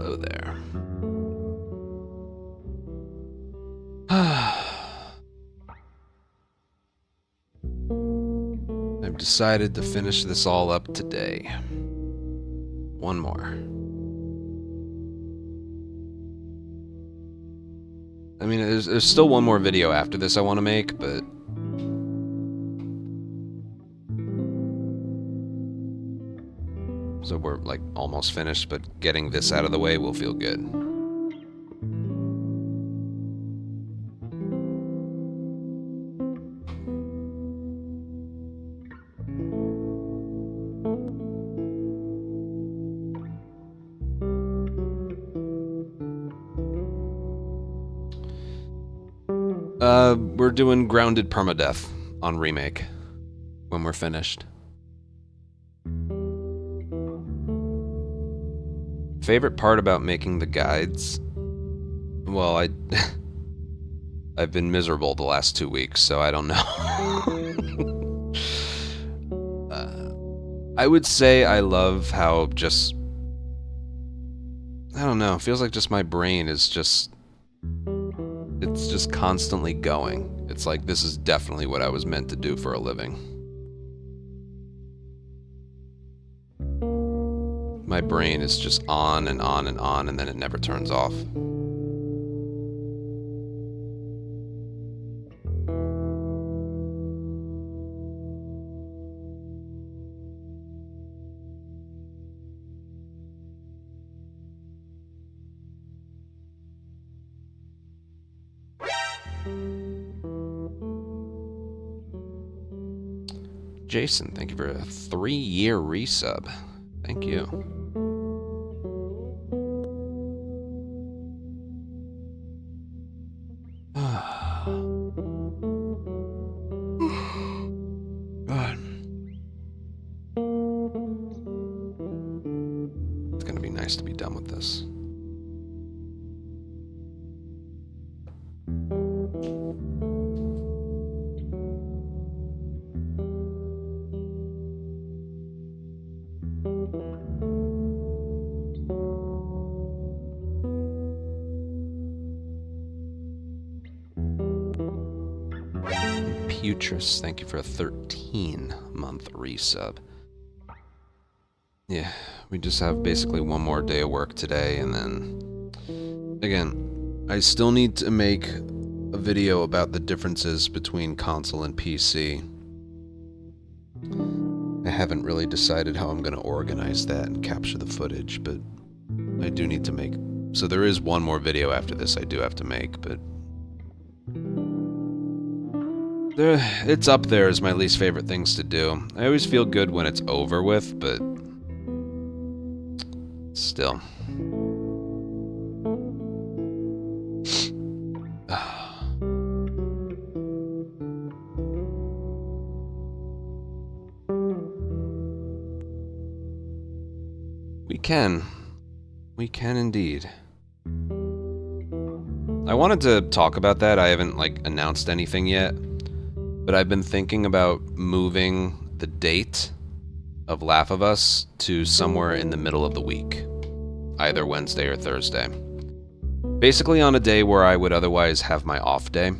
Hello there. I've decided to finish this all up today. One more. I mean, there's still one more video after this I want to make, but... So we're, like, almost finished, but getting this out of the way will feel good. We're doing grounded permadeath on Remake when we're finished. Favorite part about making the guides? Well, I've been miserable the last 2 weeks, so I don't know. I would say I love how just... I don't know, it feels like just my brain is just... It's just constantly going. It's like, this is definitely what I was meant to do for a living. My brain is just on and on and on, and then it never turns off. Jason, thank you for a 3-year resub. Thank you. God. It's gonna be nice to be done with this. Putris, thank you for a 13-month resub. Yeah, we just have basically one more day of work today, and then... Again, I still need to make a video about the differences between console and PC. I haven't really decided how I'm going to organize that and capture the footage, but I do need to make... So there is one more video after this I do have to make, but... It's up there as my least favorite things to do. I always feel good when it's over with, but... Still. We can. We can indeed. I wanted to talk about that. I haven't, like, announced anything yet. But I've been thinking about moving the date of Laugh of Us to somewhere in the middle of the week. Either Wednesday or Thursday. Basically on a day where I would otherwise have my off day.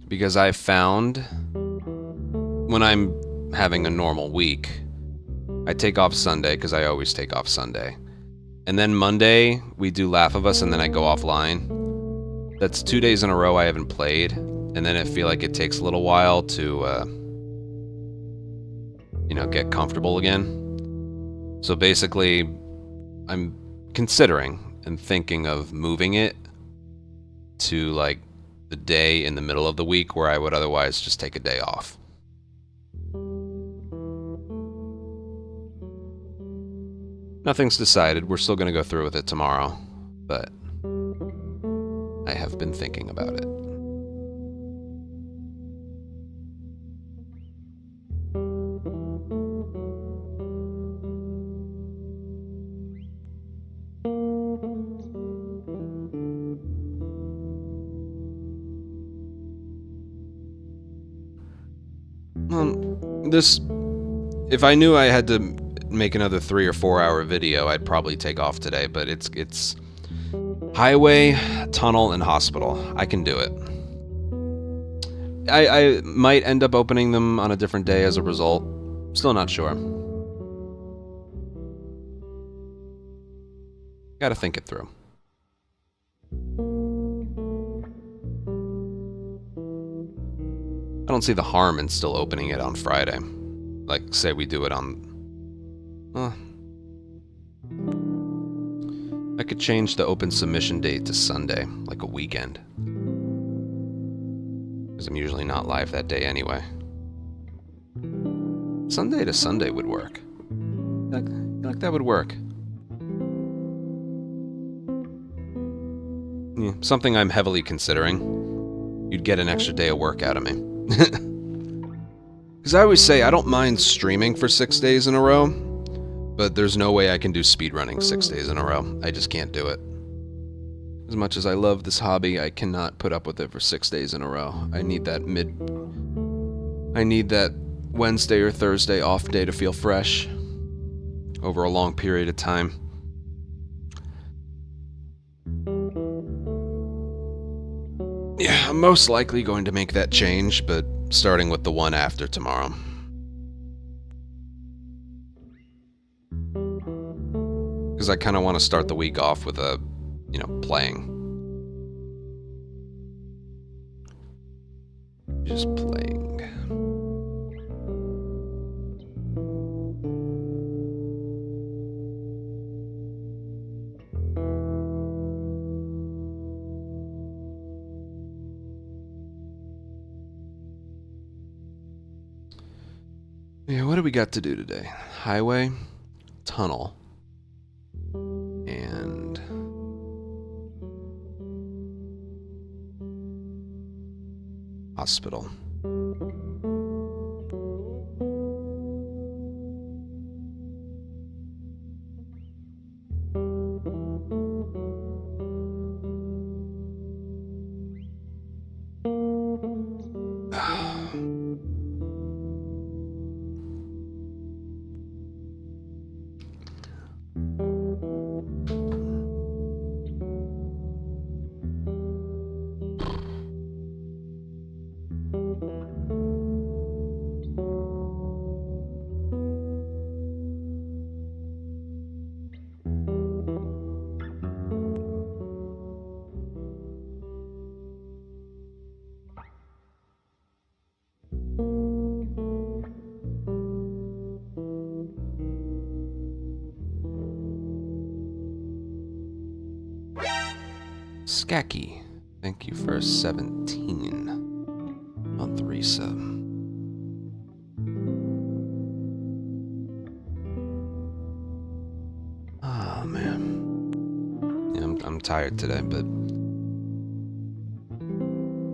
Because I've found when I'm having a normal week, I take off Sunday because I always take off Sunday. And then Monday, we do Laugh of Us and then I go offline. That's 2 days in a row I haven't played. And then I feel like it takes a little while to, you know, get comfortable again. So basically, I'm considering and thinking of moving it to, like, the day in the middle of the week where I would otherwise just take a day off. Nothing's decided. We're still going to go through with it tomorrow, but I have been thinking about it. This, if I knew I had to make another 3 or 4 hour video, I'd probably take off today, but it's highway, tunnel, and hospital. I can do it. I might end up opening them on a different day as a result. Still not sure. Gotta think it through. I don't see the harm in still opening it on Friday. Like, say we do it on... I could change the open submission date to Sunday, like a weekend. Because I'm usually not live that day anyway. Sunday to Sunday would work. I feel like that would work. Yeah, something I'm heavily considering. You'd get an extra day of work out of me. Because I always say I don't mind streaming for 6 days in a row, but there's no way I can do speedrunning 6 days in a row. I just can't do it. As much as I love this hobby, I cannot put up with it for 6 days in a row. I need that Wednesday or Thursday off day to feel fresh over a long period of time. Yeah, I'm most likely going to make that change, but starting with the one after tomorrow. Because I kind of want to start the week off with a, you know, playing. Just playing. Yeah, what do we got to do today? Highway, tunnel, and hospital. Skaki, thank you for 17 month resub. Oh man, yeah, I'm tired today, but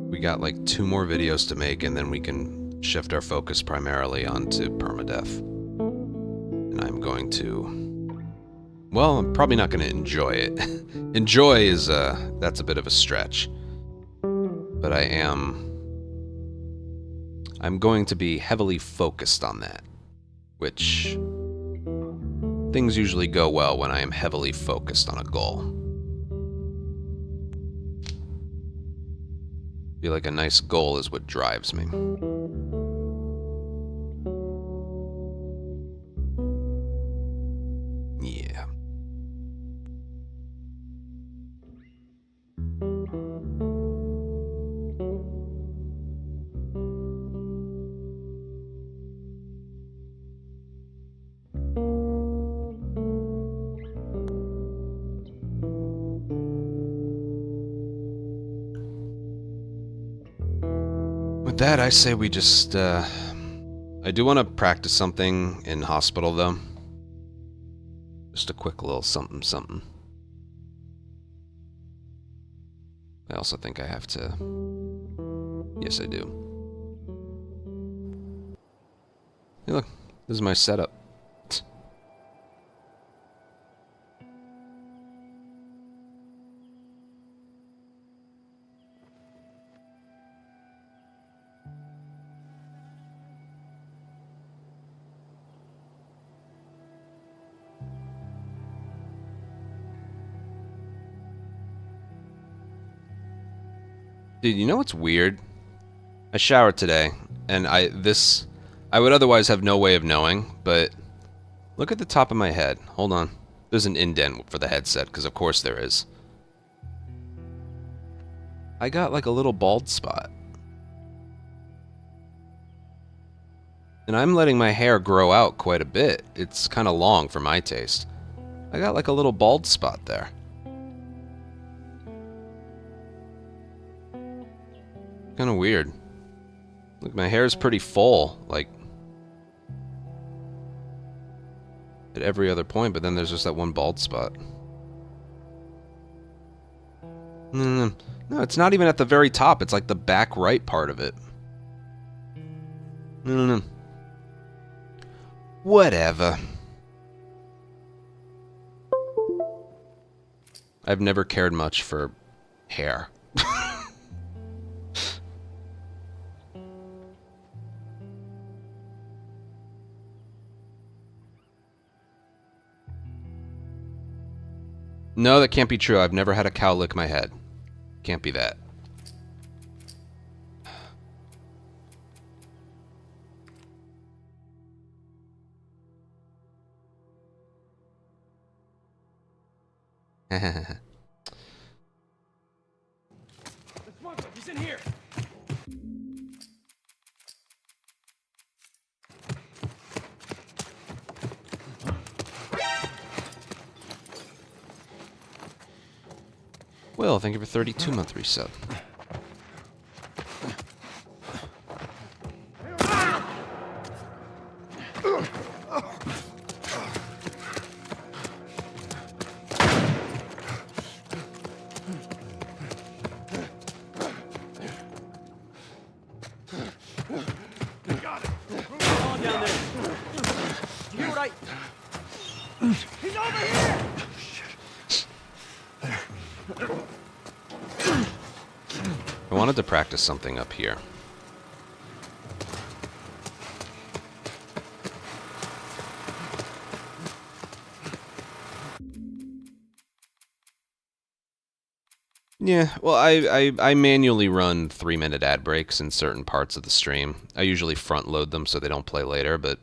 we got like 2 more videos to make, and then we can shift our focus primarily onto permadeath. And I'm going to. Well, I'm probably not going to enjoy it. Enjoy is, that's a bit of a stretch. But I'm going to be heavily focused on that. Which, things usually go well when I am heavily focused on a goal. I feel like a nice goal is what drives me. Yeah. With that, I say we just, I do want to practice something in hospital, though. Just a quick little something, something. I also think I have to... Yes, I do. Hey, look. This is my setup. Dude, you know what's weird? I showered today, and I would otherwise have no way of knowing, but look at the top of my head. Hold on. There's an indent for the headset, because of course there is. I got like a little bald spot. And I'm letting my hair grow out quite a bit. It's kind of long for my taste. I got like a little bald spot there. Kind of weird. Look, my hair is pretty full, like at every other point, but then there's just that one bald spot. No, it's not even at the very top. It's like the back right part of it. No. Whatever. I've never cared much for hair. No, that can't be true. I've never had a cow lick my head. Can't be that. The smuggler, he's in here. Will, thank you for 32-month resub. Got it. Move on down there. You hear what I... He's over here! I wanted to practice something up here. Yeah, well, I manually run 3-minute ad breaks in certain parts of the stream. I usually front load them so they don't play later, but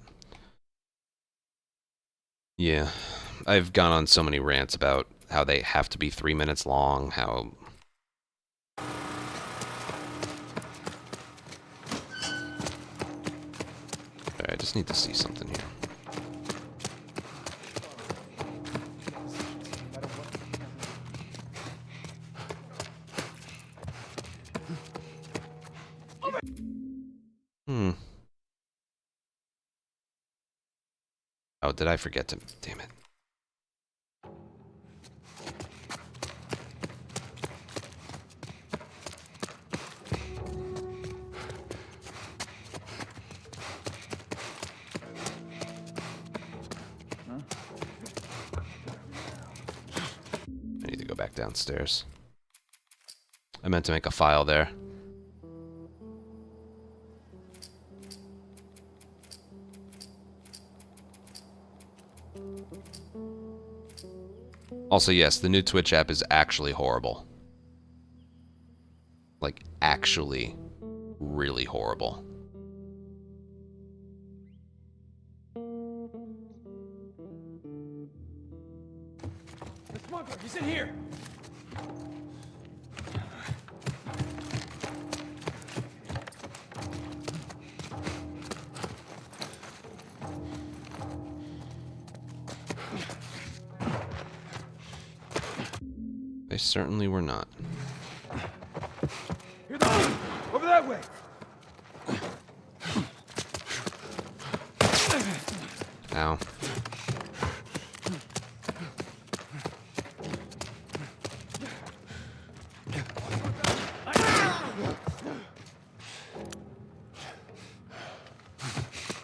yeah, I've gone on so many rants about how they have to be 3 minutes long, how... I just need to see something here. Oh, did I forget to... Damn it. I need to go back downstairs. I meant to make a file there. Also, yes, the new Twitch app is actually horrible. Like, actually really horrible. The smuggler, he's in here. They certainly were not. Here they are. Over that way. Ow.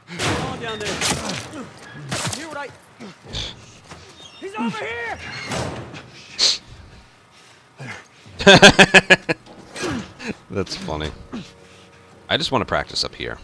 Come on down there. You hear what I... He's over here! That's funny. I just want to practice up here.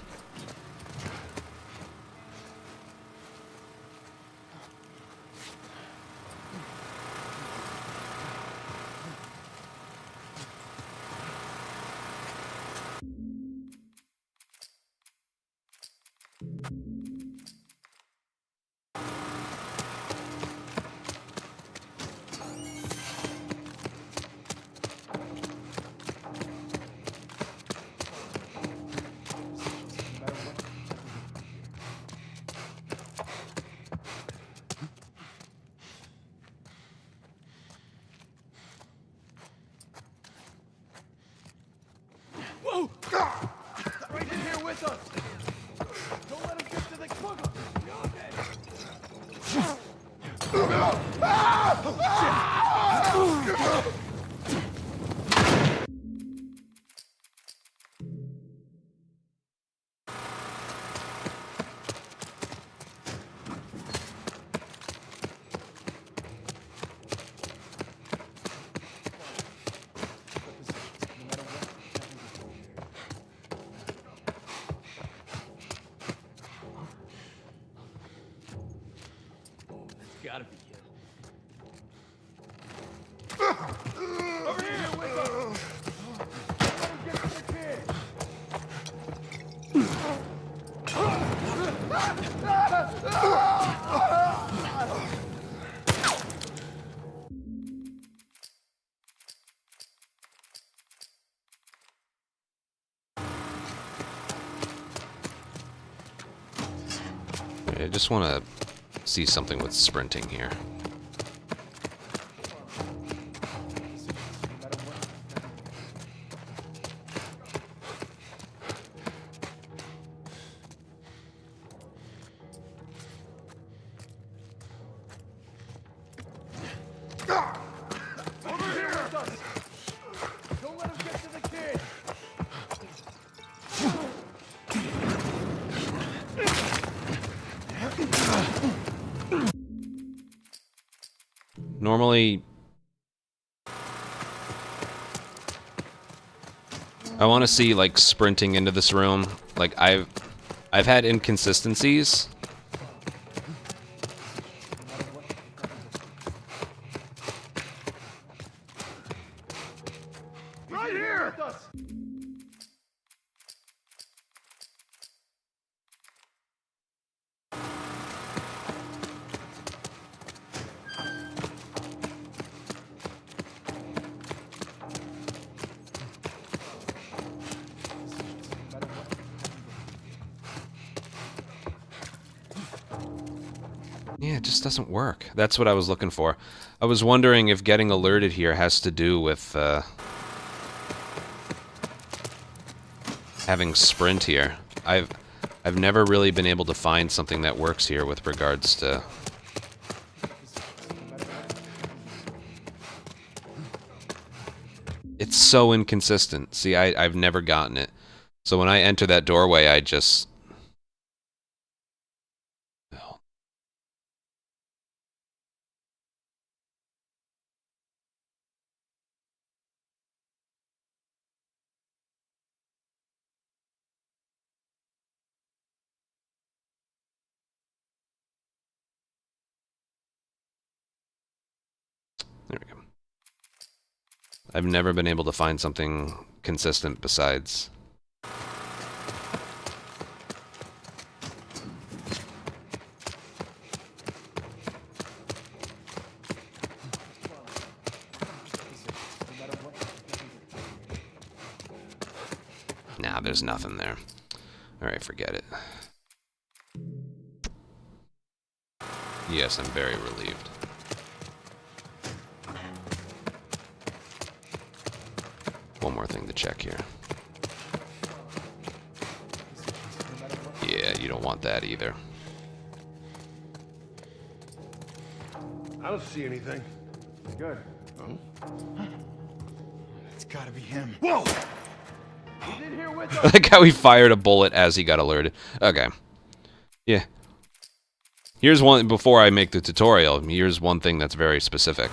Gotta be him. Over here, wake up! Let him get to the kid! I just want to see something with sprinting here. Over here with us! Don't let him get to the kid! Normally, I want to see like sprinting into this room. Like I've had inconsistencies. Right here! With us! Yeah, it just doesn't work. That's what I was looking for. I was wondering if getting alerted here has to do with having sprint here. I've never really been able to find something that works here with regards to... It's so inconsistent. See, I've never gotten it. So when I enter that doorway, I just... There we go. I've never been able to find something consistent besides... Nah, there's nothing there. Alright, forget it. Yes, I'm very relieved. One more thing to check here. Yeah, you don't want that either. I don't see anything. Good. Oh? It's gotta be him. Whoa! He's in here with I us! like how he fired a bullet as he got alerted. Okay. Yeah. Here's one, before I make the tutorial, here's one thing that's very specific.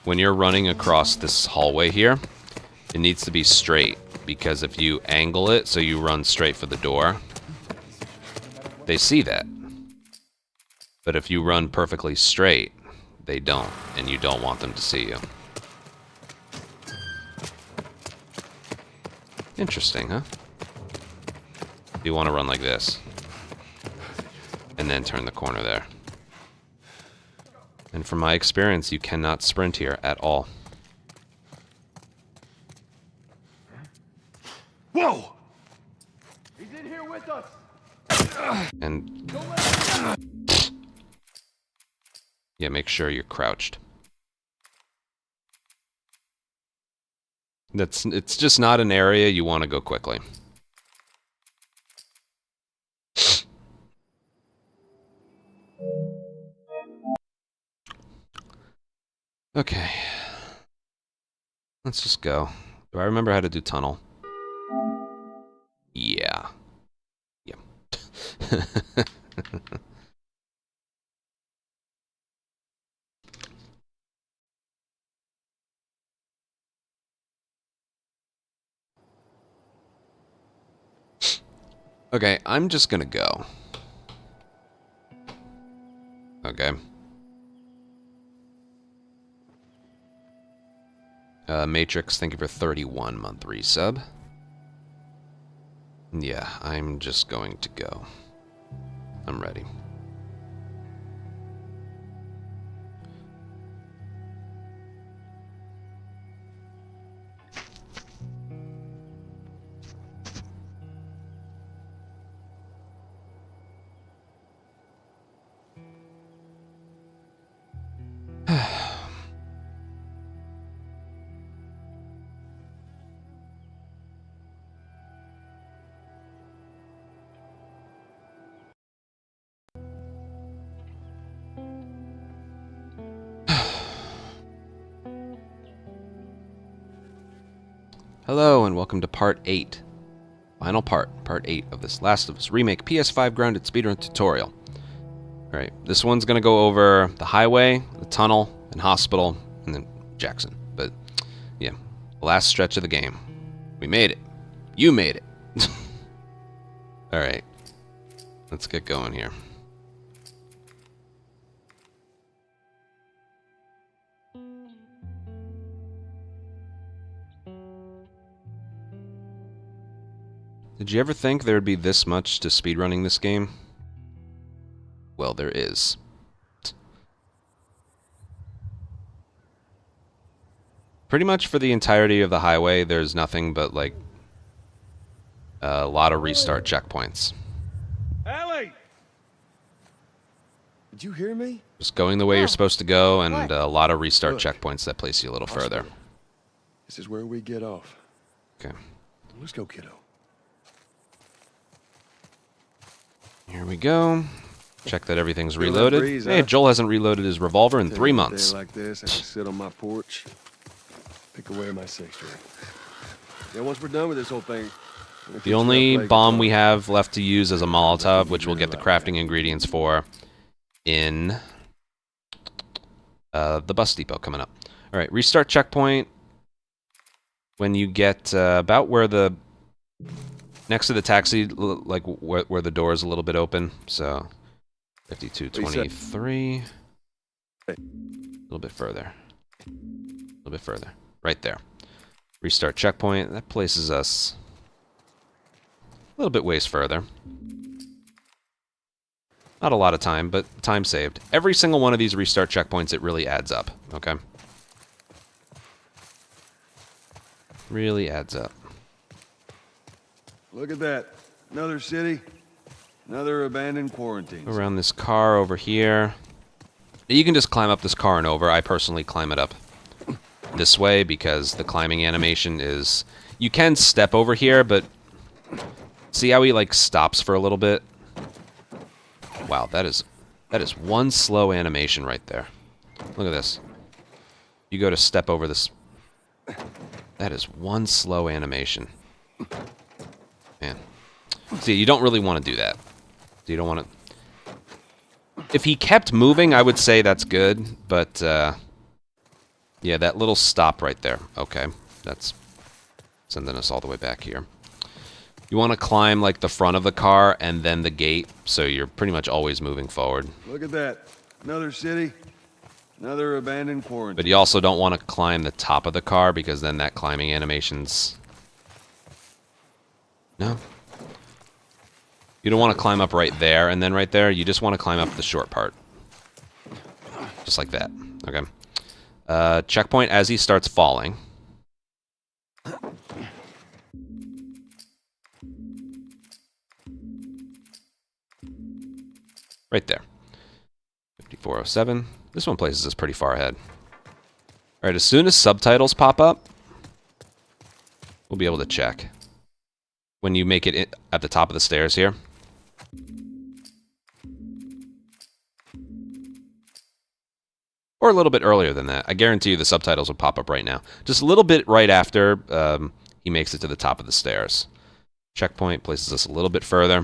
When you're running across this hallway here, it needs to be straight, because if you angle it so you run straight for the door, they see that. But if you run perfectly straight, they don't, and you don't want them to see you. Interesting, huh? You want to run like this. And then turn the corner there. And from my experience, you cannot sprint here at all. Whoa! He's in here with us! And Don't let him... yeah, make sure you're crouched. It's just not an area you want to go quickly. Okay. Let's just go. Do I remember how to do tunnel? Yeah. Yeah. Okay, I'm just gonna go. Okay. Matrix, thank you for 31-month resub. Yeah, I'm just going to go. I'm ready. Hello, and welcome to part 8. Final part 8 of this Last of Us Remake PS5 grounded speedrun tutorial. Alright, this one's going to go over the highway, the tunnel, and hospital, and then Jackson. But, yeah, the last stretch of the game. We made it. You made it. Alright, let's get going here. Did you ever think there would be this much to speedrunning this game? Well, there is. Pretty much for the entirety of the highway, there's nothing but, like, a lot of restart checkpoints. Ellie! Did you hear me? Just going the way you're supposed to go, and a lot of restart checkpoints that place you a little further. This is where we get off. Okay. Let's go, kiddo. Here we go. Check that everything's Feel that reloaded. breeze, Hey, huh? Joel hasn't reloaded his revolver in 3 Day months. like this, I can sit on my porch, pick away at my six string. Yeah, once we're done with this whole thing. The only bomb we have left to use is a Molotov, which we'll get the crafting ingredients for in the bus depot coming up. All right, restart checkpoint. When you get about where the next to the taxi, like where the door is a little bit open. So 5223. A little bit further. A little bit further. Right there. Restart checkpoint. That places us a little bit ways further. Not a lot of time, but time saved. Every single one of these restart checkpoints, it really adds up, okay? Really adds up. Look at that. Another city, another abandoned quarantine. Around this car over here. You can just climb up this car and over. I personally climb it up this way because the climbing animation is... You can step over here, but... See how he, like, stops for a little bit? Wow, that is one slow animation right there. Look at this. You go to step over this... That is one slow animation. Man. See, you don't really want to do that. You don't want to... If he kept moving, I would say that's good, but, yeah, that little stop right there. Okay, that's sending us all the way back here. You want to climb, like, the front of the car and then the gate, so you're pretty much always moving forward. Look at that. Another city, another abandoned quarantine. But you also don't want to climb the top of the car, because then that climbing animation's... No. You don't want to climb up right there and then right there. You just want to climb up the short part. Just like that. Okay. Checkpoint as he starts falling. Right there. 5407. This one places us pretty far ahead. Alright, as soon as subtitles pop up, we'll be able to check. When you make it at the top of the stairs here. Or a little bit earlier than that. I guarantee you the subtitles will pop up right now. Just a little bit right after he makes it to the top of the stairs. Checkpoint places us a little bit further.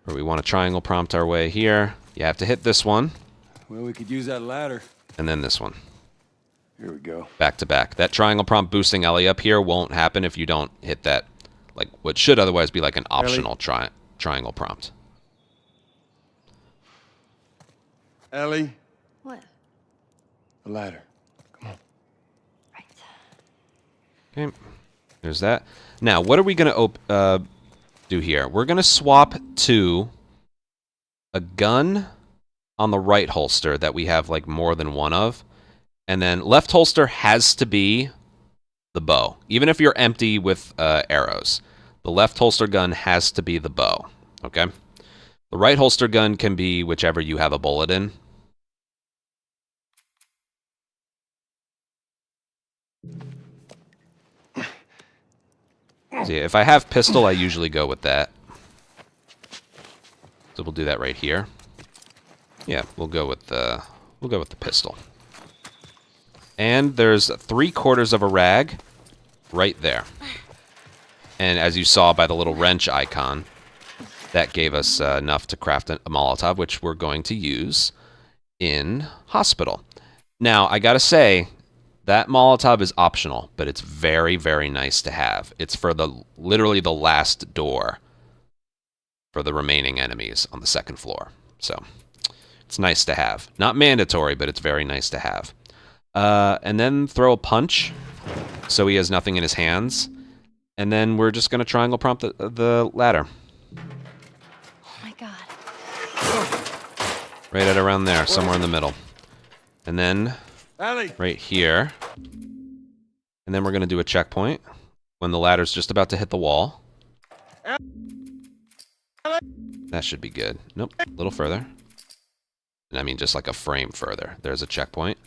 Where we want to triangle prompt our way here. You have to hit this one. Well, we could use that ladder. And then this one. Here we go. Back to back. That triangle prompt boosting Ellie up here won't happen if you don't hit that, like, what should otherwise be like an optional triangle prompt. Ellie, What? the ladder. Come on. Right. Okay. There's that. Now, what are we going to do here? We're going to swap to a gun on the right holster that we have, like, more than one of. And then left holster has to be the bow. Even if you're empty with arrows, the left holster gun has to be the bow. Okay? The right holster gun can be whichever you have a bullet in. So yeah, if I have pistol, I usually go with that. So we'll do that right here. Yeah, we'll go with the pistol. And there's 3/4 of a rag right there. And as you saw by the little wrench icon, that gave us enough to craft a Molotov, which we're going to use in hospital. Now, I gotta say, that Molotov is optional, but it's very, very nice to have. It's for literally the last door for the remaining enemies on the second floor. So, it's nice to have. Not mandatory, but it's very nice to have. And then throw a punch so he has nothing in his hands. And then we're just going to triangle prompt the ladder. Oh my god. Right at around there, somewhere in the middle. And then Ellie! right here. And then we're going to do a checkpoint when the ladder's just about to hit the wall. That should be good. Nope, a little further. And I mean just like a frame further. There's a checkpoint.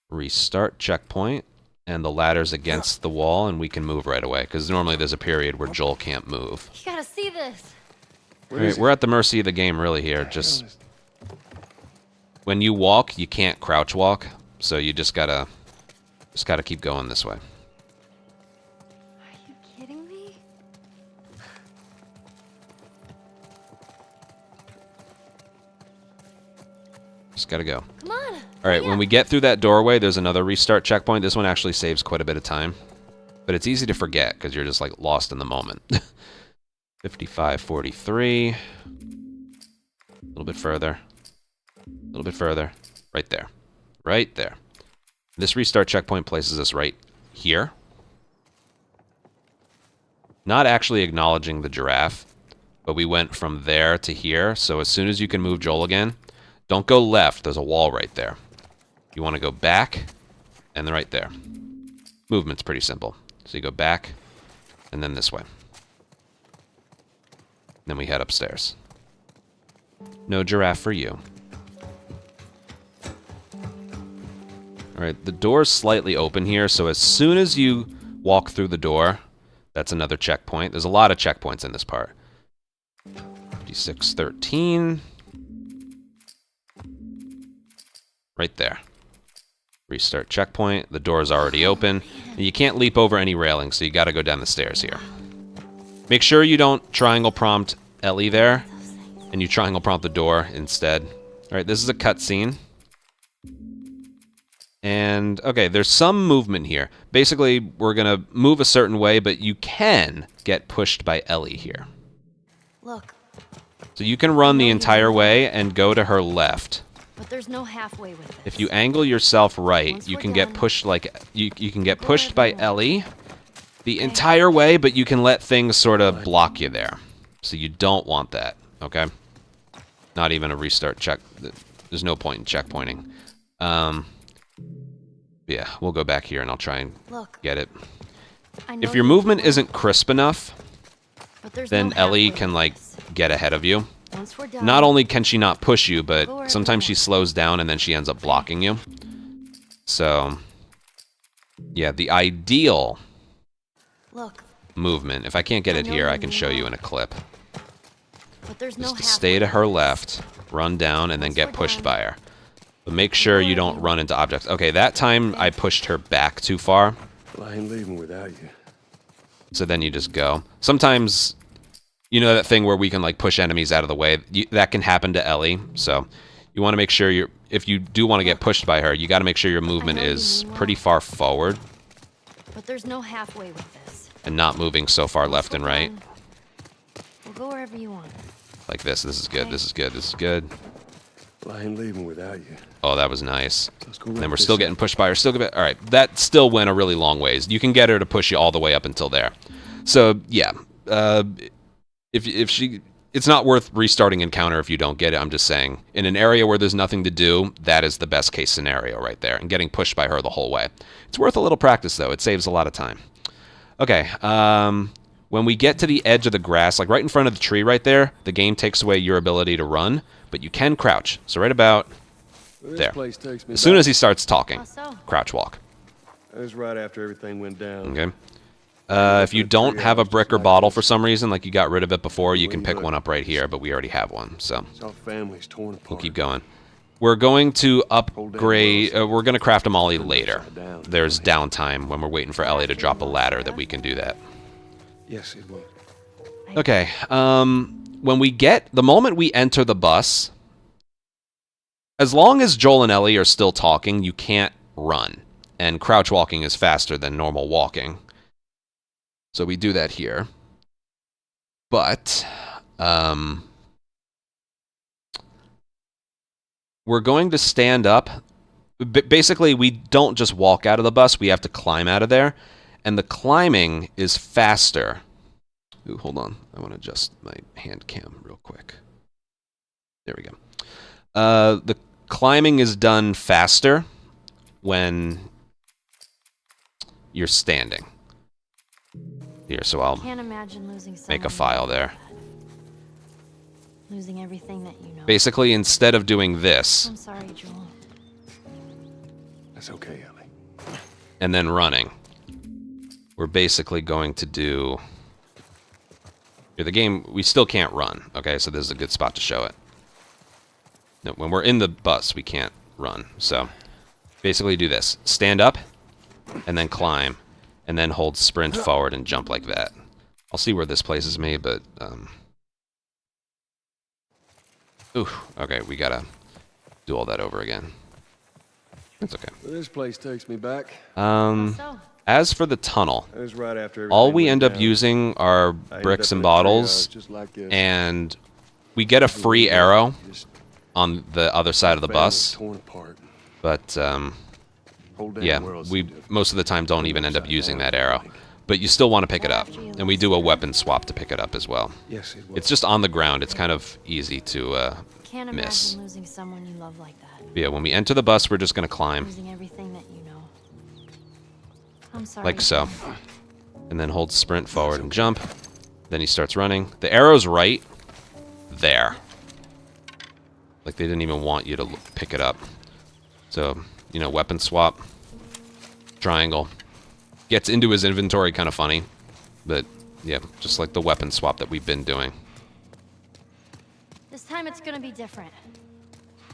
Restart checkpoint. And the ladder's against the wall, and we can move right away. Because normally there's a period where Joel can't move. You gotta see this. Right, we're at the mercy of the game, really, here. Just when you walk, you can't crouch walk, so you just gotta keep going this way. Are you kidding me? Just gotta go. Come on. All right, when we get through that doorway, there's another restart checkpoint. This one actually saves quite a bit of time, but it's easy to forget because you're just like lost in the moment. 55:43. A little bit further. A little bit further. Right there. Right there. This restart checkpoint places us right here. Not actually acknowledging the giraffe, but we went from there to here. So as soon as you can move Joel again, don't go left. There's a wall right there. You want to go back, and then right there. Movement's pretty simple. So you go back, and then this way. Then we head upstairs. No giraffe for you. Alright, the door's slightly open here, so as soon as you walk through the door, that's another checkpoint. There's a lot of checkpoints in this part. 56:13. Right there. Restart checkpoint. The door is already open. And you can't leap over any railing, so you gotta go down the stairs here. Make sure you don't triangle prompt Ellie there, and you triangle prompt the door instead. Alright, this is a cutscene. And, okay, there's some movement here. Basically, we're gonna move a certain way, but you can get pushed by Ellie here. Look, So you can run the entire way and go to her left. but there's no halfway with this. If you angle yourself right, Once you we're can get done, pushed like you can get go pushed by everywhere. Ellie the entire way, but you can let things sort of block you there. So you don't want that, okay? Not even a restart check. There's no point in checkpointing. Yeah, we'll go back here and I'll try and Look, get it. I know If your you movement want isn't crisp enough, but there's then no Ellie halfway can with like this. get ahead of you. Once we're done, Not only can she not push you, Go but wherever sometimes you she want. slows down and then she ends up blocking you. So, yeah, the ideal look, movement, if I can't get I it know here, you I can mean show you well. in a clip. but there's no Just to halfway stay to with her this. left, run down, and then Once get we're pushed done, by her. But make sure you don't run into objects. Okay, that time I pushed her back too far. Well, I ain't leaving without you. So then you just go. Sometimes, you know that thing where we can like push enemies out of the way? That can happen to Ellie. So you want to make sure if you do want to get pushed by her, you got to make sure your movement is pretty far forward. But there's no halfway with this. And not moving so far left and right. We'll go wherever you want. Like this. This is good. This is good. This is good. Well, I ain't leaving without you. Oh, that was nice. Let's go And then wrap we're this still up. getting pushed by her. All right, that still went a really long ways. You can get her to push you all the way up until there. So yeah, if she, it's not worth restarting encounter if you don't get it. I'm just saying, in an area where there's nothing to do, that is the best case scenario right there. And getting pushed by her the whole way. It's worth a little practice though. It saves a lot of time. Okay. When we get to the edge of the grass, like right in front of the tree right there, the game takes away your ability to run, but you can crouch. So right about Well, this there. place takes me As soon back. as he starts talking, How so? crouch walk. That was right after everything went down. Okay. If you don't have a brick or bottle for some reason, like you got rid of it before, you can pick one up right here, but we already have one, so Saw families torn apart. we'll keep going. We're going to upgrade, we're going to craft a molly later. There's downtime when we're waiting for Ellie to drop a ladder that we can do that. Yes, it will. Okay, when we get, the moment we enter the bus, as long as Joel and Ellie are still talking, you can't run. And crouch walking is faster than normal walking. So we do that here. But, we're going to stand up. Basically, we don't just walk out of the bus, we have to climb out of there. And the climbing is faster. Ooh, hold on. I want to adjust my hand cam real quick. There we go. The climbing is done faster when you're standing. Here, so I'll Can't imagine losing make a someone file like there. that. Losing everything that you know. Basically, instead of doing this I'm sorry, Joel. That's okay, Ellie. and then running, we're basically going to do... Here, the game, we still can't run, okay? So this is a good spot to show it. No, when we're in the bus, we can't run. So basically do this. Stand up, and then climb, and then hold sprint forward and jump like that. I'll see where this places me, but... Ooh, okay, we gotta do all that over again. It's okay. Well, this place takes me back. So, As for the tunnel, That was right after everything all we went end up down. using are I ended bricks up and in a treehouse bottles, just like this. and we get a free arrow Just on the other side of the families bus, torn apart. but Whole damn yeah, world's we so different. most of the time don't even end up using that arrow. But you still want to pick it up, and we do a weapon swap to pick it up as well. Yes, it will. It's just on the ground. It's kind of easy to can't miss. imagine losing someone you love like that. Yeah, when we enter the bus, we're just going to climb, Losing everything that you know. I'm sorry. like so. Joel. And then hold sprint forward and jump. Then he starts running. The arrow's right there. Like they didn't even want you to pick it up. So, you know, weapon swap. Triangle. Gets into his inventory kind of funny. But, yeah, just like the weapon swap that we've been doing. This time it's gonna be different.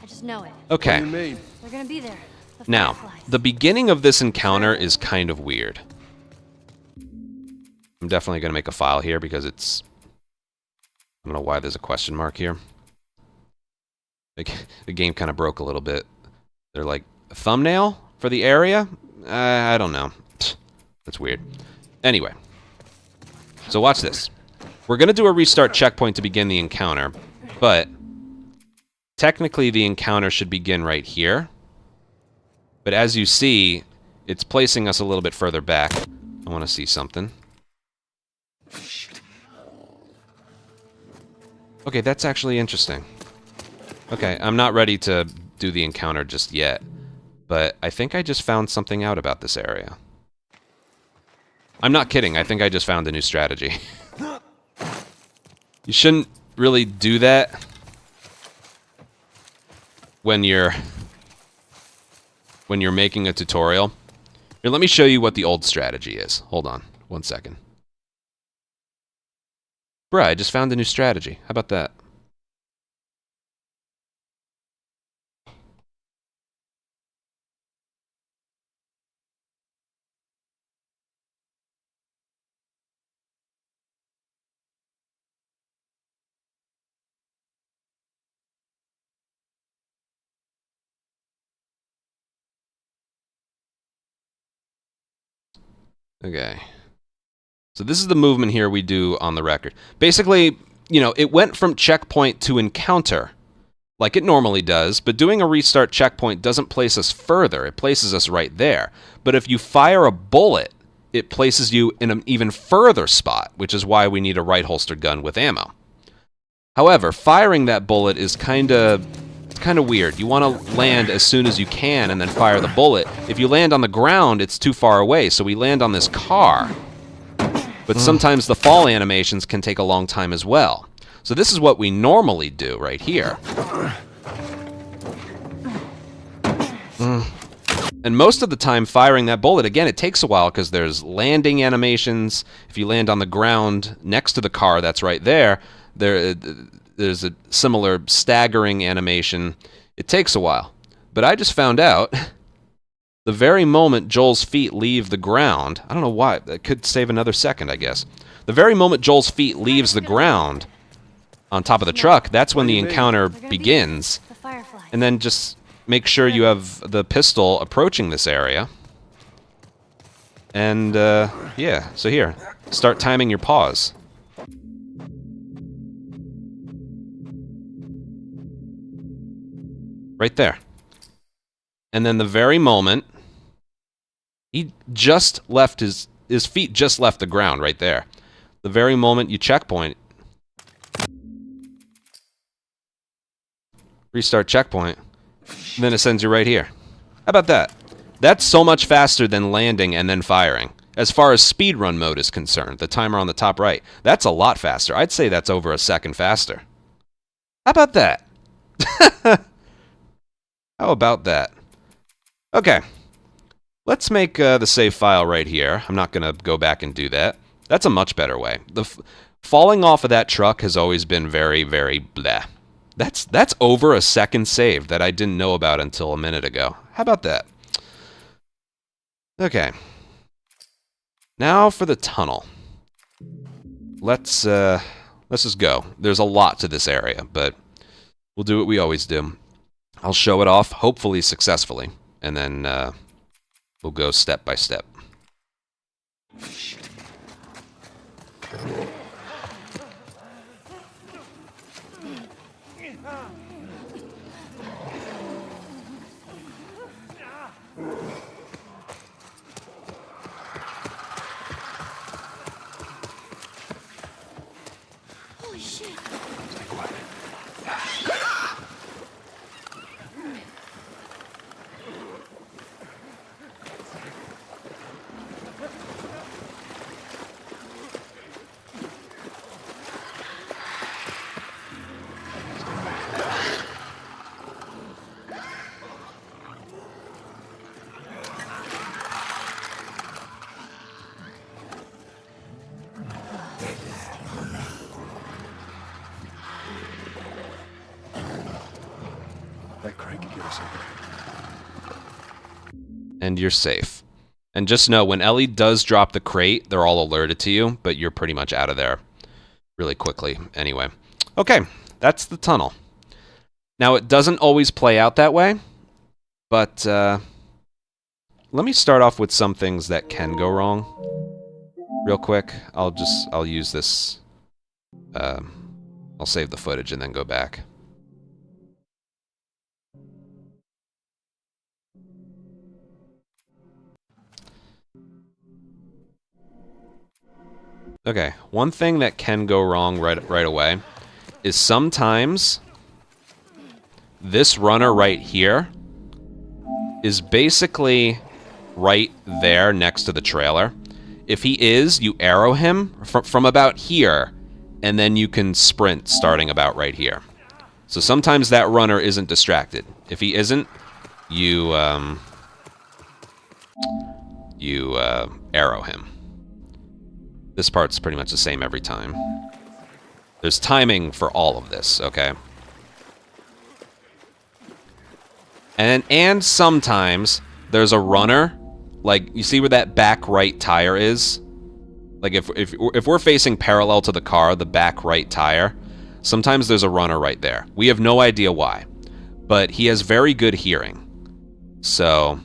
I just know it. Okay. What do you mean? They're gonna be there. The Now, fireflies. the beginning of this encounter is kind of weird. I'm definitely going to make a file here because it's... I don't know why there's a question mark here. Like, the game kind of broke a little bit. They're like, a thumbnail for the area? I don't know. That's weird. Anyway. So watch this. We're going to do a restart checkpoint to begin the encounter, but technically the encounter should begin right here. But as you see, it's placing us a little bit further back. I want to see something. Okay, that's actually interesting. Okay, I'm not ready to do the encounter just yet, but I think I just found something out about this area. I'm not kidding, I think I just found a new strategy. You shouldn't really do that when you're making a tutorial. Here, let me show you what the old strategy is. Hold on, 1 second. Bruh, I just found a new strategy. How about that? Okay. So this is the movement here we do on the record. Basically, you know, it went from checkpoint to encounter, like it normally does, but doing a restart checkpoint doesn't place us further. It places us right there. But if you fire a bullet, it places you in an even further spot, which is why we need a right holstered gun with ammo. However, firing that bullet is kind of weird. You want to land as soon as you can and then fire the bullet. If you land on the ground, it's too far away, so we land on this car. But sometimes the fall animations can take a long time as well. So this is what we normally do right here. And most of the time firing that bullet, again, it takes a while because there's landing animations. If you land on the ground next to the car that's right there, there's a similar staggering animation. It takes a while. But I just found out the very moment Joel's feet leave the ground, I don't know why, that could save another second, I guess. The very moment Joel's feet leaves the ground on top of the truck, that's when the encounter begins. The firefly. And then just make sure you have the pistol approaching this area. And, yeah, so here, start timing your pause. Right there. And then the very moment he just left his feet just left the ground right there. The very moment you checkpoint, restart checkpoint, then it sends you right here. How about that? That's so much faster than landing and then firing. As far as speedrun mode is concerned, the timer on the top right, that's a lot faster. I'd say that's over a second faster. How about that? How about that? Okay. Let's make the save file right here. I'm not going to go back and do that. That's a much better way. Falling off of that truck has always been very, very bleh. That's over a second save that I didn't know about until a minute ago. How about that? Okay. Now for the tunnel. Let's just go. There's a lot to this area, but we'll do what we always do. I'll show it off, hopefully successfully, and then we'll go step by step. Holy shit. That crate could get us over. And you're safe. And just know, when Ellie does drop the crate, they're all alerted to you, but you're pretty much out of there really quickly anyway. Okay, that's the tunnel. Now, it doesn't always play out that way, but let me start off with some things that can go wrong real quick. I'll use this, I'll save the footage and then go back. Okay, one thing that can go wrong right away is sometimes this runner right here is basically right there next to the trailer. If he is, you arrow him from about here, and then you can sprint starting about right here. So sometimes that runner isn't distracted. If he isn't, you arrow him. This part's pretty much the same every time. There's timing for all of this, okay? And sometimes there's a runner, like, you see where that back right tire is? Like, if we're facing parallel to the car, the back right tire, sometimes there's a runner right there. We have no idea why, but he has very good hearing. So,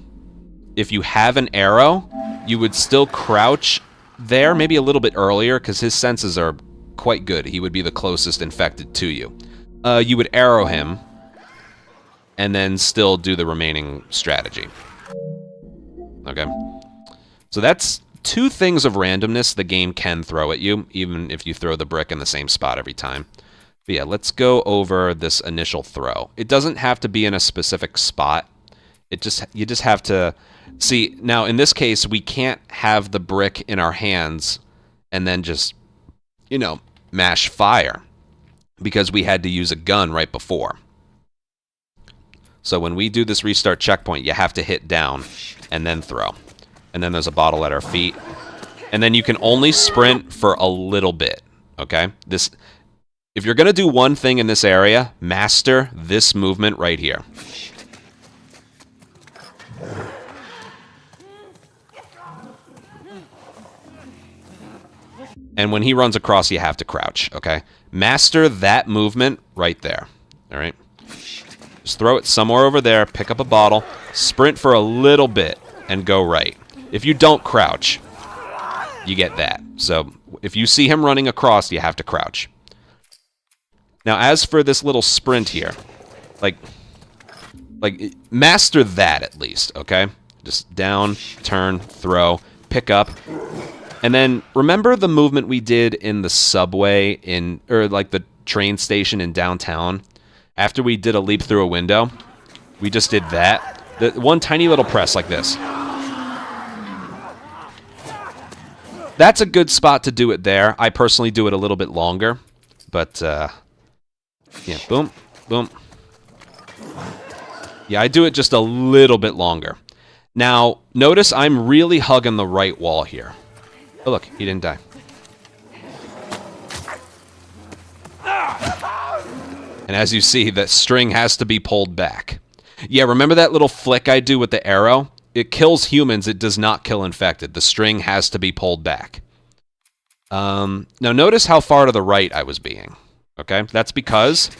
if you have an arrow, you would still crouch there, maybe a little bit earlier, because his senses are quite good. He would be the closest infected to you. You would arrow him, and then still do the remaining strategy. Okay. So that's 2 things of randomness the game can throw at you, even if you throw the brick in the same spot every time. But yeah, let's go over this initial throw. It doesn't have to be in a specific spot. You just have to see. Now, in this case, we can't have the brick in our hands and then just, you know, mash fire, because we had to use a gun right before. So when we do this restart checkpoint, you have to hit down and then throw. And then there's a bottle at our feet. And then you can only sprint for a little bit, okay? If you're going to do one thing in this area, master this movement right here. And when he runs across, you have to crouch, okay? Master that movement right there, all right? Just throw it somewhere over there, pick up a bottle, sprint for a little bit, and go right. If you don't crouch, you get that. So if you see him running across, you have to crouch. Now, as for this little sprint here, like master that at least, okay? Just down, turn, throw, pick up. And then remember the movement we did in the subway or like the train station in downtown? After we did a leap through a window, we just did that. The one tiny little press like this. That's a good spot to do it there. I personally do it a little bit longer. But, yeah, boom, boom. Yeah, I do it just a little bit longer. Now, notice I'm really hugging the right wall here. Oh, look, he didn't die. And as you see, the string has to be pulled back. Yeah, remember that little flick I do with the arrow? It kills humans, it does not kill infected. The string has to be pulled back. Now notice how far to the right I was being. Okay, that's because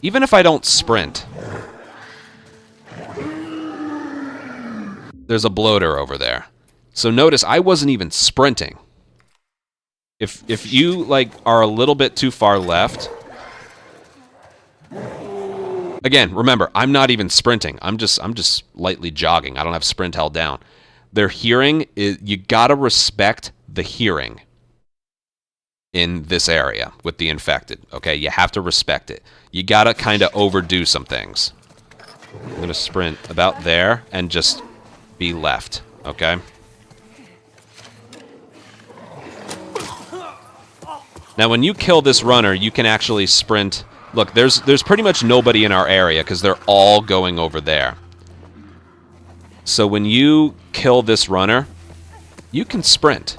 even if I don't sprint, there's a bloater over there. So notice I wasn't even sprinting. If you like are a little bit too far left, again, remember, I'm not even sprinting. I'm just lightly jogging. I don't have sprint held down. Their hearing is, you gotta respect the hearing in this area with the infected. Okay, you have to respect it. You gotta kind of overdo some things. I'm gonna sprint about there and just be left. Okay. Now, when you kill this runner, you can actually sprint. Look, there's pretty much nobody in our area because they're all going over there. So when you kill this runner, you can sprint,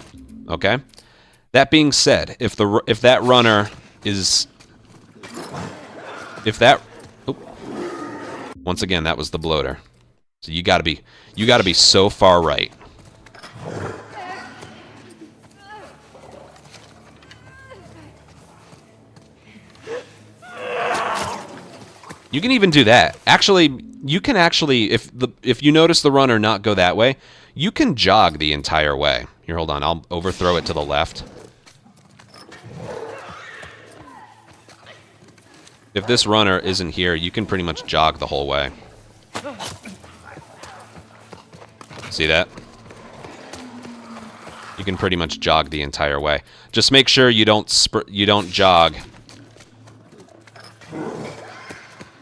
okay? That being said, if that runner is... Once again, that was the bloater. So you gotta be so far right. You can even do that. Actually, you can actually, if you notice the runner not go that way, you can jog the entire way. Here, hold on. I'll overthrow it to the left. If this runner isn't here, you can pretty much jog the whole way. See that? You can pretty much jog the entire way. Just make sure you don't jog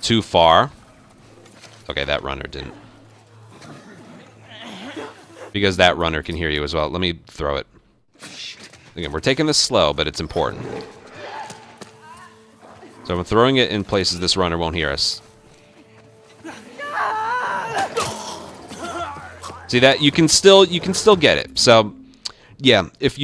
too far. Okay, that runner didn't. Because that runner can hear you as well. Let me throw it. Again, we're taking this slow, but it's important. So I'm throwing it in places this runner won't hear us. See that? You can still get it. So, yeah, if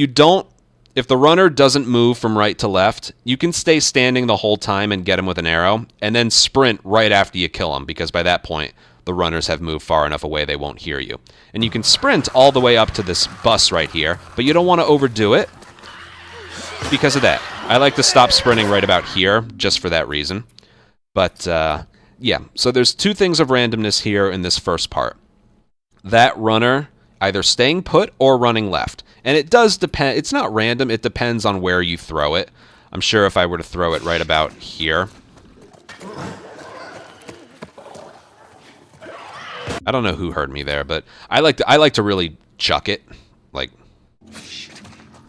the runner doesn't move from right to left, you can stay standing the whole time and get him with an arrow, and then sprint right after you kill him, because by that point, the runners have moved far enough away they won't hear you. And you can sprint all the way up to this bus right here, but you don't want to overdo it because of that. I like to stop sprinting right about here, just for that reason. But, yeah, so there's 2 things of randomness here in this first part. that runner either staying put or running left. And it does depend. It's not random. It depends on where you throw it. I'm sure if I were to throw it right about here. I don't know who heard me there, but I like to really chuck it, like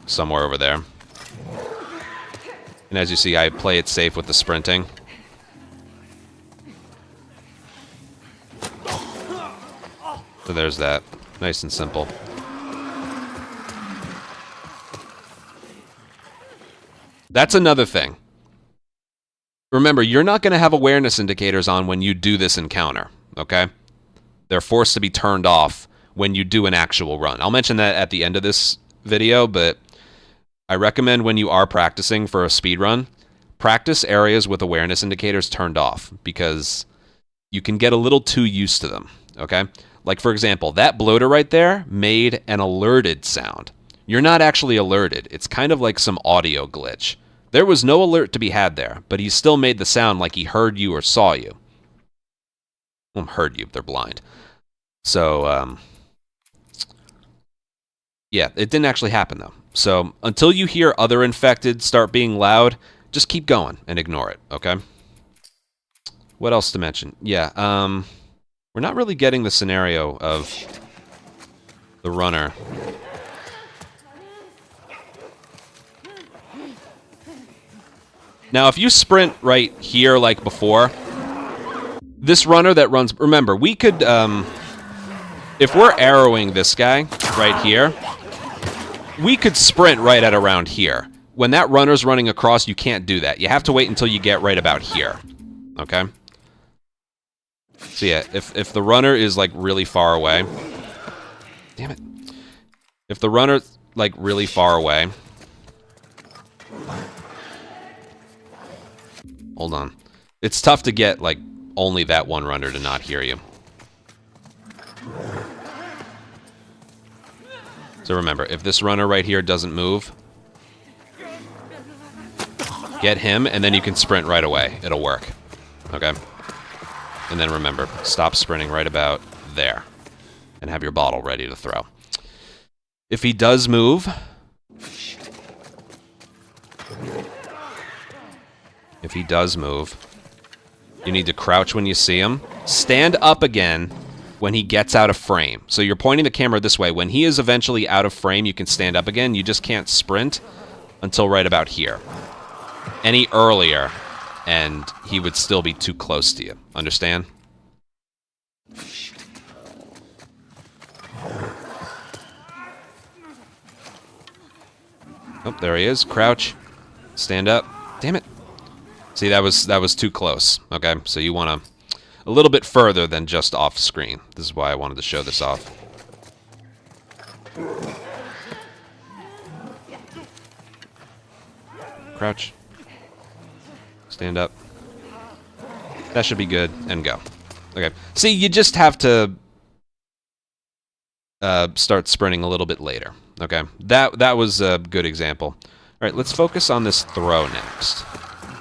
somewhere over there. And as you see, I play it safe with the sprinting. So there's that. Nice and simple. That's another thing. Remember, you're not going to have awareness indicators on when you do this encounter, okay? They're forced to be turned off when you do an actual run. I'll mention that at the end of this video, but I recommend when you are practicing for a speed run, practice areas with awareness indicators turned off because you can get a little too used to them, okay? Like, for example, that bloater right there made an alerted sound. You're not actually alerted. It's kind of like some audio glitch. There was no alert to be had there, but he still made the sound like he heard you or saw you. Well, heard you, they're blind. So, yeah, it didn't actually happen, though. So, until you hear other infected start being loud, just keep going and ignore it, okay? What else to mention? Yeah, we're not really getting the scenario of the runner. Now, if you sprint right here like before, this runner that runs... Remember, we could... if we're arrowing this guy right here, we could sprint right at around here. When that runner's running across, you can't do that. You have to wait until you get right about here. Okay? So yeah, if the runner is like really far away... Damn it. If the runner's like really far away... Hold on. It's tough to get, like, only that one runner to not hear you. So remember, if this runner right here doesn't move, get him, and then you can sprint right away. It'll work. Okay? And then remember, stop sprinting right about there. And have your bottle ready to throw. If he does move... If he does move, you need to crouch when you see him. Stand up again when he gets out of frame. So you're pointing the camera this way. When he is eventually out of frame, you can stand up again. You just can't sprint until right about here. Any earlier, and he would still be too close to you. Understand? Oh, there he is. Crouch. Stand up. Damn it. See, that was too close. Okay, so you want to a little bit further than just off screen. This is why I wanted to show this off. Crouch. Stand up. That should be good, and go. Okay. See, you just have to start sprinting a little bit later. Okay, that was a good example. All right, let's focus on this throw next.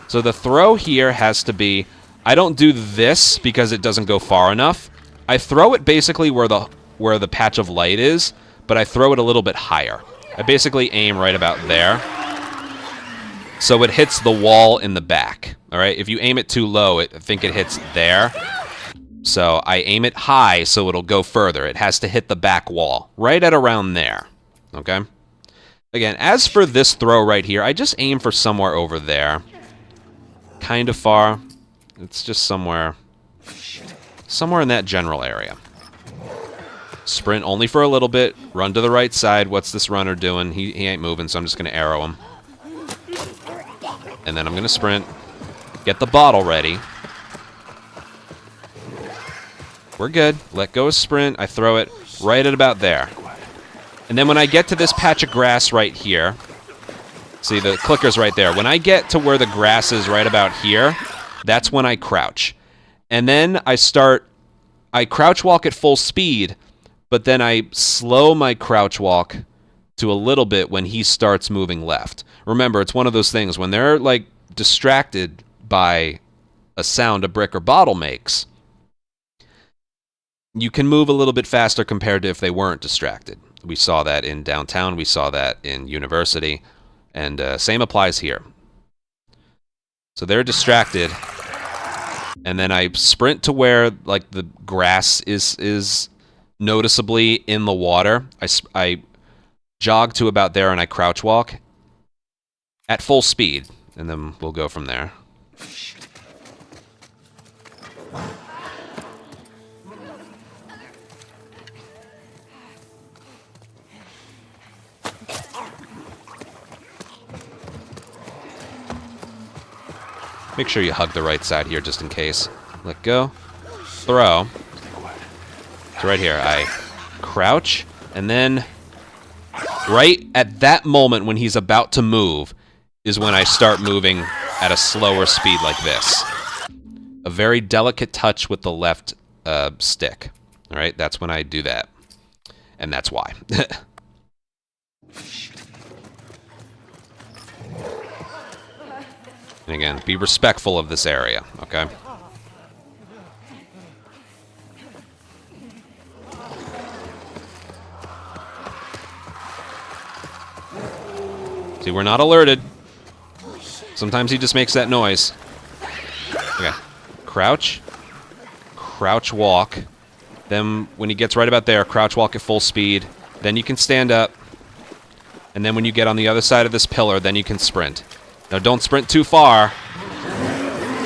So the throw here has to be, I don't do this because it doesn't go far enough. I throw it basically where the patch of light is, but I throw it a little bit higher. I basically aim right about there. So it hits the wall in the back. All right, if you aim it too low, I think it hits there. So I aim it high so it'll go further. It has to hit the back wall, right at around there. Okay? Again, as for this throw right here, I just aim for somewhere over there. Kind of far. It's just somewhere in that general area. Sprint only for a little bit. Run to the right side. What's this runner doing? He ain't moving, so I'm just going to arrow him. And then I'm going to sprint. Get the bottle ready. We're good. Let go of sprint. I throw it right at about there. And then when I get to this patch of grass right here... See, the clicker's right there. When I get to where the grass is right about here, that's when I crouch. And then I crouch walk at full speed, but then I slow my crouch walk to a little bit when he starts moving left. Remember, it's one of those things, when they're, like, distracted by a sound a brick or bottle makes, you can move a little bit faster compared to if they weren't distracted. We saw that in downtown. We saw that in University. And same applies here. So they're distracted. And then I sprint to where like the grass is noticeably in the water. I jog to about there and I crouch walk at full speed. And then we'll go from there. Make sure you hug the right side here just in case. Let go. Throw. So right here, I crouch, and then right at that moment when he's about to move is when I start moving at a slower speed like this. A very delicate touch with the left stick. All right, that's when I do that. And that's why. And again, be respectful of this area, okay? See, we're not alerted. Sometimes he just makes that noise. Okay. Crouch. Crouch walk. Then when he gets right about there, crouch walk at full speed. Then you can stand up. And then when you get on the other side of this pillar, then you can sprint. Now, don't sprint too far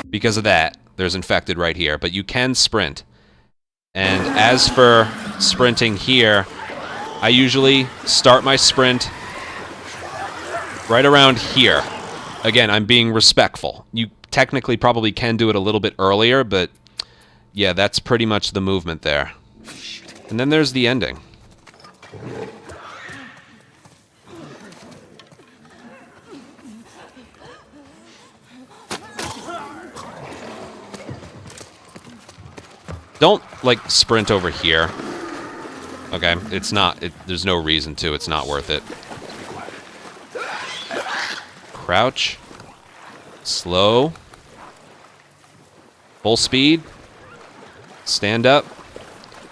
because of that. There's infected right here, but you can sprint. And as for sprinting here, I usually start my sprint right around here. Again, I'm being respectful. You technically probably can do it a little bit earlier, but yeah, that's pretty much the movement there. And then there's the ending. Don't, like, sprint over here. Okay? It's not... there's no reason to. It's not worth it. Crouch. Slow. Full speed. Stand up.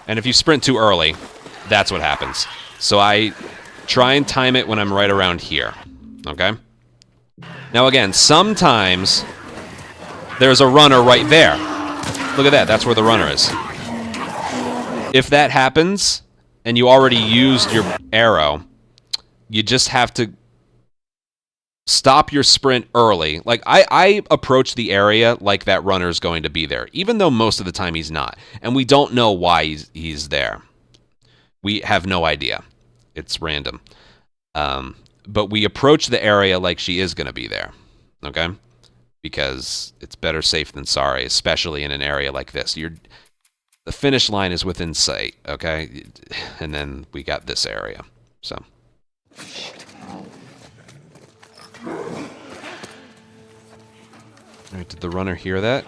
And if you sprint too early, that's what happens. So I try and time it when I'm right around here. Okay? Now, again, sometimes there's a runner right there. Look at that. That's where the runner is. If that happens, and you already used your arrow, you just have to stop your sprint early. Like, I approach the area like that runner's going to be there, even though most of the time he's not. And we don't know why he's there. We have no idea. It's random. But we approach the area like she is going to be there. Okay? Because it's better safe than sorry, especially in an area like this. The finish line is within sight, okay? And then we got this area, so. All right, did the runner hear that?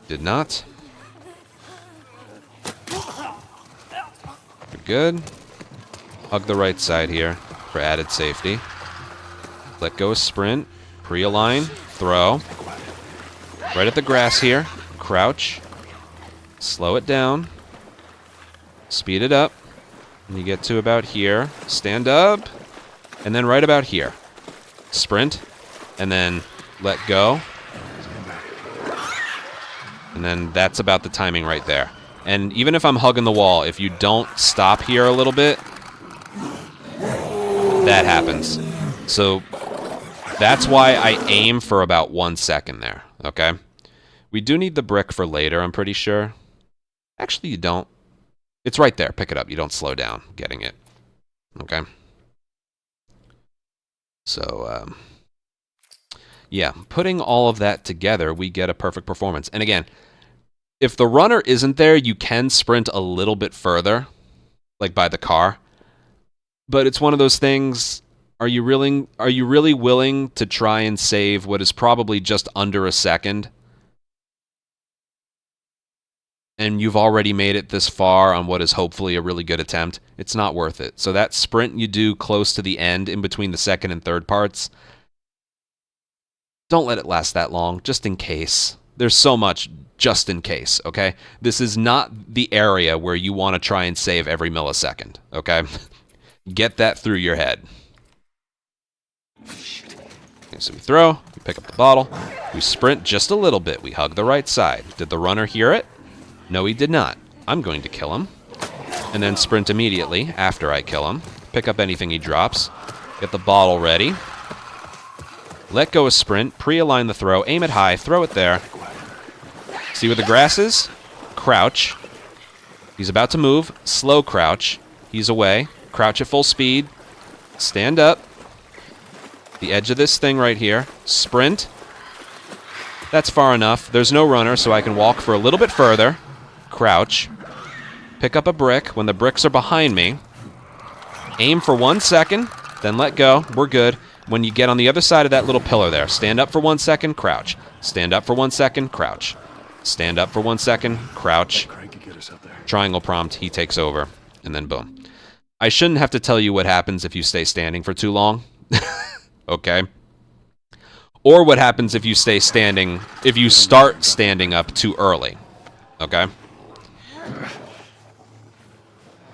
Did not. We're good. Hug the right side here for added safety. Let go of sprint. Pre-align. Throw. Right at the grass here. Crouch. Slow it down. Speed it up. When you get to about here, stand up. And then right about here. Sprint. And then let go. And then that's about the timing right there. And even if I'm hugging the wall, if you don't stop here a little bit, that happens. So that's why I aim for about 1 second there, okay? We do need the brick for later, I'm pretty sure. Actually, you don't. It's right there. Pick it up. You don't slow down getting it. Okay? So, yeah, putting all of that together, we get a perfect performance. And again, if the runner isn't there, you can sprint a little bit further, like by the car. But it's one of those things, are you really willing to try and save what is probably just under a second? And you've already made it this far on what is hopefully a really good attempt. It's not worth it. So that sprint you do close to the end, in between the second and third parts, don't let it last that long, just in case. There's so much just in case, okay? This is not the area where you want to try and save every millisecond, okay? Get that through your head. Okay, so we throw, we pick up the bottle, we sprint just a little bit, we hug the right side. Did the runner hear it? No, he did not. I'm going to kill him. And then sprint immediately after I kill him. Pick up anything he drops. Get the bottle ready. Let go of sprint, pre-align the throw, aim it high, throw it there. See where the grass is? Crouch. He's about to move. Slow crouch. He's away. Crouch at full speed. Stand up. The edge of this thing right here. Sprint. That's far enough. There's no runner, so I can walk for a little bit further. Crouch. Pick up a brick when the bricks are behind me. Aim for 1 second, then let go. We're good. When you get on the other side of that little pillar there, stand up for 1 second, crouch. Stand up for 1 second, crouch. Stand up for 1 second, crouch. Triangle prompt, he takes over, and then boom. I shouldn't have to tell you what happens if you stay standing for too long. Okay? Or what happens if you stay standing, if you start standing up too early. Okay?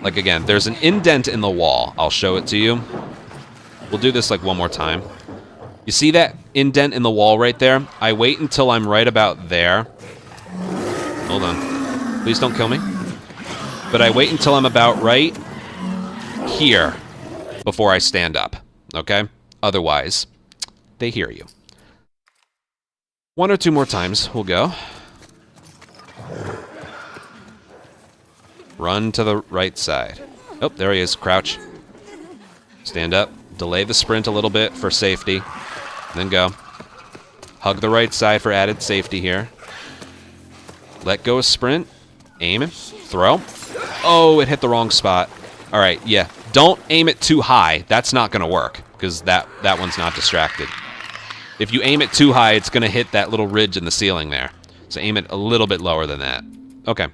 Like, again, there's an indent in the wall. I'll show it to you. We'll do this, like, one more time. You see that indent in the wall right there? I wait until I'm right about there. Hold on. Please don't kill me. But I wait until I'm about right here before I stand up. Okay? Otherwise, they hear you. 1 or 2 more times. We'll go. Run to the right side. Oh, there he is. Crouch. Stand up. Delay the sprint a little bit for safety. Then go. Hug the right side for added safety here. Let go of sprint. Aim. Throw. Oh, it hit the wrong spot. All right, yeah. Don't aim it too high. That's not going to work because that one's not distracted. If you aim it too high, it's going to hit that little ridge in the ceiling there. So aim it a little bit lower than that. Okay.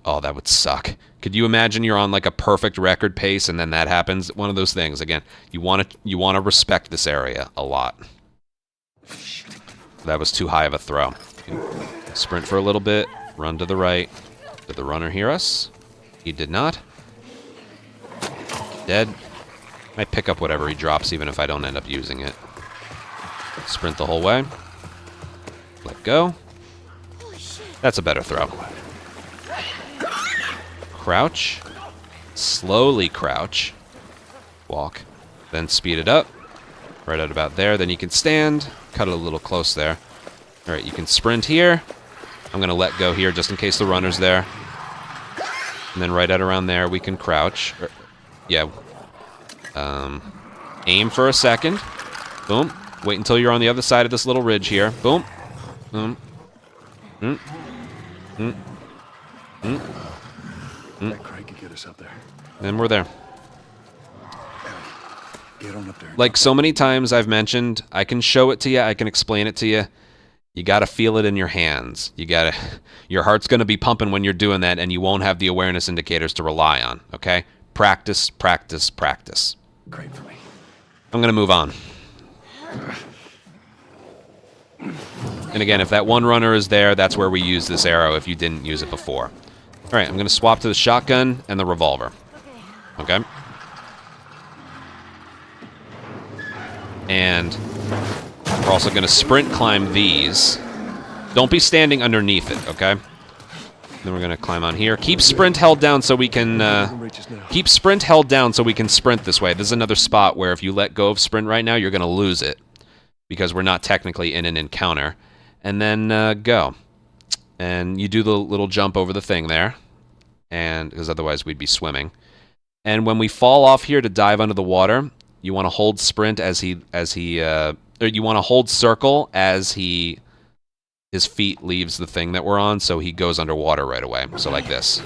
Oh, that would suck. Could you imagine you're on like a perfect record pace and then that happens? One of those things. Again, you want to respect this area a lot. That was too high of a throw. Sprint for a little bit. Run to the right. Did the runner hear us? He did not. Dead. I pick up whatever he drops even if I don't end up using it. Sprint the whole way. Let go. That's a better throw. Crouch. Slowly crouch. Walk. Then speed it up. Right at about there. Then you can stand. Cut it a little close there. Alright, you can sprint here. I'm going to let go here just in case the runner's there. And then right at around there we can crouch. Yeah. Aim for a second. Boom. Wait until you're on the other side of this little ridge here. Boom. Boom. That crate could get us up there. And we're there. Get on up there. Like so many times I've mentioned, I can show it to you, I can explain it to you. You gotta feel it in your hands. Your heart's gonna be pumping when you're doing that, and you won't have the awareness indicators to rely on, okay? Practice, practice, practice. Great for me. I'm gonna move on. And again, if that one runner is there, that's where we use this arrow if you didn't use it before. Alright, I'm going to swap to the shotgun and the revolver. Okay? And we're also going to sprint climb these. Don't be standing underneath it, okay? Then we're going to climb on here. Keep sprint held down so we can... keep sprint held down so we can sprint this way. This is another spot where if you let go of sprint right now, you're going to lose it. Because we're not technically in an encounter. And then go. And you do the little jump over the thing there. And because otherwise we'd be swimming. And when we fall off here to dive under the water, you want to hold sprint or you want to hold circle as his feet leaves the thing that we're on, so he goes underwater right away. So like this.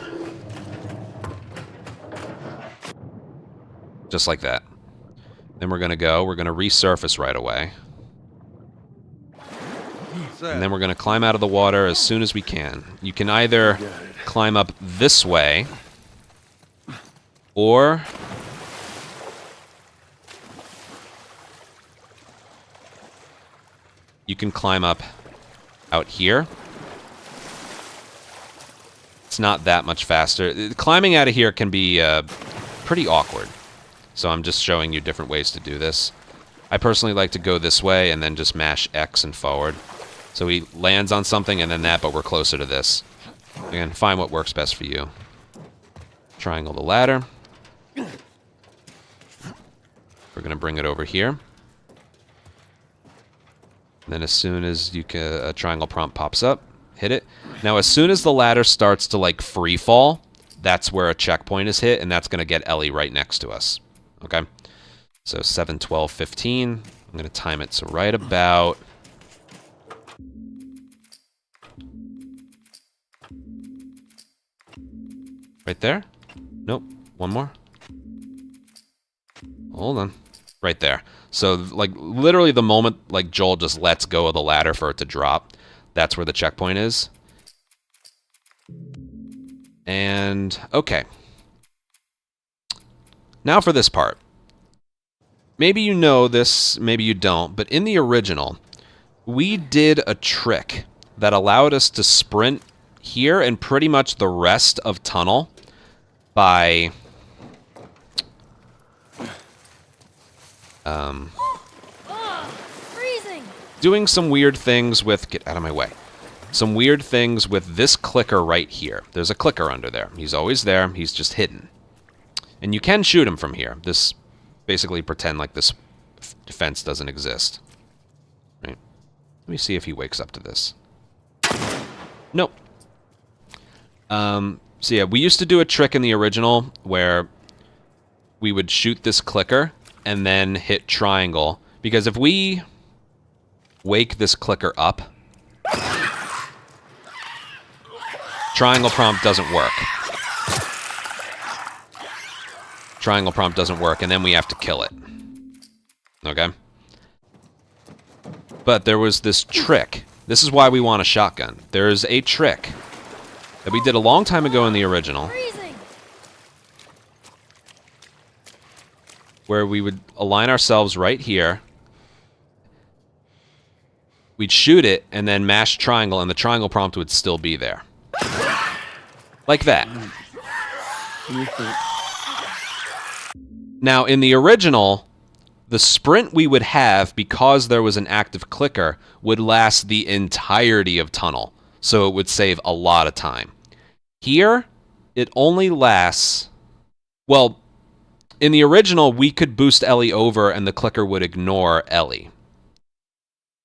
Just like that. Then we're going to resurface right away. And then we're going to climb out of the water as soon as we can. You can either climb up this way, or you can climb up out here. It's not that much faster. Climbing out of here can be pretty awkward. So I'm just showing you different ways to do this. I personally like to go this way and then just mash X and forward. So he lands on something and then that, but we're closer to this. Again, find what works best for you. Triangle the ladder. We're going to bring it over here. And then as soon as you can, a triangle prompt pops up, hit it. Now, as soon as the ladder starts to, like, free fall, that's where a checkpoint is hit, and that's going to get Ellie right next to us. Okay? So 7, 12, 15. I'm going to time it so right about... Right there? Nope. One more. Hold on. Right there. So, like, literally the moment, like, Joel just lets go of the ladder for it to drop, that's where the checkpoint is. And, okay. Now for this part. Maybe you know this, maybe you don't, but in the original, we did a trick that allowed us to sprint here and pretty much the rest of tunnel by freezing. doing some weird things with... Get out of my way. Some weird things with this clicker right here. There's a clicker under there. He's always there. He's just hidden. And you can shoot him from here. This basically pretend like this defense doesn't exist. Right? Let me see if he wakes up to this. Nope. So yeah, we used to do a trick in the original where we would shoot this clicker and then hit triangle. Because if we wake this clicker up, triangle prompt doesn't work. Triangle prompt doesn't work, and then we have to kill it. Okay? But there was this trick. This is why we want a shotgun. There is a trick that we did a long time ago in the original, Freezing. where we would align ourselves right here. We'd shoot it, and then mash triangle, and the triangle prompt would still be there. Like that. Now, in the original, the sprint we would have, because there was an active clicker, would last the entirety of tunnel. So it would save a lot of time. Here, it only lasts... Well, in the original, we could boost Ellie over and the clicker would ignore Ellie.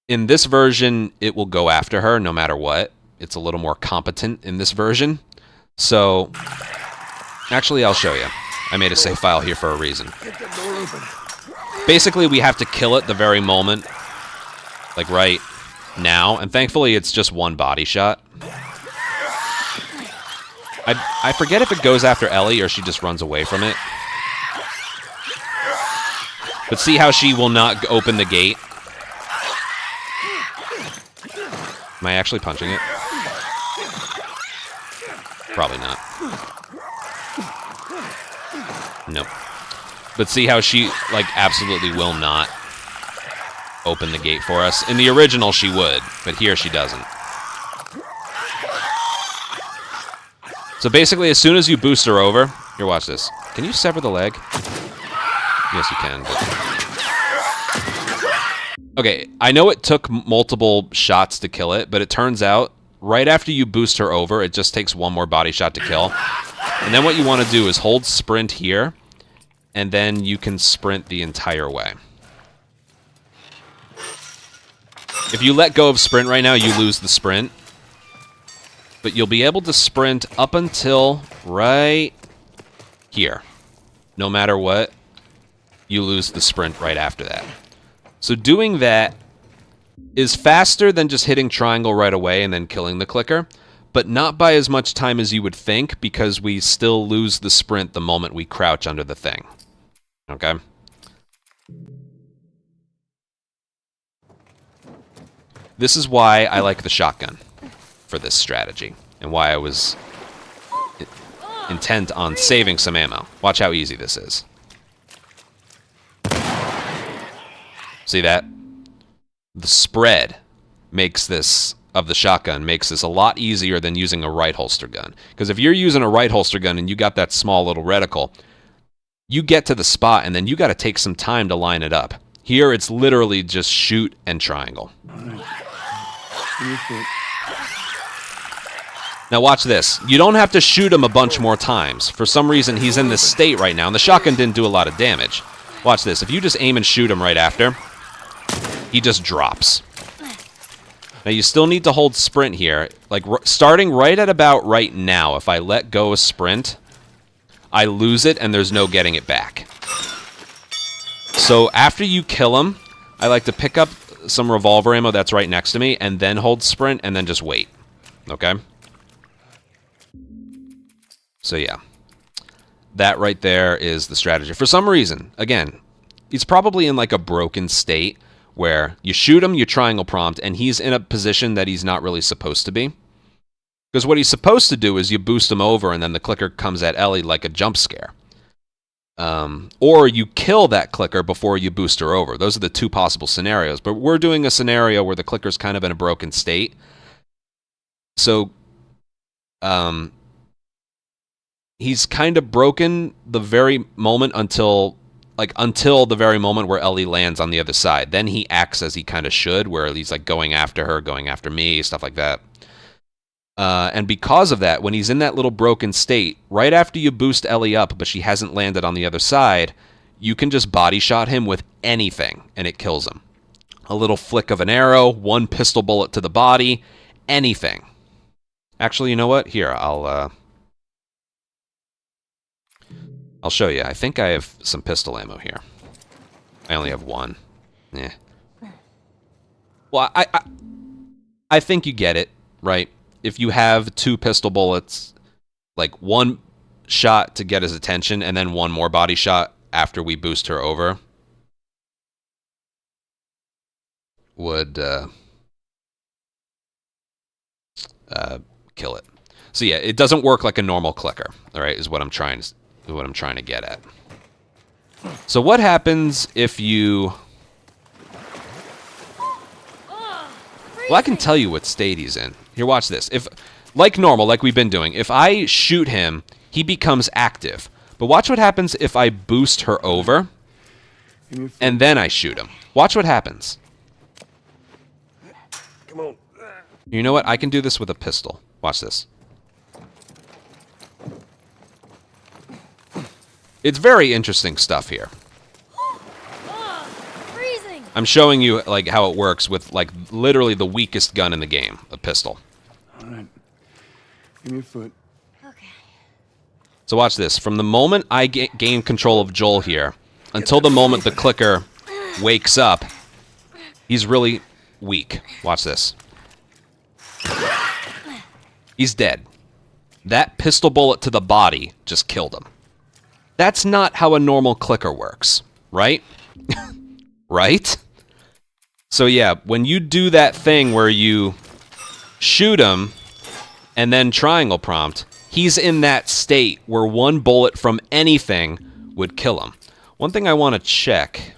In this version, it will go after her no matter what. It's a little more competent in this version. So, actually, I'll show you. I made a save file here for a reason. Get that door open. Basically, we have to kill it the very moment. Like, right now. And thankfully, it's just one body shot. I forget if it goes after Ellie or she just runs away from it. But see how she will not open the gate? Am I actually punching it? Probably not. Nope. But see how she, like, absolutely will not open the gate for us? In the original, she would, but here she doesn't. So basically, as soon as you boost her over... Here, watch this. Can you sever the leg? Yes, you can, but... Okay, I know it took multiple shots to kill it, but it turns out, right after you boost her over, it just takes one more body shot to kill. And then what you want to do is hold sprint here, and then you can sprint the entire way. If you let go of sprint right now, you lose the sprint. But you'll be able to sprint up until right here. No matter what, you lose the sprint right after that. So doing that is faster than just hitting triangle right away and then killing the clicker, but not by as much time as you would think, because we still lose the sprint the moment we crouch under the thing. Okay? This is why I like the shotgun for this strategy, and why I was intent on saving some ammo. Watch how easy this is. See that? The spread makes this of the shotgun makes this a lot easier than using a right holster gun. Because if you're using a right holster gun and you got that small little reticle, you get to the spot and then you got to take some time to line it up. Here it's literally just shoot and triangle. Now watch this. You don't have to shoot him a bunch more times. For some reason he's in this state right now and the shotgun didn't do a lot of damage. Watch this. If you just aim and shoot him right after, he just drops. Now you still need to hold sprint here. Like starting right at about right now, if I let go of sprint, I lose it and there's no getting it back. So after you kill him, I like to pick up some revolver ammo that's right next to me and then hold sprint and then just wait. Okay? So yeah. That right there is the strategy. For some reason, again, he's probably in like a broken state where you shoot him, you triangle prompt, and he's in a position that he's not really supposed to be. Because what he's supposed to do is you boost him over and then the clicker comes at Ellie like a jump scare. Or you kill that clicker before you boost her over. Those are the two possible scenarios. But we're doing a scenario where the clicker's kind of in a broken state. So, he's kind of broken the very moment until the very moment where Ellie lands on the other side. Then he acts as he kind of should, where he's like going after her, going after me, stuff like that. And because of that, when he's in that little broken state, right after you boost Ellie up, but she hasn't landed on the other side, you can just body shot him with anything, and it kills him. A little flick of an arrow, one pistol bullet to the body, anything. Actually, you know what? Here, I'll show you. I think I have some pistol ammo here. I only have one. Yeah. Well, I think you get it, right? If you have two pistol bullets, like one shot to get his attention and then one more body shot after we boost her over would kill it. So yeah, it doesn't work like a normal clicker, all right, is what I'm trying to get at. So what happens if you... Well, I can tell you what state he's in. Here, watch this. If, like normal, like we've been doing, if I shoot him, he becomes active. But watch what happens if I boost her over, and then I shoot him. Watch what happens. Come on. You know what? I can do this with a pistol. Watch this. It's very interesting stuff here. Freezing. I'm showing you like how it works with like literally the weakest gun in the game, a pistol. All right. Give me a foot. Okay. So watch this. From the moment I gain control of Joel here until the moment the clicker wakes up, he's really weak. Watch this. He's dead. That pistol bullet to the body just killed him. That's not how a normal clicker works, right? Right? So yeah, when you do that thing where you shoot him and then triangle prompt, he's in that state where one bullet from anything would kill him. One thing I want to check...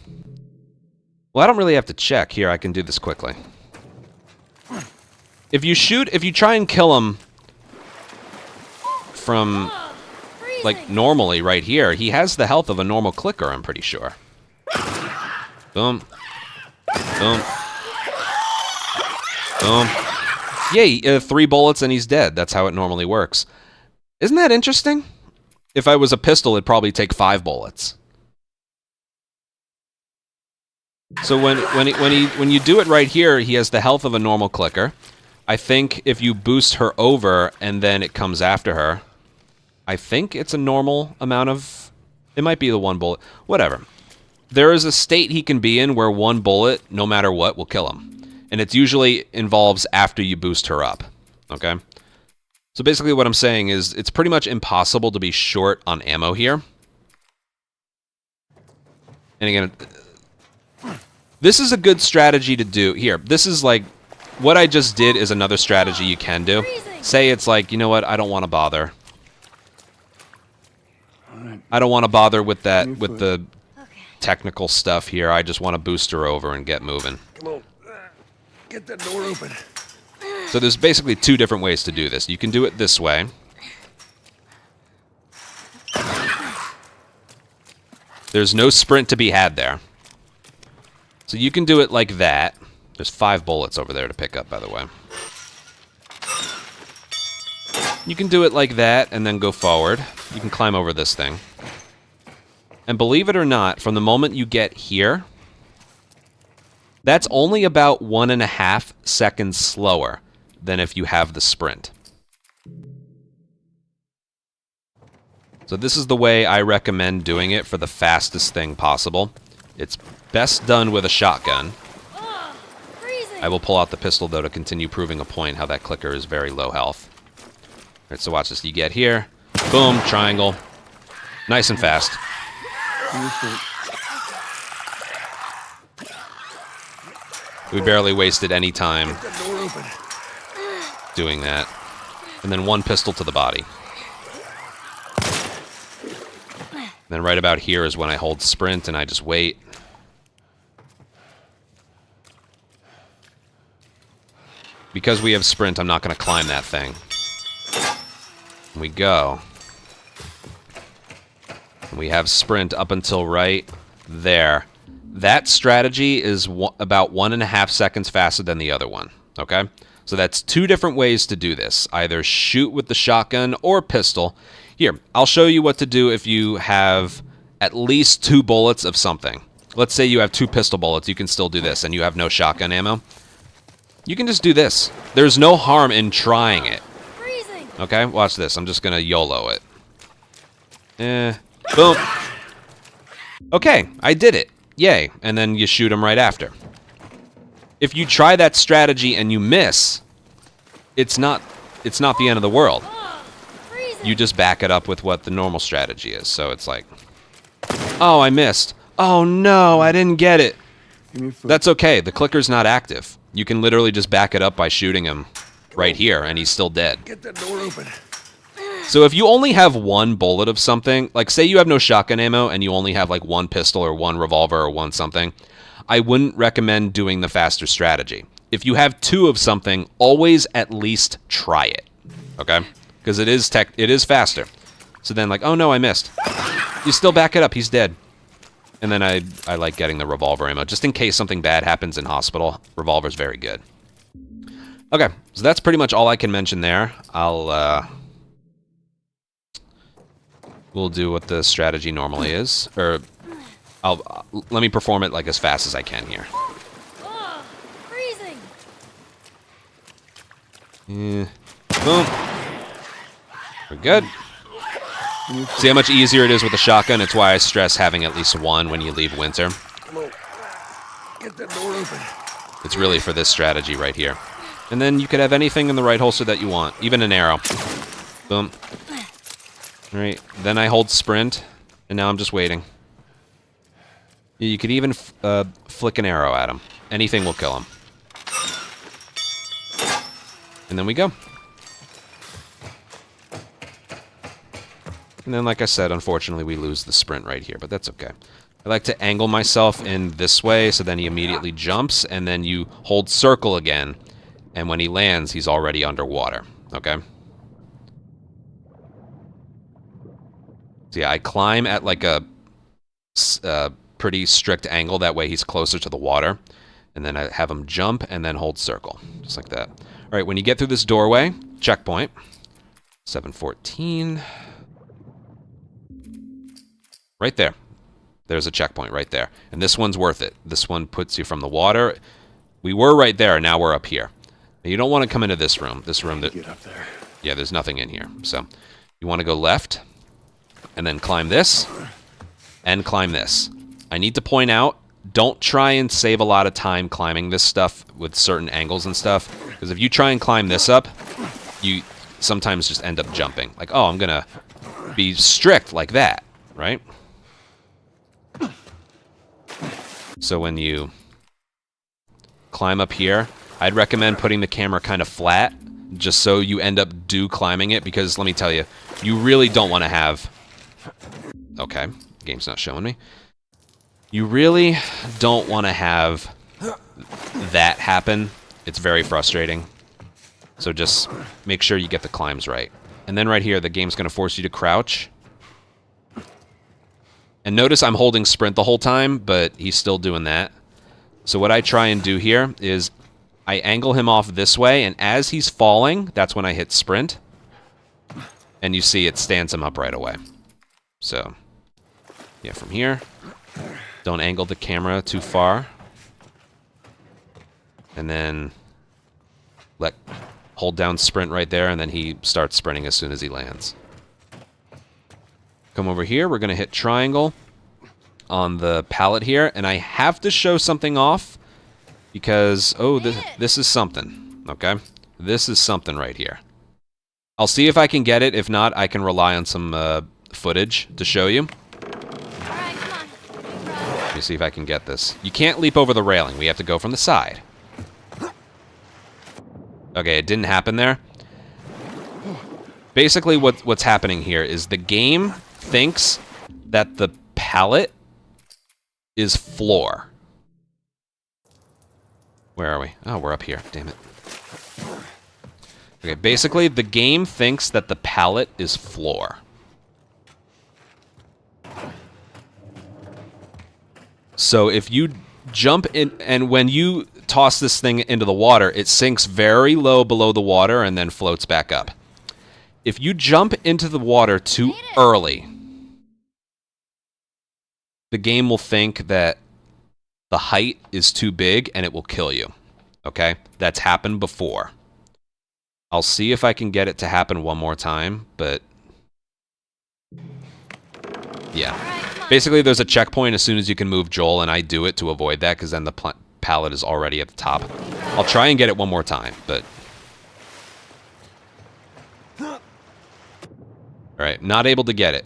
Well, I don't really have to check. Here, I can do this quickly. If you try and kill him from... like normally right here, he has the health of a normal clicker, I'm pretty sure. Boom. Boom. Boom. Yay, 3 bullets and he's dead. That's how it normally works. Isn't that interesting? If I was a pistol, it'd probably take 5 bullets. So when you do it right here, he has the health of a normal clicker. I think if you boost her over and then it comes after her, I think it's a normal amount of... It might be the 1 bullet. Whatever. There is a state he can be in where 1 bullet, no matter what, will kill him. And it usually involves after you boost her up. Okay? So basically what I'm saying is it's pretty much impossible to be short on ammo here. And again, this is a good strategy to do. Here, this is like... What I just did is another strategy you can do. Say it's like, you know what, I don't want to bother. I don't want to bother with that, with the technical stuff here. I just want to boost her over and get moving. Come on. Get that door open. So there's basically two different ways to do this. You can do it this way. There's no sprint to be had there. So you can do it like that. There's 5 bullets over there to pick up, by the way. You can do it like that and then go forward. You can climb over this thing. And believe it or not, from the moment you get here, that's only about 1.5 seconds slower than if you have the sprint. So this is the way I recommend doing it for the fastest thing possible. It's best done with a shotgun. I will pull out the pistol, though, to continue proving a point how that clicker is very low health. Alright, so watch this. You get here. Boom, triangle. Nice and fast. We barely wasted any time doing that. And then 1 pistol to the body. Then right about here is when I hold sprint and I just wait. Because we have sprint, I'm not going to climb that thing. We go. We have sprint up until right there. That strategy is about 1.5 seconds faster than the other one. Okay? So that's 2 different ways to do this. Either shoot with the shotgun or pistol. Here, I'll show you what to do if you have at least 2 bullets of something. Let's say you have 2 pistol bullets. You can still do this, and you have no shotgun ammo. You can just do this. There's no harm in trying it. Okay, watch this. I'm just going to YOLO it. Boom. Okay, I did it. Yay. And then you shoot him right after. If you try that strategy and you miss, it's not the end of the world. You just back it up with what the normal strategy is. So it's like, oh, I missed. Oh, no, I didn't get it. That's okay. The clicker's not active. You can literally just back it up by shooting him right here, and he's still dead. Get that door open. So if you only have 1 bullet of something, like say you have no shotgun ammo and you only have like 1 pistol or 1 revolver or 1 something, I wouldn't recommend doing the faster strategy. If you have 2 of something, always at least try it. Okay? Because it is faster. So then like, oh no, I missed. You still back it up, he's dead. And then I like getting the revolver ammo. Just in case something bad happens in hospital, revolver's very good. Okay, so that's pretty much all I can mention there. We'll do what the strategy normally is. Or, let me perform it like as fast as I can here. Freezing. Boom. We're good. See how much easier it is with a shotgun? It's why I stress having at least 1 when you leave winter. Come on. Get that door open. It's really for this strategy right here. And then you could have anything in the right holster that you want. Even an arrow. Boom. Alright, then I hold sprint, and now I'm just waiting. You could even flick an arrow at him. Anything will kill him. And then we go. And then, like I said, unfortunately, we lose the sprint right here, but that's okay. I like to angle myself in this way, so then he immediately jumps, and then you hold circle again, and when he lands, he's already underwater, okay? So yeah, I climb at like a pretty strict angle, that way he's closer to the water, and then I have him jump and then hold circle, just like that. All right, when you get through this doorway, checkpoint, 714... Right there. There's a checkpoint right there. And this one's worth it. This one puts you from the water. We were right there, now we're up here. Now, you don't want to come into this room. This room that... Get up there. Yeah, there's nothing in here. So, you want to go left, and then climb this, and climb this. I need to point out, don't try and save a lot of time climbing this stuff with certain angles and stuff. Because if you try and climb this up, you sometimes just end up jumping. Like, oh, I'm going to be strict like that, right? So when you climb up here, I'd recommend putting the camera kind of flat, just so you end up climbing it, because let me tell you, you really don't want to have... Okay, game's not showing me. You really don't want to have that happen. It's very frustrating. So just make sure you get the climbs right. And then right here, the game's going to force you to crouch. And notice I'm holding sprint the whole time, but he's still doing that. So what I try and do here is I angle him off this way, and as he's falling, that's when I hit sprint. And you see it stands him up right away. So, yeah, from here, don't angle the camera too far. And then hold down sprint right there, and then he starts sprinting as soon as he lands. Come over here, we're going to hit triangle on the pallet here, and I have to show something off because, oh, this is something, okay? This is something right here. I'll see if I can get it. If not, I can rely on some footage to show you. Alright, come on. Let me see if I can get this. You can't leap over the railing. We have to go from the side. Okay, it didn't happen there. Basically, what's happening here is the game thinks that the pallet is floor. Where are we? Oh, we're up here. Damn it. Okay, basically, the game thinks that the pallet is floor. So if you jump in, and when you toss this thing into the water, it sinks very low below the water and then floats back up. If you jump into the water too early, the game will think that the height is too big and it will kill you. Okay? That's happened before. I'll see if I can get it to happen one more time, but yeah. Basically, there's a checkpoint as soon as you can move Joel, and I do it to avoid that because then the pallet is already at the top. I'll try and get it one more time, but... Alright, not able to get it.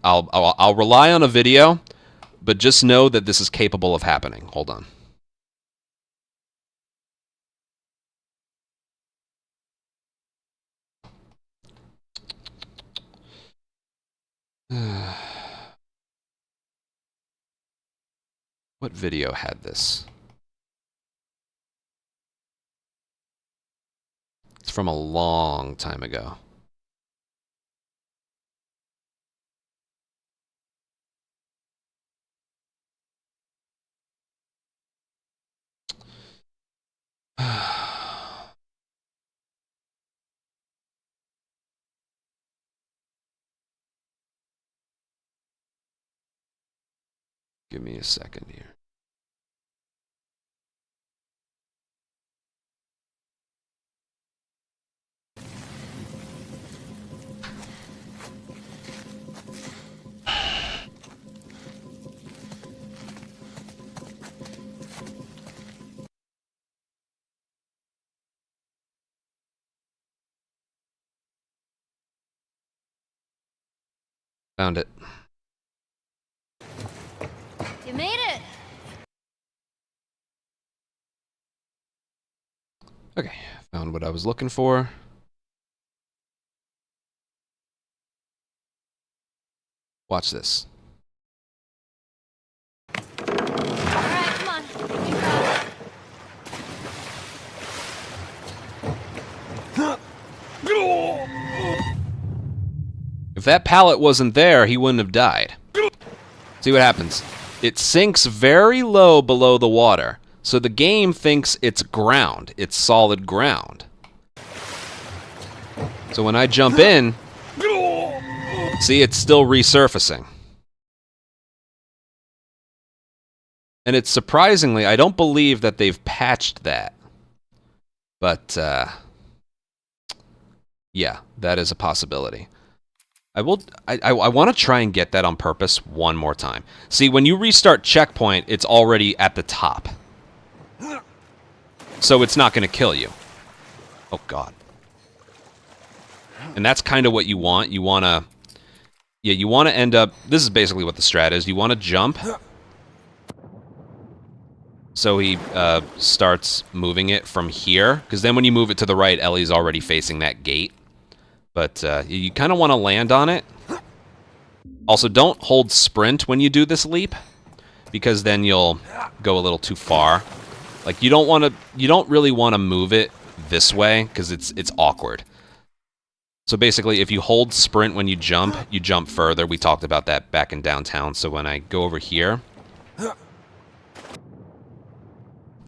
I'll rely on a video, but just know that this is capable of happening. Hold on. What video had this? It's from a long time ago. Give me a second here. Found it. You made it! Okay, found what I was looking for. Watch this. Alright, come on. You got it. If that pallet wasn't there, he wouldn't have died. See what happens? It sinks very low below the water, so the game thinks it's ground. It's solid ground. So when I jump in, see, it's still resurfacing. And it's surprisingly, I don't believe that they've patched that. But, yeah, that is a possibility. I want to try and get that on purpose one more time. See, when you restart checkpoint, it's already at the top. So it's not going to kill you. Oh, God. And that's kind of what you want. You want to... Yeah, you want to end up... This is basically what the strat is. You want to jump. So he starts moving it from here. Because then when you move it to the right, Ellie's already facing that gate. But you kind of want to land on it. Also, don't hold sprint when you do this leap, because then you'll go a little too far. Like you don't really want to move it this way because it's awkward. So basically, if you hold sprint when you jump further. We talked about that back in downtown. So when I go over here,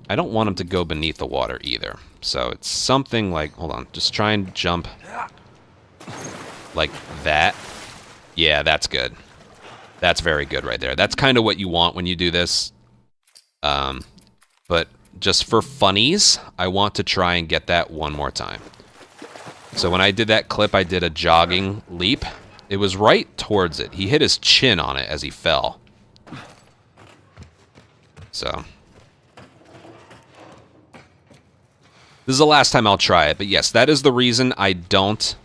I don't want him to go beneath the water either. So it's something like, hold on, just try and jump like that. Yeah, that's good. That's very good right there. That's kind of what you want when you do this. But just for funnies, I want to try and get that one more time. So when I did that clip, I did a jogging leap. It was right towards it. He hit his chin on it as he fell. So this is the last time I'll try it. But yes, that is the reason I don't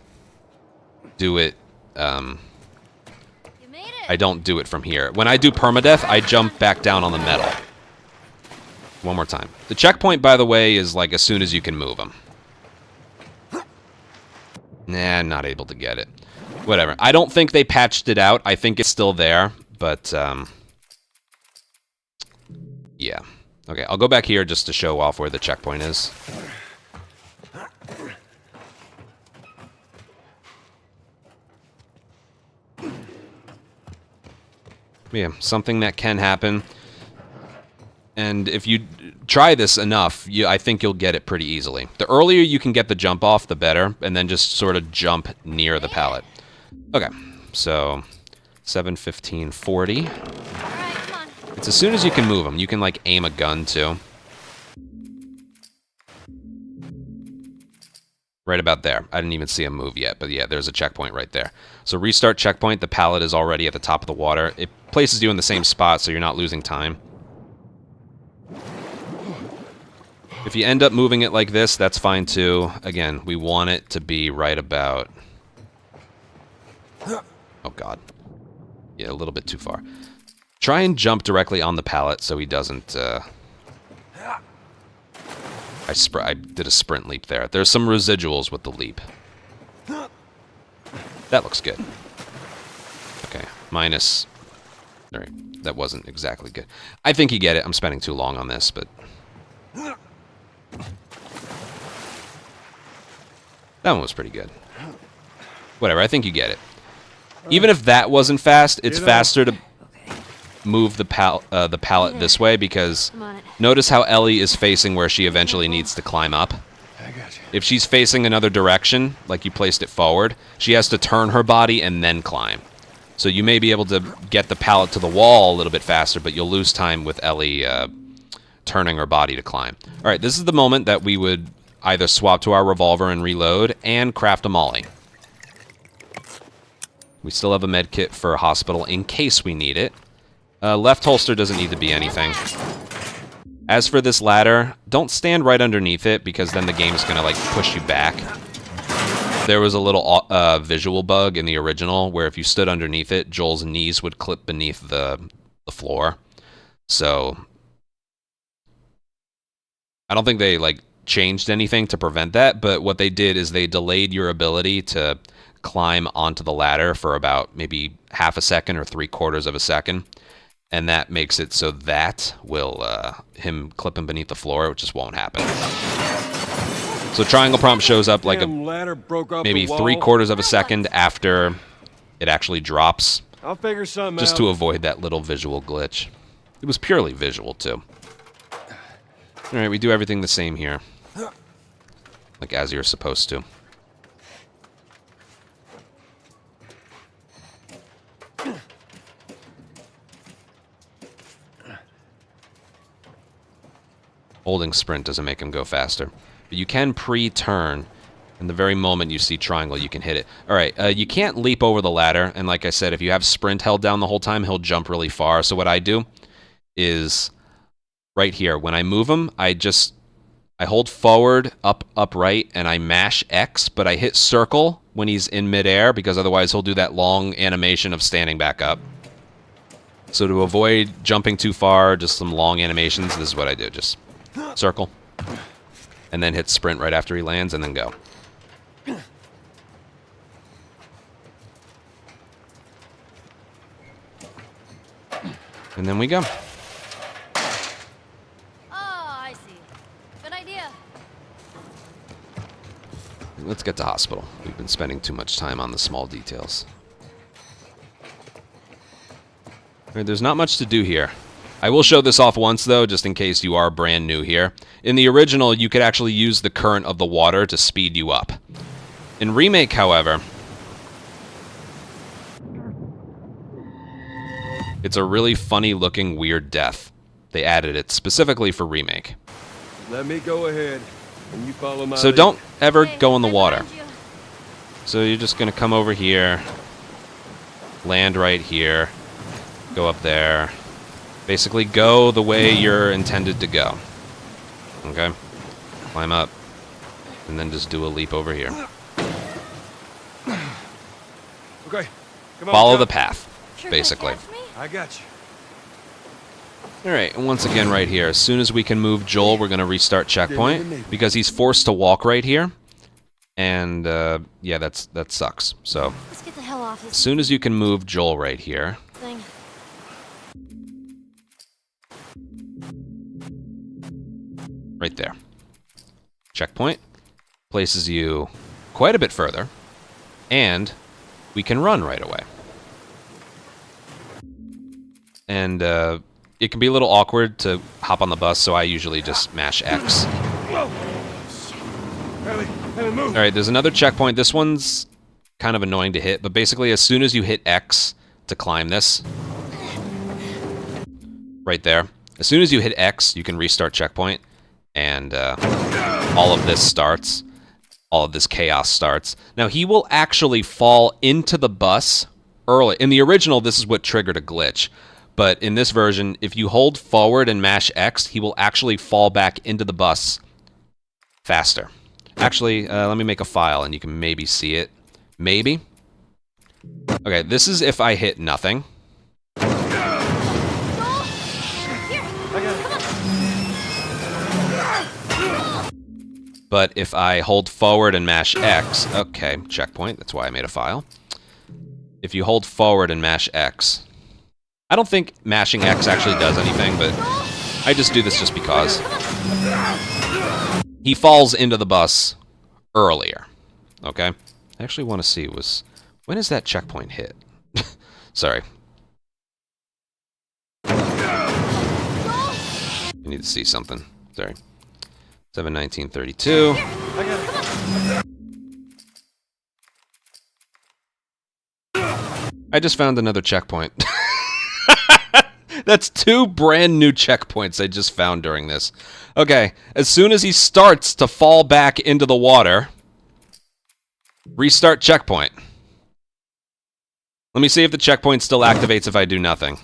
do it. I don't do it from here. When I do permadeath, I jump back down on the metal. One more time. The checkpoint, by the way, is like as soon as you can move them. Nah, not able to get it. Whatever. I don't think they patched it out. I think it's still there, but yeah. Okay, I'll go back here just to show off where the checkpoint is. Yeah, something that can happen. And if you try this enough, I think you'll get it pretty easily. The earlier you can get the jump off, the better, and then just sort of jump near the pallet. Okay, so 7:15:40. It's as soon as you can move them. You can like aim a gun too. Right about there. I didn't even see him move yet, but yeah, there's a checkpoint right there. So restart checkpoint. The pallet is already at the top of the water. It places you in the same spot, so you're not losing time. If you end up moving it like this, that's fine too. Again, we want it to be right about... Oh, God. Yeah, a little bit too far. Try and jump directly on the pallet so he doesn't... I did a sprint leap there. There's some residuals with the leap. That looks good. Okay, minus... Alright, that wasn't exactly good. I think you get it. I'm spending too long on this, but... That one was pretty good. Whatever, I think you get it. Even if that wasn't fast, it's faster to move the pallet this way because notice how Ellie is facing where she eventually needs to climb up. If she's facing another direction, like you placed it forward, she has to turn her body and then climb. So you may be able to get the pallet to the wall a little bit faster, but you'll lose time with Ellie turning her body to climb. All right, this is the moment that we would either swap to our revolver and reload and craft a molly. We still have a med kit for hospital in case we need it. Left holster doesn't need to be anything. As for this ladder, don't stand right underneath it because then the game is going to like push you back. There was a little visual bug in the original where if you stood underneath it, Joel's knees would clip beneath the floor. So I don't think they like changed anything to prevent that, but what they did is they delayed your ability to climb onto the ladder for about maybe half a second or 3/4 of a second. And that makes it so that will him clipping beneath the floor, which just won't happen. So triangle prompt shows up like maybe 3/4 of a second after it actually drops. I'll figure something just out. to avoid that little visual glitch. It was purely visual too. All right, we do everything the same here, like as you're supposed to. Holding sprint doesn't make him go faster. But you can pre-turn, and the very moment you see triangle, you can hit it. All right, you can't leap over the ladder, and like I said, if you have sprint held down the whole time, he'll jump really far. So what I do is, right here, when I move him, I hold forward, upright, and I mash X, but I hit circle when he's in midair, because otherwise he'll do that long animation of standing back up. So to avoid jumping too far, just some long animations, this is what I do. Just circle, and then hit sprint right after he lands, and then go. And then we go. Oh, I see. Good idea. let's get to hospital. We've been spending too much time on the small details. All right, there's not much to do here. I will show this off once, though, just in case you are brand new here. In the original, you could actually use the current of the water to speed you up. In Remake, however, it's a really funny-looking, weird death. They added it specifically for Remake. Let me go ahead, and you follow my So lead. don't ever Hey, go in the right water. behind you. So you're just going to come over here, land right here, go up there. Basically go the way you're intended to go. Okay? Climb up, and then just do a leap over here. Okay, come on. Follow Joe. the path, Sure basically. gonna catch me? I got you. Alright, and once again right here, as soon as we can move Joel, we're going to restart checkpoint, because he's forced to walk right here. And, yeah, that sucks. So, Let's get the hell off as this soon as you can move Joel right here, thing. right there. Checkpoint places you quite a bit further, and we can run right away. And it can be a little awkward to hop on the bus, so I usually just mash X. Whoa! Haley, move! Alright, there's another checkpoint. This one's kind of annoying to hit, but basically as soon as you hit X to climb this, right there, as soon as you hit X, you can restart checkpoint, and all of this starts. All of this chaos starts. Now, he will actually fall into the bus early. In the original, this is what triggered a glitch. But in this version, if you hold forward and mash X, he will actually fall back into the bus faster. Actually, let me make a file, and you can maybe see it. Maybe. Okay, this is if I hit nothing. But if I hold forward and mash X, okay, checkpoint, that's why I made a file. If you hold forward and mash X, I don't think mashing X actually does anything, but I just do this just because. He falls into the bus earlier, okay? I actually want to see, when is that checkpoint hit? Sorry. I need to see something, sorry. 7/19/32. I just found another checkpoint. That's 2 brand new checkpoints I just found during this. Okay, as soon as he starts to fall back into the water, restart checkpoint. Let me see if the checkpoint still activates if I do nothing.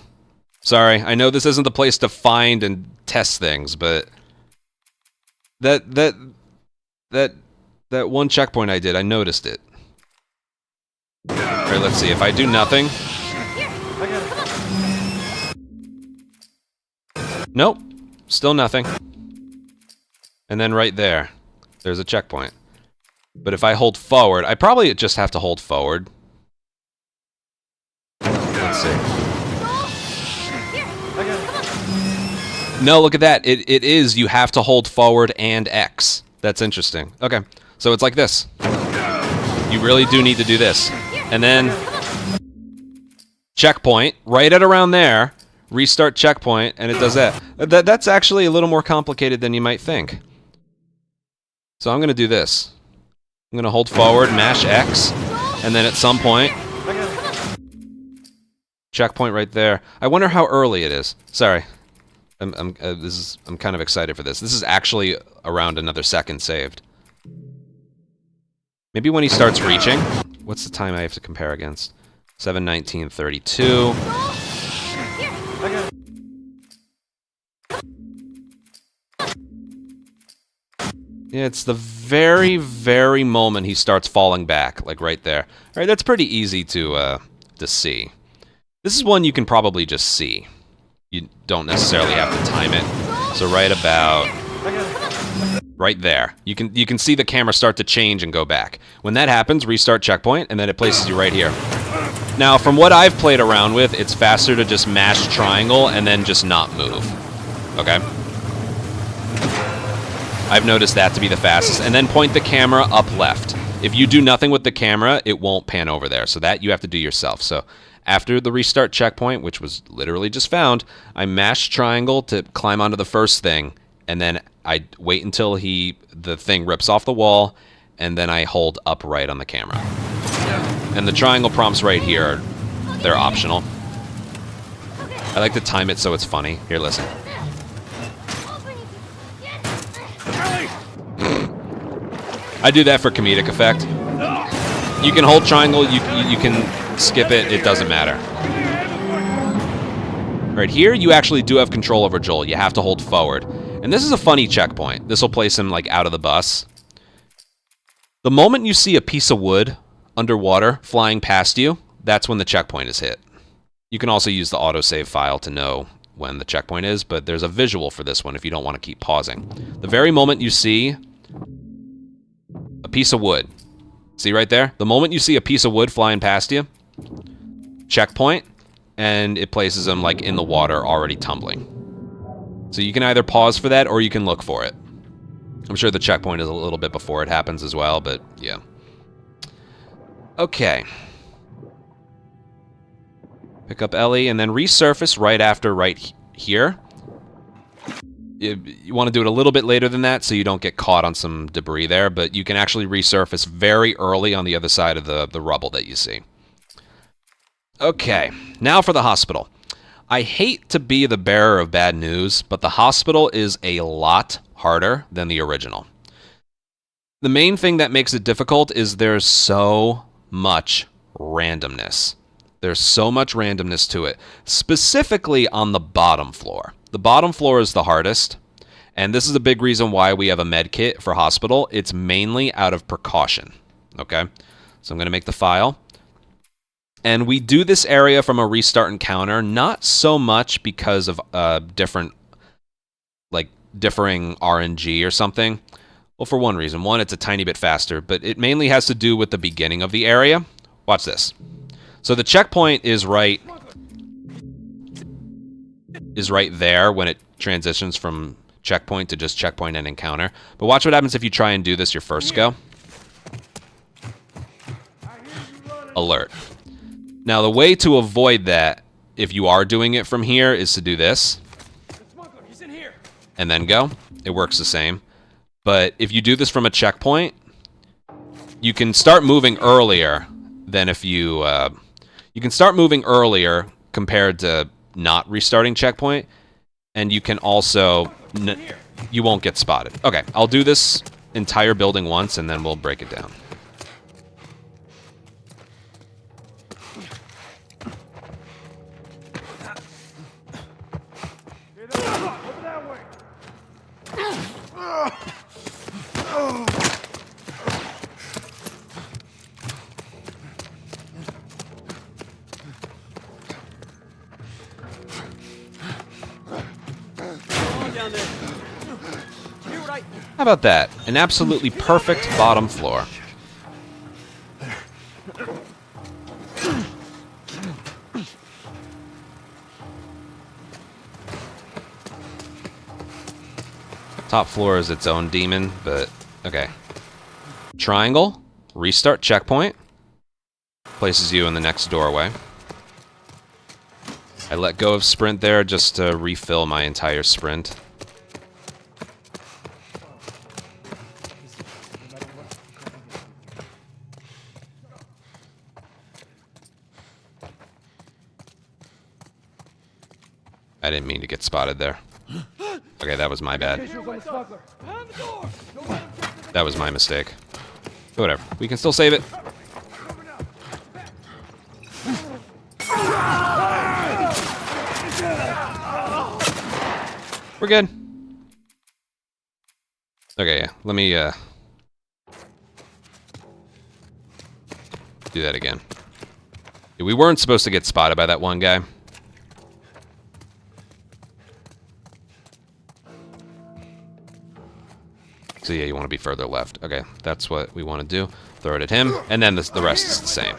Sorry, I know this isn't the place to find and test things, but that one checkpoint I did, I noticed it. Alright, let's see. If I do nothing. Nope. Still nothing. And then right there, there's a checkpoint. But if I hold forward, I probably just have to hold forward. Let's see. No, look at that. It is, you have to hold forward and X. That's interesting. Okay, so it's like this. You really do need to do this. And then checkpoint, right at around there, restart checkpoint, and it does that. That's actually a little more complicated than you might think. So I'm going to do this. I'm going to hold forward, mash X, and then at some point, checkpoint right there. I wonder how early it is. Sorry. I'm kind of excited for this. This is actually around another second saved. Maybe when he starts reaching. What's the time I have to compare against? 7/19/32. Yeah, it's the very, very moment he starts falling back, like right there. All right, that's pretty easy to see. This is one you can probably just see. You don't necessarily have to time it. So right about right there. You can see the camera start to change and go back. When that happens, restart checkpoint, and then it places you right here. Now, from what I've played around with, it's faster to just mash triangle and then just not move. Okay? I've noticed that to be the fastest. And then point the camera up left. If you do nothing with the camera, it won't pan over there. So that you have to do yourself. So after the restart checkpoint, which was literally just found, I mashed triangle to climb onto the first thing, and then I wait until the thing rips off the wall, and then I hold up right on the camera. And the triangle prompts right here, they're optional. I like to time it so it's funny. Here, listen. I do that for comedic effect. You can hold triangle, you can skip it, it doesn't matter. Right here, you actually do have control over Joel. You have to hold forward. And this is a funny checkpoint. This will place him like out of the bus. The moment you see a piece of wood underwater flying past you, that's when the checkpoint is hit. You can also use the autosave file to know when the checkpoint is, but there's a visual for this one if you don't want to keep pausing. The very moment you see a piece of wood, see right there? The moment you see a piece of wood flying past you, checkpoint, and it places them like in the water already tumbling. So you can either pause for that or you can look for it. I'm sure the checkpoint is a little bit before it happens as well, but yeah. Okay. Pick up Ellie and then resurface right after right here. You want to do it a little bit later than that so you don't get caught on some debris there, but you can actually resurface very early on the other side of the rubble that you see. Okay, now for the hospital. I hate to be the bearer of bad news, but the hospital is a lot harder than the original. The main thing that makes it difficult is there's so much randomness. There's so much randomness to it, specifically on the bottom floor. The bottom floor is the hardest, and this is a big reason why we have a med kit for hospital. It's mainly out of precaution, okay? So I'm going to make the file. And we do this area from a restart encounter, not so much because of differing RNG or something. Well, for one reason. One, it's a tiny bit faster, but it mainly has to do with the beginning of the area. Watch this. So the checkpoint is right there when it transitions from checkpoint to just checkpoint and encounter. But watch what happens if you try and do this your first go. Alert. Now, the way to avoid that, if you are doing it from here, is to do this. And then go. It works the same. But if you do this from a checkpoint, you can start moving earlier than if you... you can start moving earlier compared to not restarting checkpoint. And you can also... you won't get spotted. Okay, I'll do this entire building once, and then we'll break it down. How about that? An absolutely perfect bottom floor. Top floor is its own demon, but okay. Triangle, restart checkpoint, places you in the next doorway. I let go of sprint there just to refill my entire sprint. I didn't mean to get spotted there. Okay, that was my bad. That was my mistake. Whatever. We can still save it. We're good. Okay, yeah. Let me do that again. Yeah, we weren't supposed to get spotted by that one guy. So yeah, you want to be further left. Okay, that's what we want to do. Throw it at him, and then the rest is the same.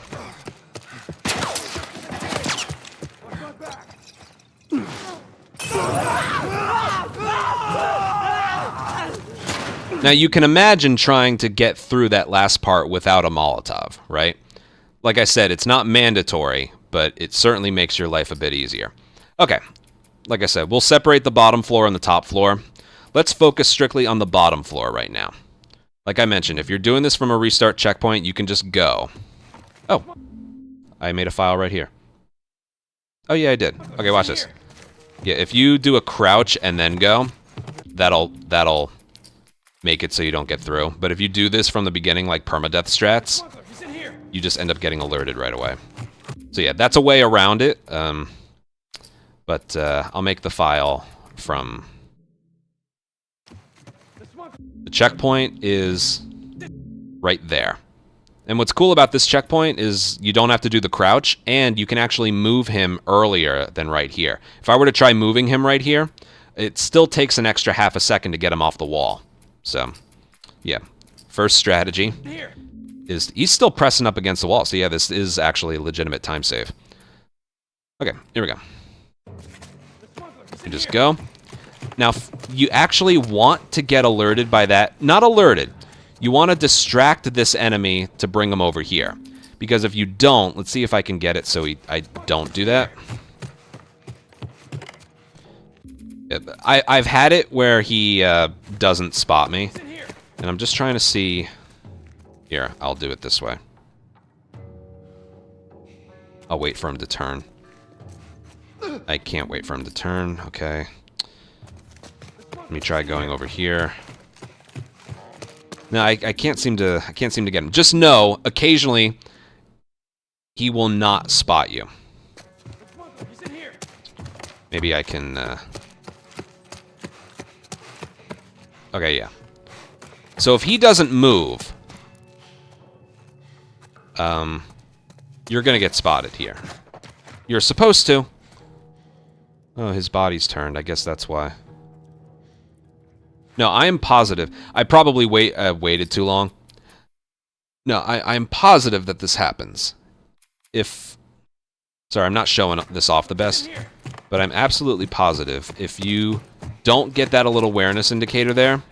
Now, you can imagine trying to get through that last part without a Molotov, right? Like I said, it's not mandatory, but it certainly makes your life a bit easier. Okay, like I said, we'll separate the bottom floor and the top floor. Let's focus strictly on the bottom floor right now. Like I mentioned, if you're doing this from a restart checkpoint, you can just go. Oh, I made a file right here. Oh yeah, I did. Okay, watch this. Yeah, if you do a crouch and then go, that'll make it so you don't get through. But if you do this from the beginning, like permadeath strats, you just end up getting alerted right away. So yeah, that's a way around it. But I'll make the file from... The checkpoint is right there. And what's cool about this checkpoint is you don't have to do the crouch, and you can actually move him earlier than right here. If I were to try moving him right here, it still takes an extra half a second to get him off the wall. So, yeah. First strategy is... He's still pressing up against the wall, so yeah, this is actually a legitimate time save. Okay, here we go. You just go. Now, you actually want to get alerted by that. Not alerted. You want to distract this enemy to bring him over here. Because if you don't... Let's see if I can get it so I don't do that. I've had it where he doesn't spot me. And I'm just trying to see... Here, I'll do it this way. I'll wait for him to turn. I can't wait for him to turn. Okay. Let me try going over here. No, I can't seem to get him. Just know, occasionally, he will not spot you. Maybe I can... Okay, yeah. So if he doesn't move, you're gonna get spotted here. You're supposed to. Oh, his body's turned. I guess that's why. No, I am positive. I probably waited too long. No, I'm positive that this happens. If... Sorry, I'm not showing this off the best, but I'm absolutely positive if you don't get that little awareness indicator there,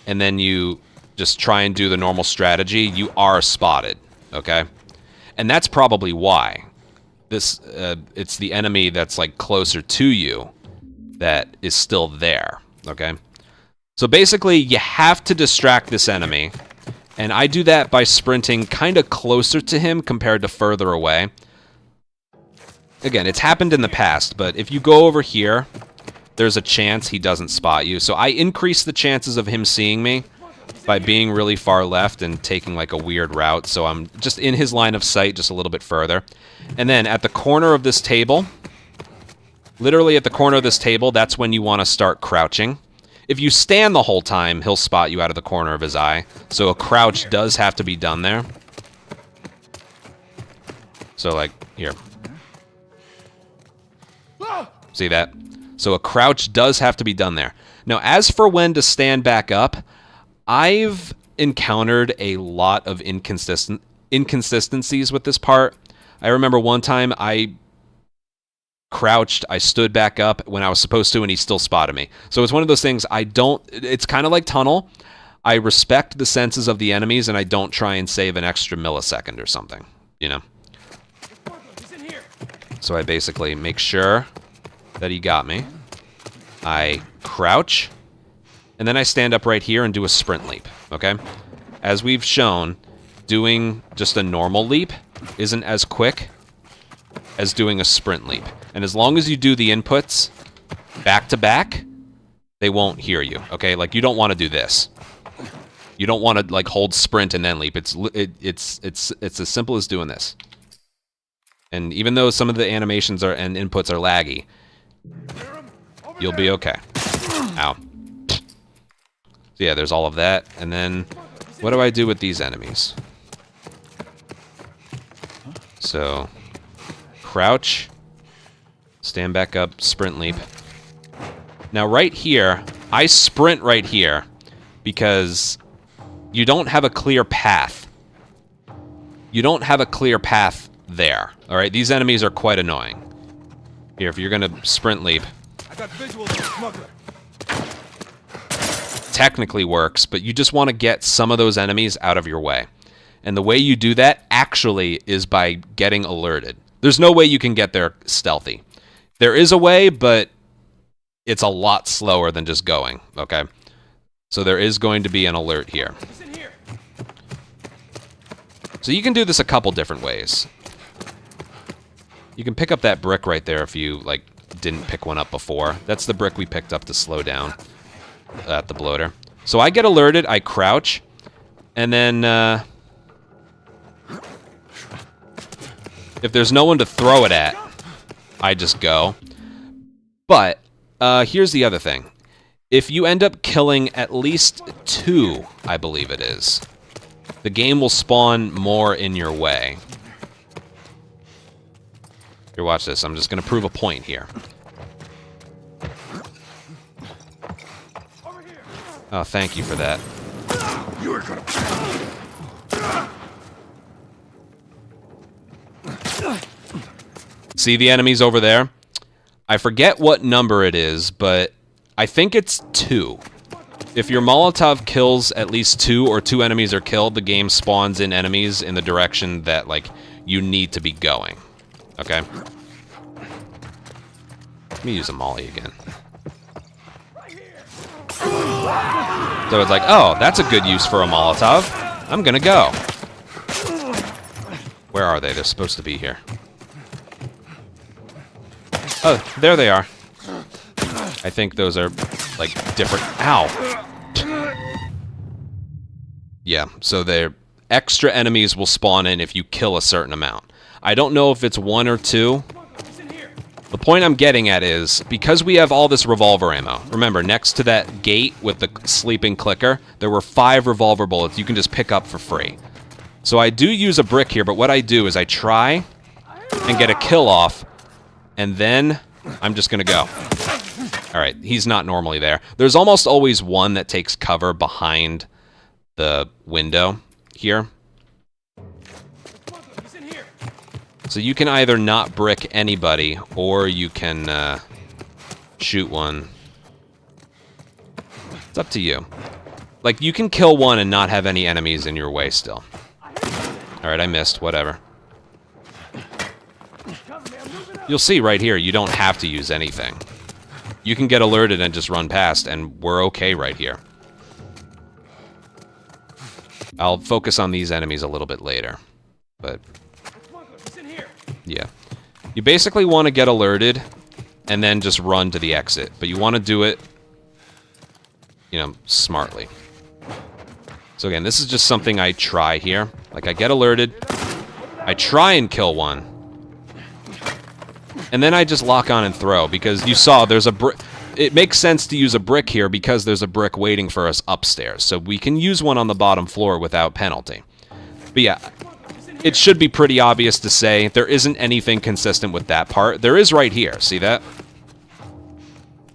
and then you just try and do the normal strategy, you are spotted, okay? And that's probably why. This, it's the enemy that's, like, closer to you that is still there, okay? So basically, you have to distract this enemy, and I do that by sprinting kind of closer to him compared to further away. Again, it's happened in the past, but if you go over here, there's a chance he doesn't spot you. So I increase the chances of him seeing me by being really far left and taking like a weird route, so I'm just in his line of sight just a little bit further. And then at the corner of this table, literally at the corner of this table, that's when you want to start crouching. If you stand the whole time, he'll spot you out of the corner of his eye. So a crouch does have to be done there. So like, here. See that? So a crouch does have to be done there. Now, as for when to stand back up, I've encountered a lot of inconsistencies with this part. I remember one time I crouched, I stood back up when I was supposed to, and he still spotted me. So it's one of those things it's kind of like Tunnel. I respect the senses of the enemies, and I don't try and save an extra millisecond or something, you know? So I basically make sure that he got me. I crouch, and then I stand up right here and do a sprint leap, okay? As we've shown, doing just a normal leap isn't as quick as doing a sprint leap. And as long as you do the inputs back to back, they won't hear you, okay? Like, you don't want to do this. You don't want to, like, hold sprint and then leap. It's as simple as doing this. And even though some of the animations and inputs are laggy, you'll be okay. Ow. So yeah, there's all of that. And then, what do I do with these enemies? So, crouch, stand back up, sprint leap. Now right here, I sprint right here because you don't have a clear path. You don't have a clear path there. Alright, these enemies are quite annoying. Here, if you're gonna sprint leap. I got visual of the smuggler. technically works, but you just want to get some of those enemies out of your way. And the way you do that actually is by getting alerted. There's no way you can get there stealthy. There is a way, but it's a lot slower than just going, okay? So there is going to be an alert here. So you can do this a couple different ways. You can pick up that brick right there if you, like, didn't pick one up before. That's the brick we picked up to slow down at the bloater. So I get alerted, I crouch, and then, if there's no one to throw it at, I just go. But, here's the other thing. If you end up killing at least 2, I believe it is, the game will spawn more in your way. Here, watch this. I'm just going to prove a point here. Oh, thank you for that. You are gonna. See the enemies over there? I forget what number it is, but I think it's 2. If your Molotov kills at least 2 or 2 enemies are killed, the game spawns in enemies in the direction that, like, you need to be going. Okay? Let me use a molly again. So it's like, oh, that's a good use for a Molotov. I'm gonna go. Where are they? They're supposed to be here. Oh, there they are. I think those are, like, different... Ow! Yeah, so they're... Extra enemies will spawn in if you kill a certain amount. I don't know if it's 1 or 2. The point I'm getting at is, because we have all this revolver ammo, remember, next to that gate with the sleeping clicker, there were 5 revolver bullets you can just pick up for free. So I do use a brick here, but what I do is I try and get a kill off, and then I'm just gonna go. Alright, he's not normally there. There's almost always one that takes cover behind the window here. So you can either not brick anybody, or you can shoot one. It's up to you. Like, you can kill one and not have any enemies in your way still. Alright, I missed. Whatever. You'll see right here, you don't have to use anything. You can get alerted and just run past, and we're okay right here. I'll focus on these enemies a little bit later. But... yeah. You basically want to get alerted and then just run to the exit. But you want to do it, you know, smartly. So again, this is just something I try here. Like, I get alerted, I try and kill one, and then I just lock on and throw, because you saw there's a brick. It makes sense to use a brick here because there's a brick waiting for us upstairs. So we can use one on the bottom floor without penalty. But yeah, it should be pretty obvious to say there isn't anything consistent with that part. There is right here. See that?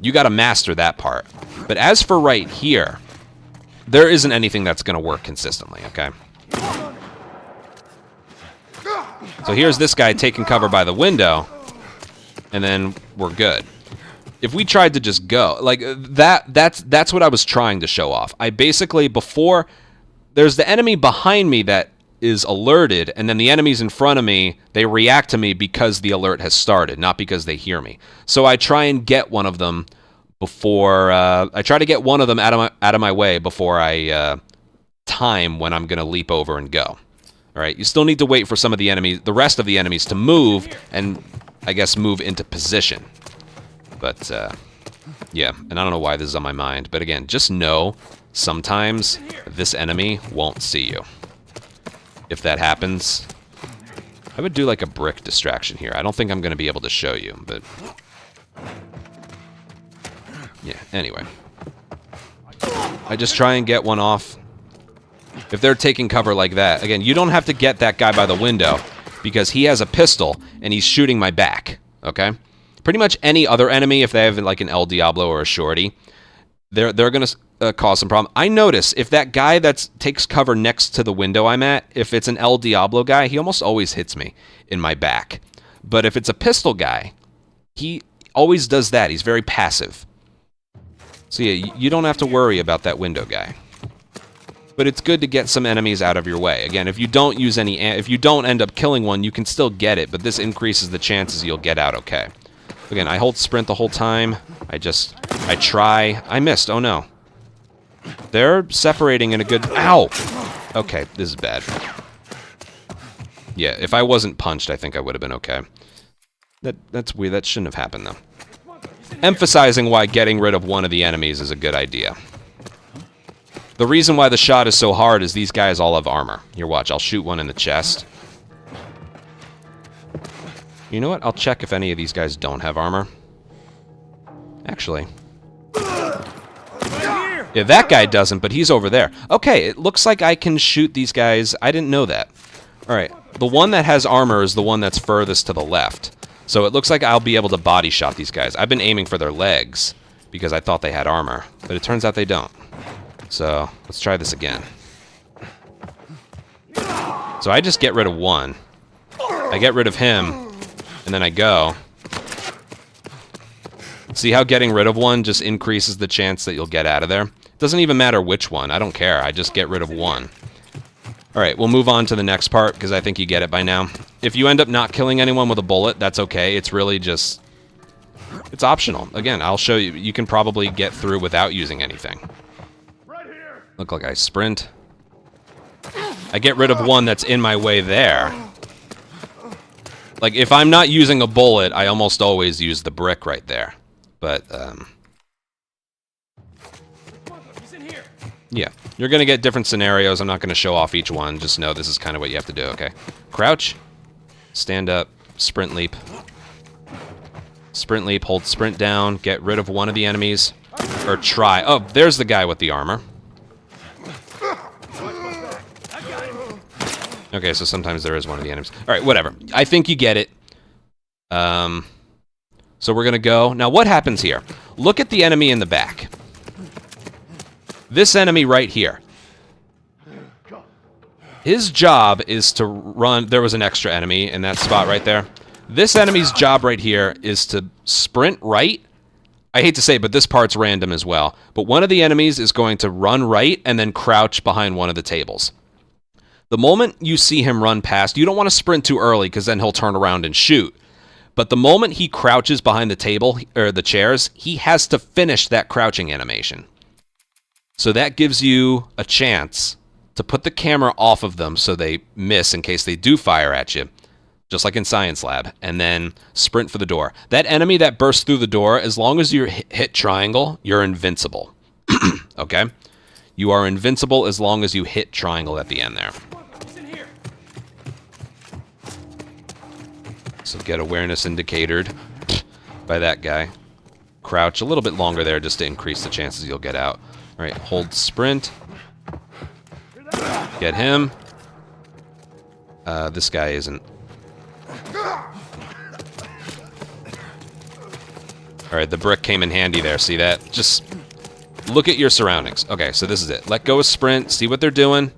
You got to master that part. But as for right here, there isn't anything that's going to work consistently, okay? So here's this guy taking cover by the window, and then we're good. If we tried to just go, like, that's what I was trying to show off. I basically, before, there's the enemy behind me that is alerted, and then the enemies in front of me, they react to me because the alert has started, not because they hear me. So I try and get one of them before, I try to get one of them out of my way before I time when I'm going to leap over and go. All right, you still need to wait for some of the enemies, the rest of the enemies to move, and I guess move into position. But, yeah, and I don't know why this is on my mind, but again, just know sometimes this enemy won't see you. If that happens, I would do like a brick distraction here. I don't think I'm going to be able to show you, but... yeah, anyway. I just try and get one off. If they're taking cover like that, again, you don't have to get that guy by the window, because he has a pistol, and he's shooting my back, okay? Pretty much any other enemy, if they have like an El Diablo or a Shorty, they're going to cause some problem. I notice if that guy that takes cover next to the window I'm at, if it's an El Diablo guy, he almost always hits me in my back. But if it's a pistol guy, he always does that. He's very passive. So yeah, you don't have to worry about that window guy. But it's good to get some enemies out of your way. Again, if you don't use any, if you don't end up killing one, you can still get it, but this increases the chances you'll get out okay. Again, I hold sprint the whole time. I try. I missed. Oh no. They're separating in a good... Ow! Okay, this is bad. Yeah, if I wasn't punched, I think I would have been okay. That's weird. That shouldn't have happened, though. Emphasizing why getting rid of one of the enemies is a good idea. The reason why the shot is so hard is these guys all have armor. Here, watch. I'll shoot one in the chest. You know what? I'll check if any of these guys don't have armor. Actually. Yeah, that guy doesn't, but he's over there. Okay, it looks like I can shoot these guys. I didn't know that. Alright, the one that has armor is the one that's furthest to the left. So it looks like I'll be able to body shot these guys. I've been aiming for their legs because I thought they had armor, but it turns out they don't. So, let's try this again. So I just get rid of one. I get rid of him, and then I go. See how getting rid of one just increases the chance that you'll get out of there? It doesn't even matter which one. I don't care. I just get rid of one. Alright, we'll move on to the next part, because I think you get it by now. If you end up not killing anyone with a bullet, that's okay. It's really just... It's optional. Again, I'll show you. You can probably get through without using anything. Look like I sprint. I get rid of one that's in my way there. Like, if I'm not using a bullet, I almost always use the brick right there. But, yeah. You're going to get different scenarios. I'm not going to show off each one. Just know this is kind of what you have to do, okay? Crouch. Stand up. Sprint leap. Sprint leap. Hold sprint down. Get rid of one of the enemies. Or try. Oh, there's the guy with the armor. Okay, so sometimes there is one of the enemies. Alright, whatever. I think you get it. So we're gonna go. Now what happens here? Look at the enemy in the back. This enemy right here. His job is to run... There was an extra enemy in that spot right there. This enemy's job right here is to sprint right. I hate to say it, but this part's random as well. But one of the enemies is going to run right and then crouch behind one of the tables. The moment you see him run past, you don't want to sprint too early because then he'll turn around and shoot. But the moment he crouches behind the table, or the chairs, he has to finish that crouching animation. So that gives you a chance to put the camera off of them so they miss in case they do fire at you, just like in Science Lab, and then sprint for the door. That enemy that bursts through the door, as long as you hit triangle, you're invincible. Okay? You are invincible as long as you hit triangle at the end there. So get awareness indicatored by that guy. Crouch a little bit longer there just to increase the chances you'll get out. Alright, hold sprint. Get him. This guy isn't. Alright, the brick came in handy there, see that? Just look at your surroundings. Okay, so this is it. Let go of sprint, see what they're doing.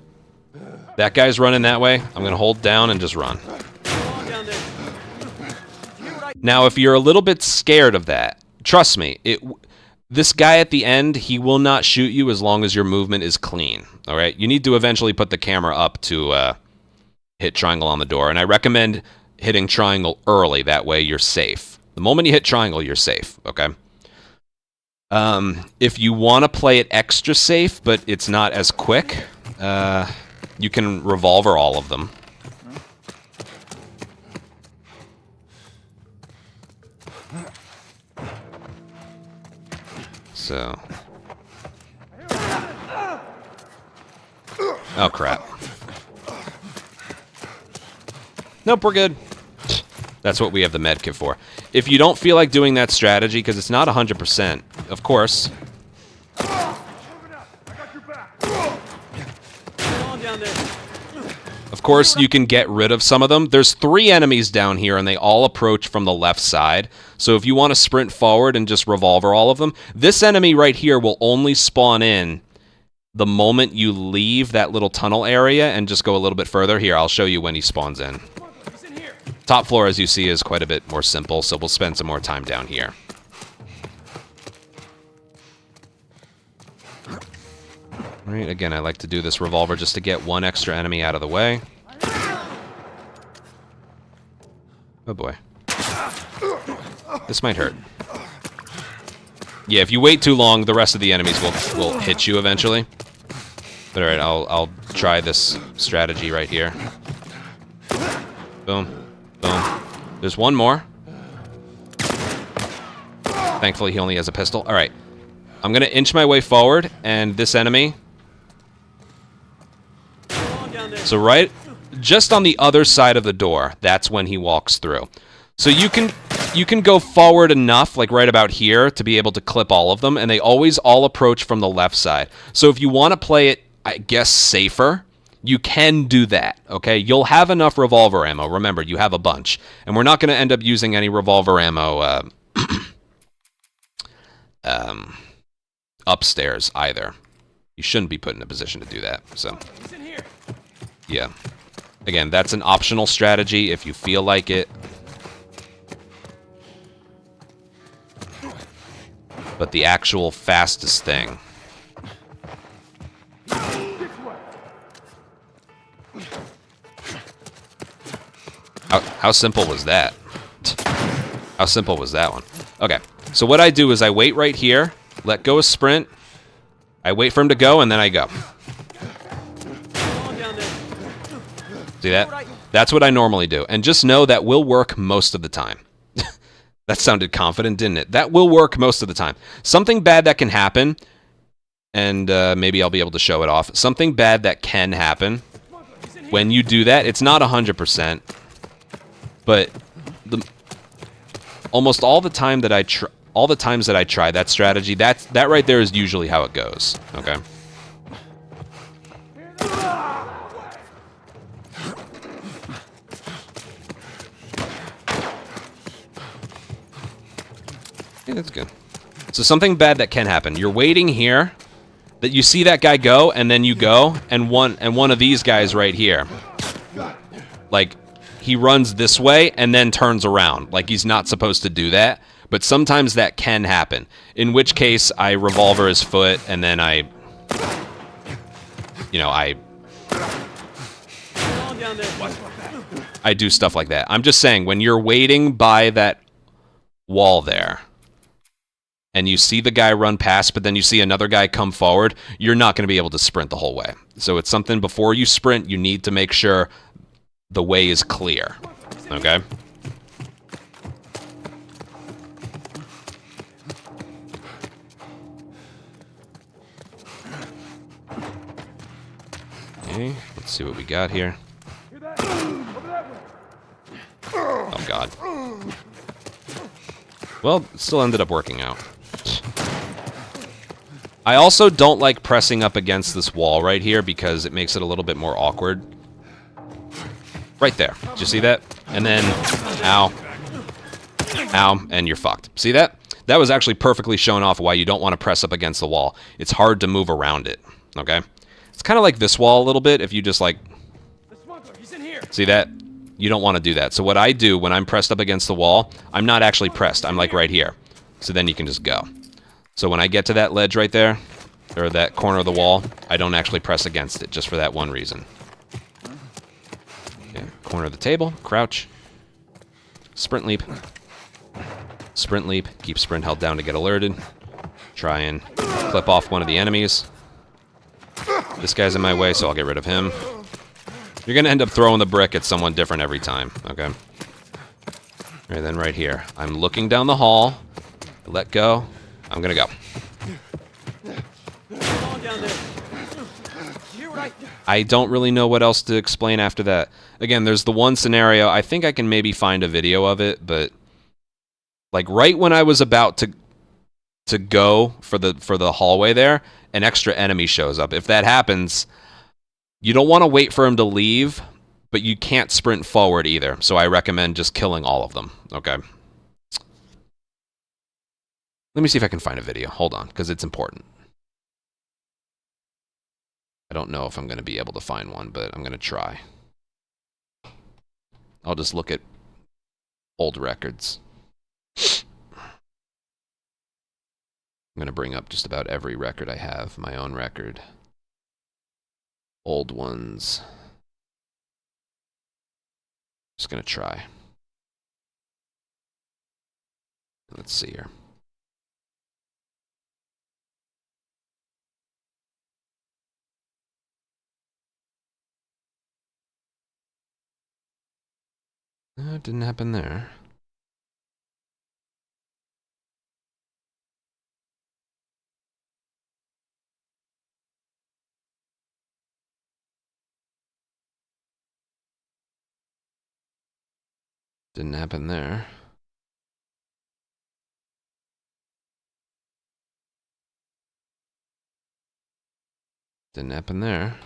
That guy's running that way. I'm going to hold down and just run. Now, if you're a little bit scared of that, trust me, this guy at the end, he will not shoot you as long as your movement is clean. All right? You need to eventually put the camera up to hit triangle on the door, and I recommend hitting triangle early. That way you're safe. The moment you hit triangle, you're safe, okay? If you want to play it extra safe, but it's not as quick, you can revolver all of them. So. Oh, crap. Nope, we're good. That's what we have the med kit for. If you don't feel like doing that strategy, because it's not 100%, of course. Of course, you can get rid of some of them. There's 3 enemies down here, and they all approach from the left side. So if you want to sprint forward and just revolver all of them, this enemy right here will only spawn in the moment you leave that little tunnel area and just go a little bit further. Here, I'll show you when he spawns in. Top floor, as you see, is quite a bit more simple, so we'll spend some more time down here. Alright, again, I like to do this revolver just to get one extra enemy out of the way. Oh boy. This might hurt. Yeah, if you wait too long, the rest of the enemies will hit you eventually. But alright, I'll try this strategy right here. Boom. Boom. There's one more. Thankfully, he only has a pistol. Alright. I'm gonna inch my way forward, and this enemy... So right... just on the other side of the door, that's when he walks through. So you can go forward enough, like right about here, to be able to clip all of them, and they always all approach from the left side. So if you want to play it, I guess, safer, you can do that, okay? You'll have enough revolver ammo. Remember, you have a bunch. And we're not going to end up using any revolver ammo upstairs either. You shouldn't be put in a position to do that, so... yeah. Again, that's an optional strategy if you feel like it. But the actual fastest thing... How simple was that? How simple was that one? Okay, so what I do is I wait right here, let go of sprint, I wait for him to go, and then I go. See that? That's what I normally do. And just know that will work most of the time. That sounded confident, didn't it? That will work most of the time. Something bad that can happen, and maybe I'll be able to show it off. Something bad that can happen when you do that, it's not 100%, but almost all the time that all the times that I try that strategy, that right there is usually how it goes. Okay. Yeah, that's good. So something bad that can happen. You're waiting here, that you see that guy go, and then you go, and one of these guys right here, like, he runs this way and then turns around. Like, he's not supposed to do that, but sometimes that can happen. In which case, I revolver his foot, and then I do stuff like that. I'm just saying, when you're waiting by that wall there, and you see the guy run past, but then you see another guy come forward, you're not going to be able to sprint the whole way. So it's something, before you sprint, you need to make sure the way is clear. Okay? Okay, let's see what we got here. Oh, God. Well, it still ended up working out. I also don't like pressing up against this wall right here because it makes it a little bit more awkward. Right there. Did you see that? And then, ow. Ow, and you're fucked. See that? That was actually perfectly shown off why you don't want to press up against the wall. It's hard to move around it, okay? It's kind of like this wall a little bit if you just like... See that? You don't want to do that. So what I do when I'm pressed up against the wall, I'm not actually pressed. I'm like right here. So then you can just go. So when I get to that ledge right there, or that corner of the wall, I don't actually press against it, just for that one reason. Okay, corner of the table, crouch, sprint leap, keep sprint held down to get alerted, try and clip off one of the enemies. This guy's in my way, so I'll get rid of him. You're going to end up throwing the brick at someone different every time, okay? And then right here, I'm looking down the hall, let go, I'm going to go. I don't really know what else to explain after that. Again, there's the one scenario, I think I can maybe find a video of it, but like right when I was about to go for the hallway there, an extra enemy shows up. If that happens, you don't want to wait for him to leave, but you can't sprint forward either. So I recommend just killing all of them, okay? Let me see if I can find a video. Hold on, because it's important. I don't know if I'm going to be able to find one, but I'm going to try. I'll just look at old records. I'm going to bring up just about every record I have, my own record. old ones. Just gonna try. Let's see here. It didn't happen there. Didn't happen there. Didn't happen there.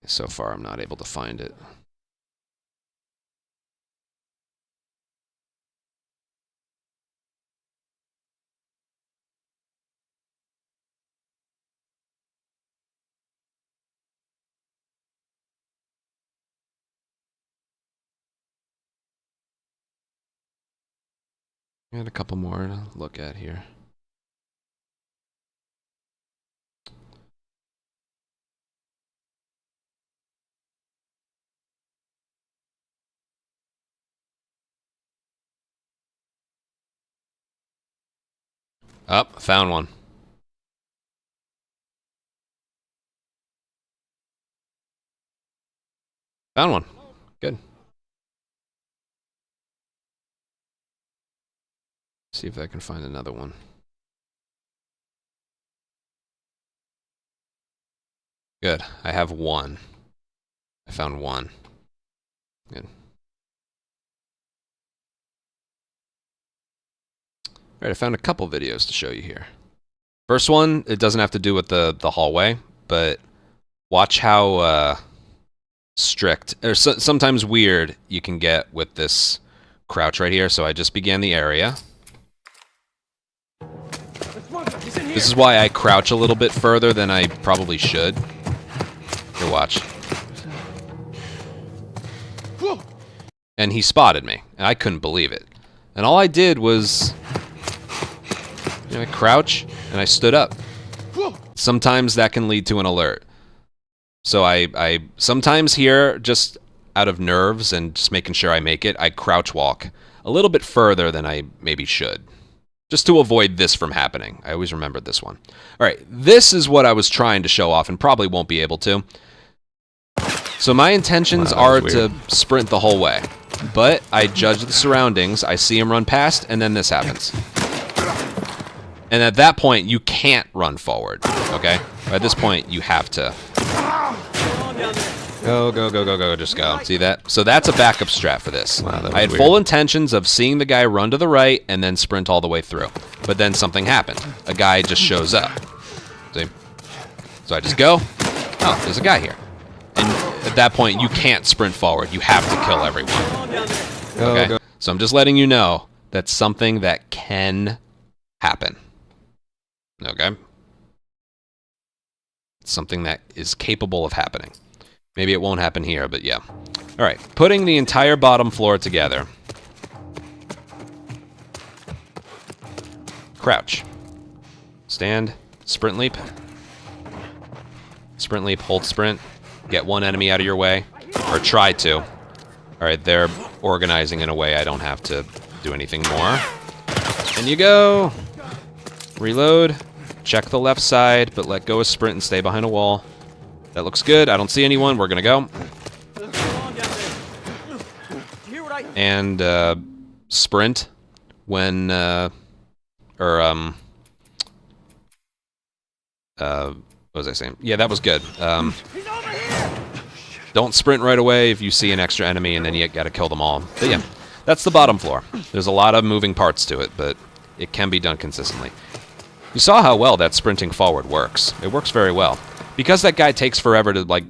So far, I'm not able to find it. Got a couple more to look at here. Up, found one. Found one. Good. See if I can find another one. Good. I have one. I found one. Good. All right, I found a couple videos to show you here. First one, it doesn't have to do with the hallway, but watch how strict, or sometimes weird, you can get with this crouch right here. So I just began the area. This is why I crouch a little bit further than I probably should. Here, watch. And he spotted me, and I couldn't believe it. And all I did was, you know, I crouch, and I stood up. Sometimes that can lead to an alert. So I sometimes here, just out of nerves and just making sure I make it, I crouch walk a little bit further than I maybe should. Just to avoid this from happening. I always remembered this one. All right, this is what I was trying to show off and probably won't be able to. So my intentions are to sprint the whole way. But I judge the surroundings, I see him run past, and then this happens. And at that point, you can't run forward, okay? At this point, you have to. Go, go, go, go, go, just go. See that? So that's a backup strat for this. Wow, I had full intentions of seeing the guy run to the right and then sprint all the way through. But then something happened. A guy just shows up. See? So I just go. Oh, there's a guy here. And at that point, you can't sprint forward. You have to kill everyone. Okay? So I'm just letting you know that's something that can happen. Okay? It's something that is capable of happening. Maybe it won't happen here, but yeah. All right, putting the entire bottom floor together. Crouch. Stand. Sprint leap. Sprint leap, hold sprint. Get one enemy out of your way. Or try to. All right, they're organizing in a way I don't have to do anything more. And you go. Reload. Check the left side, but let go of sprint and stay behind a wall. That looks good. I don't see anyone. We're gonna go. And sprint when what was I saying? Yeah, that was good. Don't sprint right away if you see an extra enemy, and then you gotta kill them all. But yeah, That's the bottom floor. There's a lot of moving parts to it, but it can be done consistently. You saw how well that sprinting forward works. It works very well. Because that guy takes forever to, like,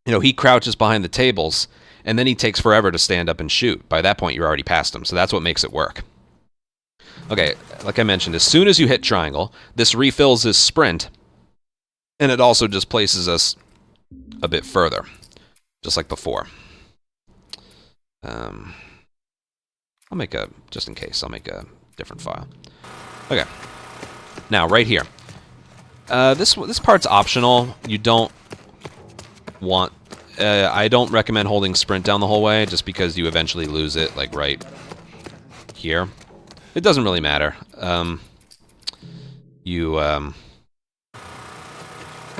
you know, he crouches behind the tables, and then he takes forever to stand up and shoot. By that point, you're already past him, so that's what makes it work. Okay, like I mentioned, as soon as you hit triangle, this refills his sprint, and it also just places us a bit further, just like before. I'll make a, just in case, I'll make a different file. Okay. Now, right here. This part's optional. You don't want... I don't recommend holding sprint down the whole way, just because you eventually lose it, like right here. It doesn't really matter. You know,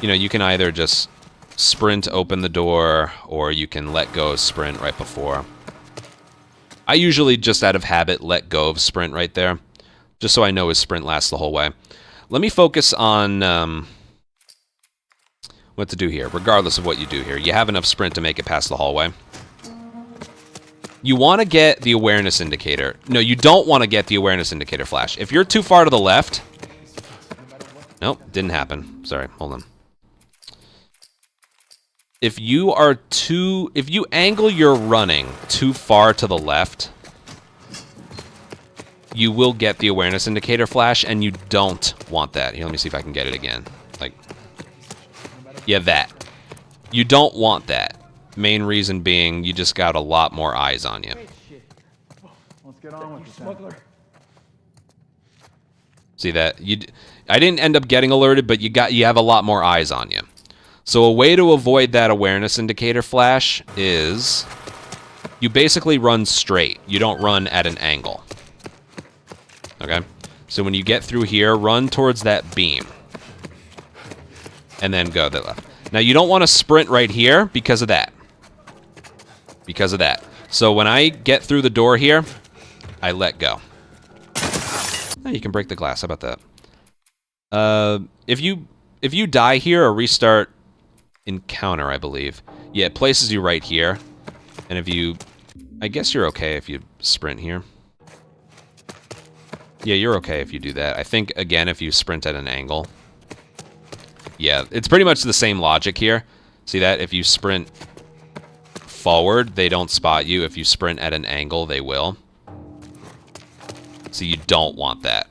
you can either just sprint, open the door, or you can let go of sprint right before. I usually, just out of habit, let go of sprint right there, just so I know his sprint lasts the whole way. Let me focus on what to do here, regardless of what you do here. You have enough sprint to make it past the hallway. You want to get the awareness indicator. No, you don't want to get the awareness indicator flash. If you're too far to the left... Nope, didn't happen. Sorry, hold on. If you angle your running too far to the left, you will get the awareness indicator flash, and you don't want that. Here, let me see if I can get it again. Like, yeah, that. You don't want that. Main reason being, you just got a lot more eyes on you. Let's get on with it, smuggler. See that? I didn't end up getting alerted, but you have a lot more eyes on you. So a way to avoid that awareness indicator flash is you basically run straight. You don't run at an angle. Okay? So when you get through here, run towards that beam. And then go to the left. Now you don't want to sprint right here because of that. Because of that. So when I get through the door here, I let go. Oh, you can break the glass. How about that? If you die here, or restart encounter, I believe. Yeah, it places you right here. And if you... I guess you're okay if you sprint here. Yeah, you're okay if you do that. I think, again, if you sprint at an angle. Yeah, it's pretty much the same logic here. See that? If you sprint forward, they don't spot you. If you sprint at an angle, they will. So you don't want that.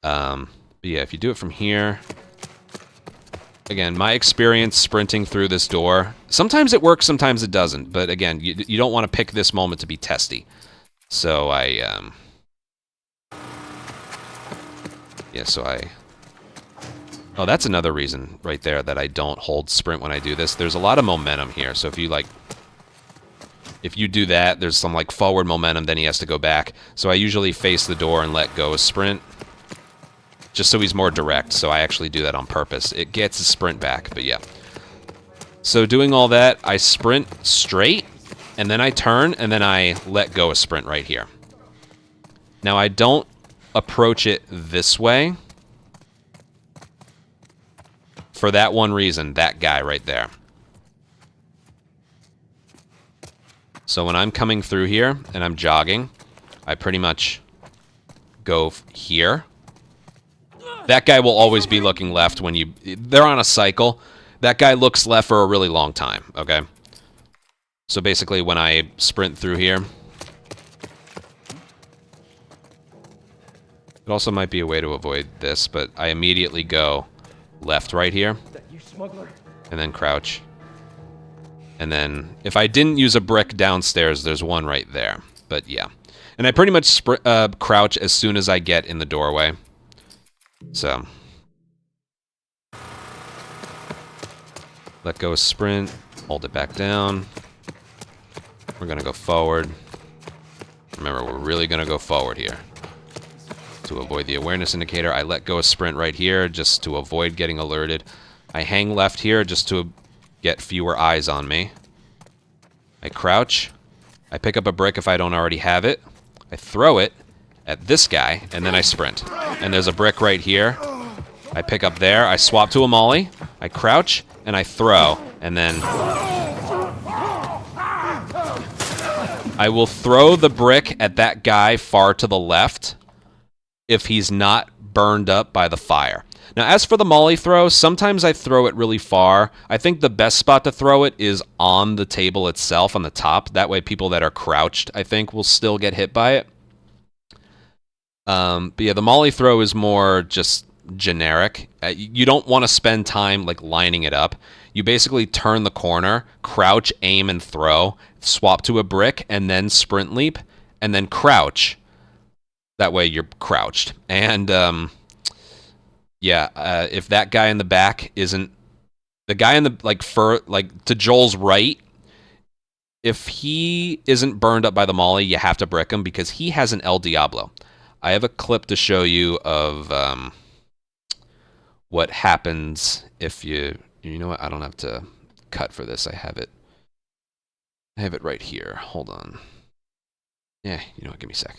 But yeah, if you do it from here... Again, my experience sprinting through this door... Sometimes it works, sometimes it doesn't. But again, you don't want to pick this moment to be testy. So I... Yeah, so I... Oh, that's another reason right there that I don't hold sprint when I do this. There's a lot of momentum here, so if you, like... If you do that, there's some, like, forward momentum, then he has to go back. So I usually face the door and let go of sprint. Just so he's more direct, so I actually do that on purpose. It gets his sprint back, but yeah. So doing all that, I sprint straight, and then I turn, and then I let go of sprint right here. Now, I don't approach it this way. For that one reason, that guy right there. So when I'm coming through here, and I'm jogging, I pretty much go here. That guy will always be looking left when you... They're on a cycle. That guy looks left for a really long time, okay? So basically, when I sprint through here... It also might be a way to avoid this, but I immediately go left right here. And then crouch. And then, if I didn't use a brick downstairs, there's one right there. But yeah. And I pretty much crouch as soon as I get in the doorway. So, let go of sprint, hold it back down. We're going to go forward. Remember, we're really going to go forward here. To avoid the awareness indicator, I let go of sprint right here just to avoid getting alerted. I hang left here just to get fewer eyes on me. I crouch. I pick up a brick if I don't already have it. I throw it at this guy, and then I sprint. And there's a brick right here. I pick up there, I swap to a molly, I crouch, and I throw, and then... I will throw the brick at that guy far to the left if he's not burned up by the fire. Now, as for the molly throw, sometimes I throw it really far. I think the best spot to throw it is on the table itself, on the top. That way people that are crouched, I think, will still get hit by it. But yeah, the molly throw is more just generic. You don't want to spend time like lining it up. You basically turn the corner, crouch, aim, and throw, swap to a brick, and then sprint leap, and then crouch. That way you're crouched. And yeah, if that guy in the back isn't the guy in the like to Joel's right, if he isn't burned up by the molly, you have to brick him because he has an El Diablo. I have a clip to show you of what happens if you know what, I don't have to cut for this. I have it right here. Hold on. Yeah, you know what, give me a sec.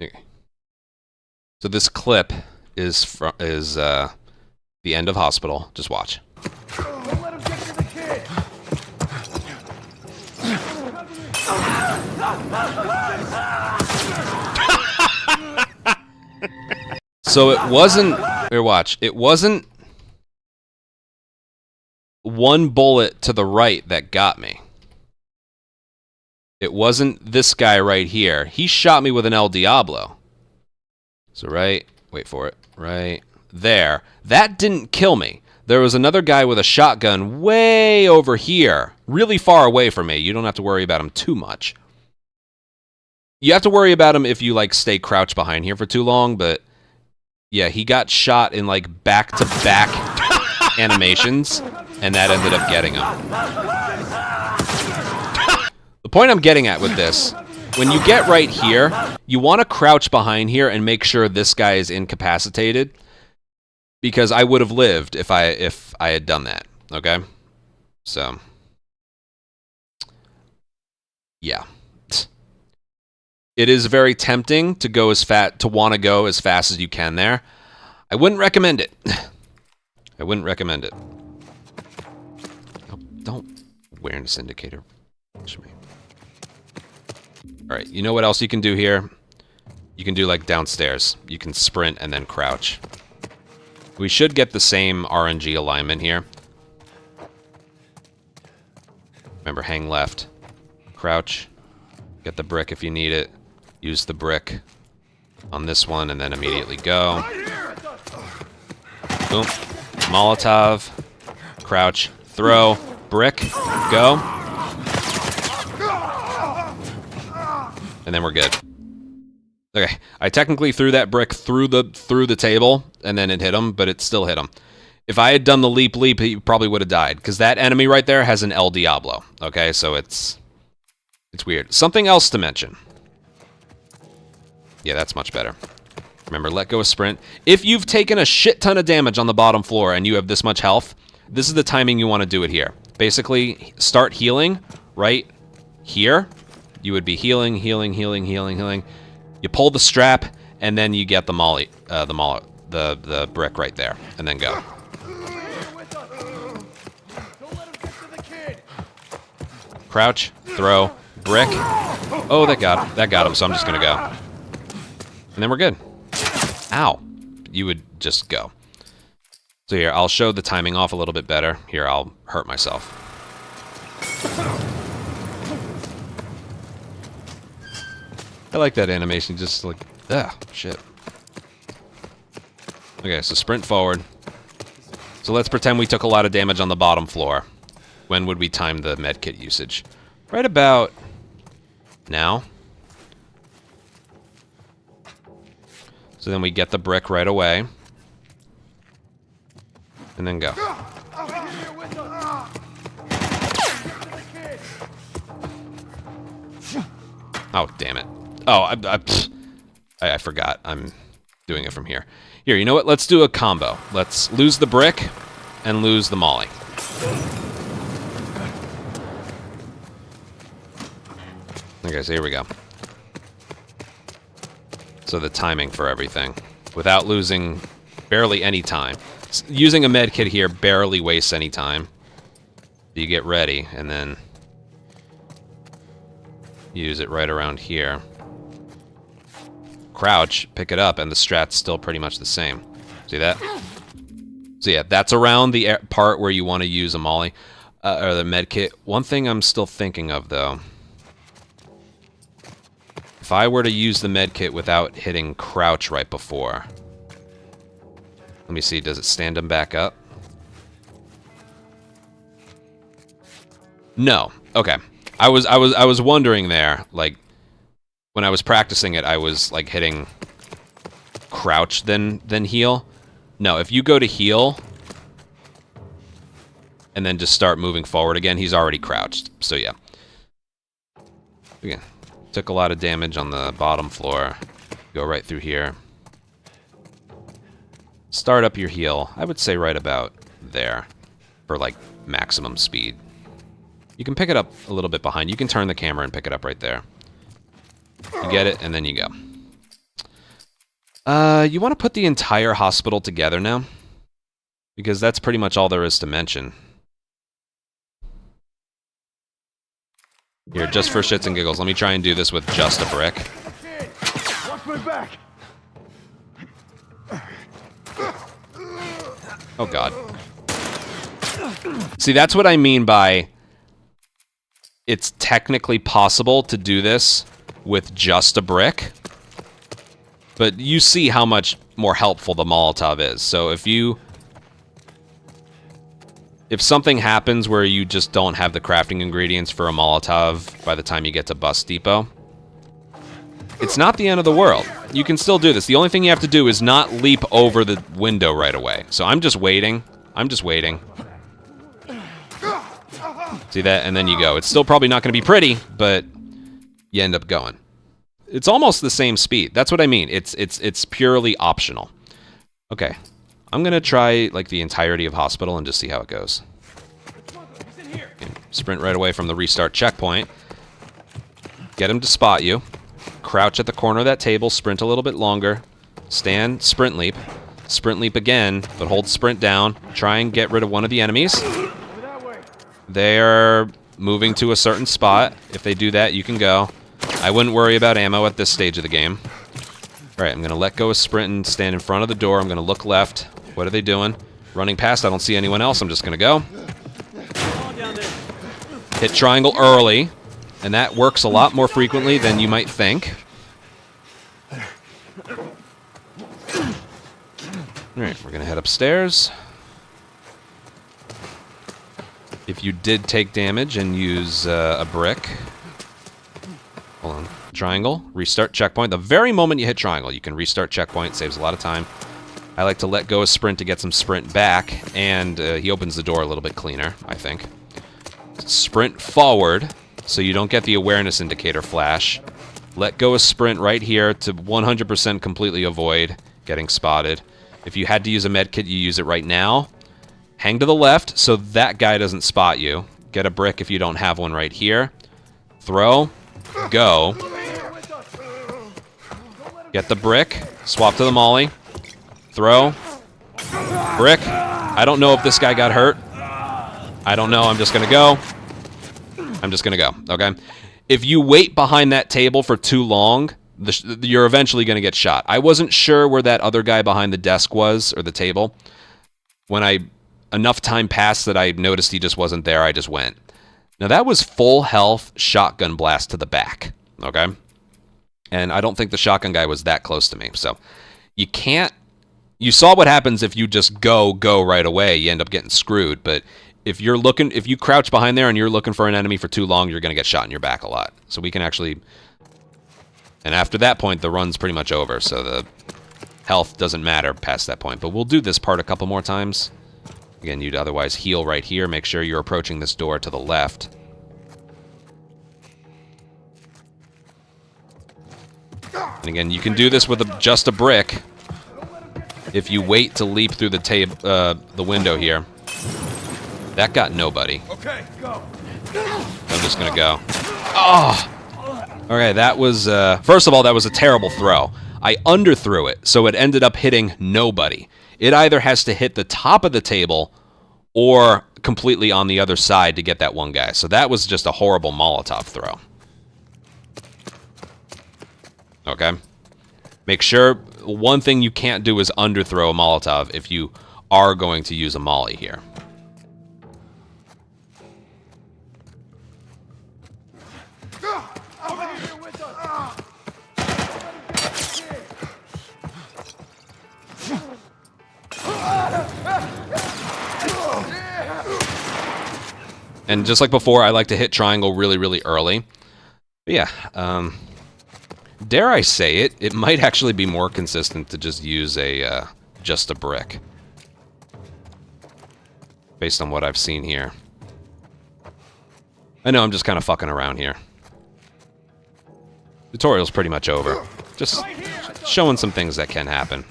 Okay. So this clip is the end of hospital. Just watch. Don't let him get to the kid! So it wasn't. Here, watch. It wasn't one bullet to the right that got me. It wasn't this guy right here. He shot me with an El Diablo. So wait for it, right there. That didn't kill me. There was another guy with a shotgun way over here, really far away from me. You don't have to worry about him too much. You have to worry about him if you like stay crouched behind here for too long, but yeah, he got shot in like back-to-back animations, and that ended up getting him. The point I'm getting at with this, when you get right here, you want to crouch behind here and make sure this guy is incapacitated, because I would have lived if I had done that. Okay, so yeah, it is very tempting to go want to go as fast as you can there. I wouldn't recommend it. I wouldn't recommend it. Oh, don't awareness indicator. Watch me. All right, you know what else you can do here? You can do like downstairs. You can sprint and then crouch. We should get the same RNG alignment here. Remember, hang left. Crouch. Get the brick if you need it. Use the brick on this one and then immediately go. Boom. Molotov. Crouch. Throw. Brick. Go. And then we're good. Okay, I technically threw that brick through the table, and then it hit him, but it still hit him. If I had done the leap, he probably would have died, because that enemy right there has an El Diablo. Okay, so it's weird. Something else to mention. Yeah, that's much better. Remember, let go of sprint. If you've taken a shit ton of damage on the bottom floor and you have this much health, this is the timing you want to do it here. Basically, start healing right here. You would be healing. You pull the strap, and then you get the molly, the brick right there, and then go. Crouch, throw, brick. Oh, that got him. So I'm just gonna go, and then we're good. Ow! You would just go. So here, I'll show the timing off a little bit better. Here, I'll hurt myself. I like that animation, just like, shit. Okay, so sprint forward. So let's pretend we took a lot of damage on the bottom floor. When would we time the medkit usage? Right about now. So then we get the brick right away. And then go. Oh, damn it. Oh, I forgot. I'm doing it from here. Here, you know what? Let's do a combo. Let's lose the brick and lose the molly. Okay, so here we go. So the timing for everything. Without losing barely any time. Using a med kit here barely wastes any time. You get ready, and then use it right around here. Crouch, pick it up, and the strat's still pretty much the same. See that? So yeah, that's around the part where you want to use a molly, or the med kit. One thing I'm still thinking of, though. If I were to use the med kit without hitting crouch right before. Let me see, does it stand him back up? No. Okay. I was wondering there, like, when I was practicing it, I was like hitting crouch then heal. No, if you go to heal and then just start moving forward again, he's already crouched. So yeah. Again, took a lot of damage on the bottom floor. Go right through here. Start up your heal. I would say right about there for like maximum speed. You can pick it up a little bit behind. You can turn the camera and pick it up right there. You get it, and then you go. You want to put the entire hospital together now? Because that's pretty much all there is to mention. Here, just for shits and giggles, let me try and do this with just a brick. Watch my back. Oh, God. See, that's what I mean by it's technically possible to do this with just a brick. But you see how much more helpful the Molotov is. So if something happens where you just don't have the crafting ingredients for a Molotov by the time you get to Bus Depot, it's not the end of the world. You can still do this. The only thing you have to do is not leap over the window right away. So I'm just waiting. I'm just waiting. See that? And then you go. It's still probably not going to be pretty, but you end up going. It's almost the same speed. That's what I mean. It's purely optional. Okay. I'm going to try like the entirety of hospital and just see how it goes. Sprint right away from the restart checkpoint. Get him to spot you. Crouch at the corner of that table. Sprint a little bit longer. Stand. Sprint leap. Sprint leap again, but hold sprint down. Try and get rid of one of the enemies. They're moving to a certain spot. If they do that, you can go. I wouldn't worry about ammo at this stage of the game. Alright, I'm going to let go of sprint and stand in front of the door. I'm going to look left. What are they doing? Running past. I don't see anyone else. I'm just going to go. Hit triangle early. And that works a lot more frequently than you might think. Alright, we're going to head upstairs. If you did take damage and use a brick... Hold on. Triangle. Restart checkpoint. The very moment you hit triangle, you can restart checkpoint. Saves a lot of time. I like to let go of sprint to get some sprint back. And he opens the door a little bit cleaner, I think. Sprint forward so you don't get the awareness indicator flash. Let go of sprint right here to 100% completely avoid getting spotted. If you had to use a med kit, you use it right now. Hang to the left so that guy doesn't spot you. Get a brick if you don't have one right here. Throw. Go. Get the brick. Swap to the molly. Throw. Brick. I don't know if this guy got hurt. I don't know. I'm just going to go. I'm just going to go. Okay? If you wait behind that table for too long, you're eventually going to get shot. I wasn't sure where that other guy behind the desk was, or the table. When enough time passed that I noticed he just wasn't there, I just went. Now that was full health shotgun blast to the back, okay? And I don't think the shotgun guy was that close to me, so you can't... You saw what happens if you just go right away. You end up getting screwed, but if you crouch behind there and you're looking for an enemy for too long, you're going to get shot in your back a lot. So we can actually... And after that point, the run's pretty much over, so the health doesn't matter past that point. But we'll do this part a couple more times. Again, you'd otherwise heal right here. Make sure you're approaching this door to the left. And again, you can do this with just a brick if you wait to leap through the window here. That got nobody. Okay, go. I'm just gonna go. Oh! Okay, that was, first of all, that was a terrible throw. I underthrew it, so it ended up hitting nobody. It either has to hit the top of the table or completely on the other side to get that one guy. So that was just a horrible Molotov throw. Okay? Make sure, one thing you can't do is underthrow a Molotov if you are going to use a molly here. And just like before, I like to hit triangle really, really early. But yeah, dare I say it, it might actually be more consistent to just use just a brick. Based on what I've seen here. I know I'm just kind of fucking around here. Tutorial's pretty much over. Just showing some things that can happen.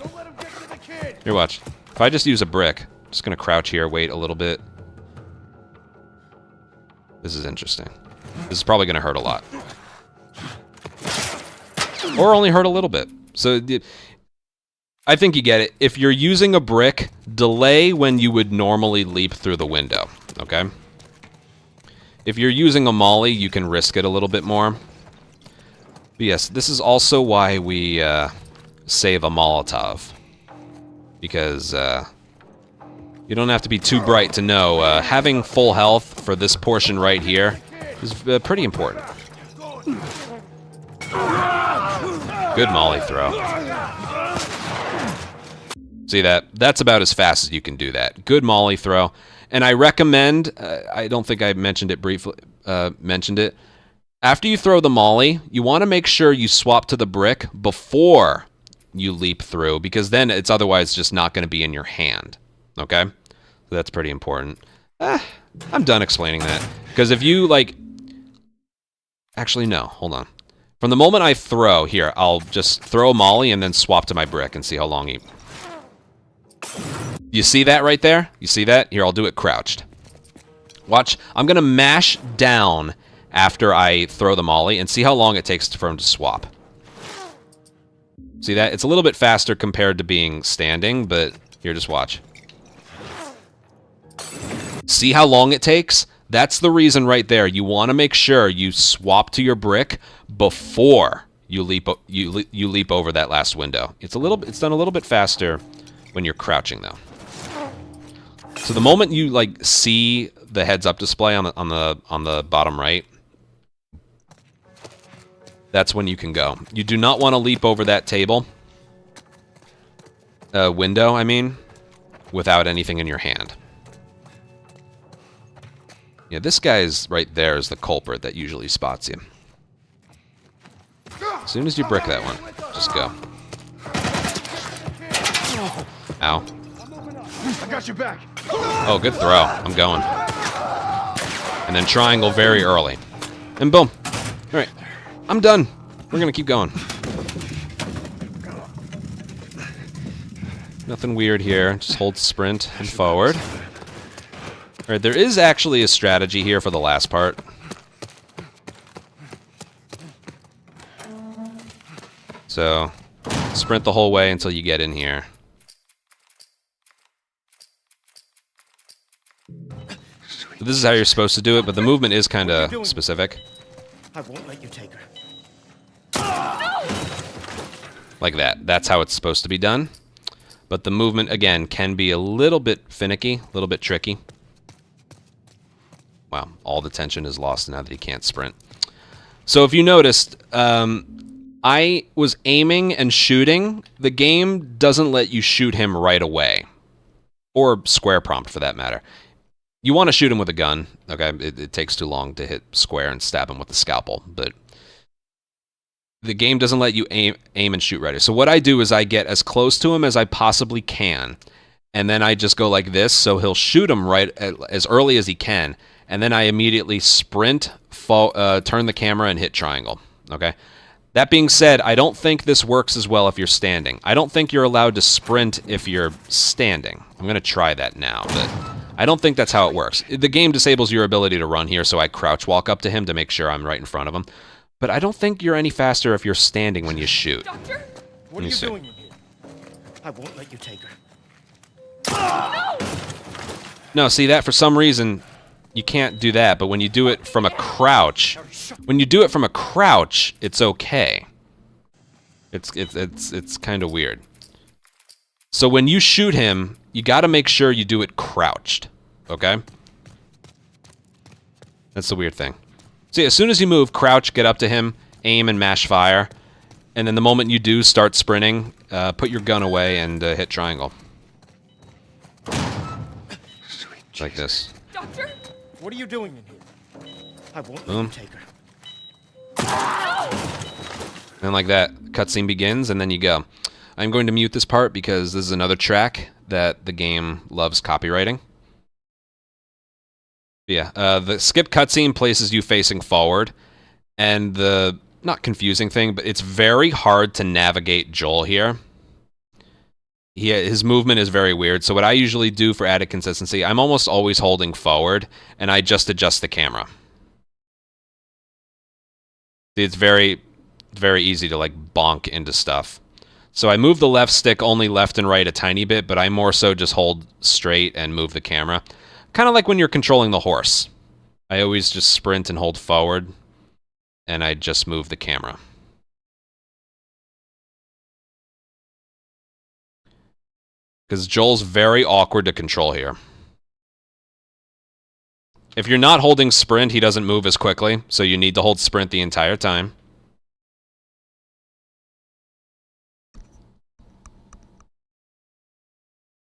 Here, watch. If I just use a brick, I'm just gonna crouch here, wait a little bit. This is interesting. This is probably gonna hurt a lot. Or only hurt a little bit. So, I think you get it. If you're using a brick, delay when you would normally leap through the window, okay? If you're using a molly, you can risk it a little bit more. But yes, this is also why we save a Molotov. Because you don't have to be too bright to know having full health for this portion right here is pretty important. Good molly throw. See that? That's about as fast as you can do that. Good molly throw. And I recommend, I don't think I mentioned it briefly, after you throw the molly, you want to make sure you swap to the brick before you leap through, because then it's otherwise just not going to be in your hand. Okay? So that's pretty important. I'm done explaining that. Because if you, like... Actually, no. Hold on. From the moment I throw, here, I'll just throw a molly and then swap to my brick and see how long he... You see that right there? You see that? Here, I'll do it crouched. Watch. I'm going to mash down after I throw the molly and see how long it takes for him to swap. See that? It's a little bit faster compared to being standing, but here, just watch. See how long it takes? That's the reason right there. You want to make sure you swap to your brick before you leap over that last window. It's done a little bit faster when you're crouching though. So the moment you like see the heads-up display on the bottom right, that's when you can go. You do not want to leap over that table, window, I mean, without anything in your hand. Yeah, this guy's right there is the culprit that usually spots you. As soon as you brick that one, just go. Ow. I got your back. Oh, good throw. I'm going. And then triangle very early. And boom. Alright. I'm done. We're gonna keep going. Nothing weird here. Just hold sprint and forward. Alright, there is actually a strategy here for the last part. So, sprint the whole way until you get in here. So this is how you're supposed to do it, but the movement is kind of specific. I won't let you take her. Like that. That's how it's supposed to be done. But the movement, again, can be a little bit finicky, a little bit tricky. Wow, all the tension is lost now that he can't sprint. So if you noticed, I was aiming and shooting. The game doesn't let you shoot him right away. Or square prompt, for that matter. You want to shoot him with a gun. Okay, it takes too long to hit square and stab him with the scalpel. But the game doesn't let you aim and shoot right away. So what I do is I get as close to him as I possibly can. And then I just go like this, so he'll shoot him right as early as he can. And then I immediately sprint, turn the camera, and hit triangle. Okay? That being said, I don't think this works as well if you're standing. I don't think you're allowed to sprint if you're standing. I'm going to try that now, but I don't think that's how it works. The game disables your ability to run here, so I crouch walk up to him to make sure I'm right in front of him. But I don't think you're any faster if you're standing when you shoot. Doctor? What are you doing in here? I won't let you take her. No, see that for some reason you can't do that, but when you do it from a crouch, it's okay. It's kind of weird. So when you shoot him, you got to make sure you do it crouched, okay? That's the weird thing. See, as soon as you move, crouch, get up to him, aim and mash fire, and then the moment you do start sprinting, put your gun away and hit triangle. Like this. Doctor? What are you doing in here? I won't Boom. let you take her. And like that, cutscene begins, and then you go. I'm going to mute this part because this is another track that the game loves copywriting. Yeah, the skip cutscene places you facing forward, and the, not confusing thing, but it's very hard to navigate Joel here. His movement is very weird, so what I usually do for added consistency, I'm almost always holding forward, and I just adjust the camera. It's very easy to, like, bonk into stuff. So I move the left stick only left and right a tiny bit, but I more so just hold straight and move the camera. Kind of like when you're controlling the horse. I always just sprint and hold forward, and I just move the camera. Because Joel's very awkward to control here. If you're not holding sprint, he doesn't move as quickly, so you need to hold sprint the entire time.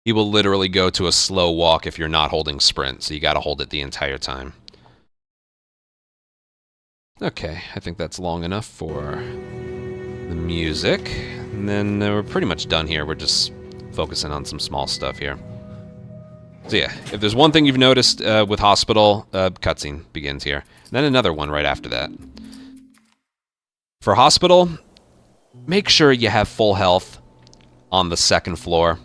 He will literally go to a slow walk if you're not holding sprint, so you gotta hold it the entire time. Okay, I think that's long enough for the music. And then we're pretty much done here. We're just focusing on some small stuff here. So yeah, if there's one thing you've noticed with Hospital, cutscene begins here. And then another one right after that. For Hospital, make sure you have full health on the second floor,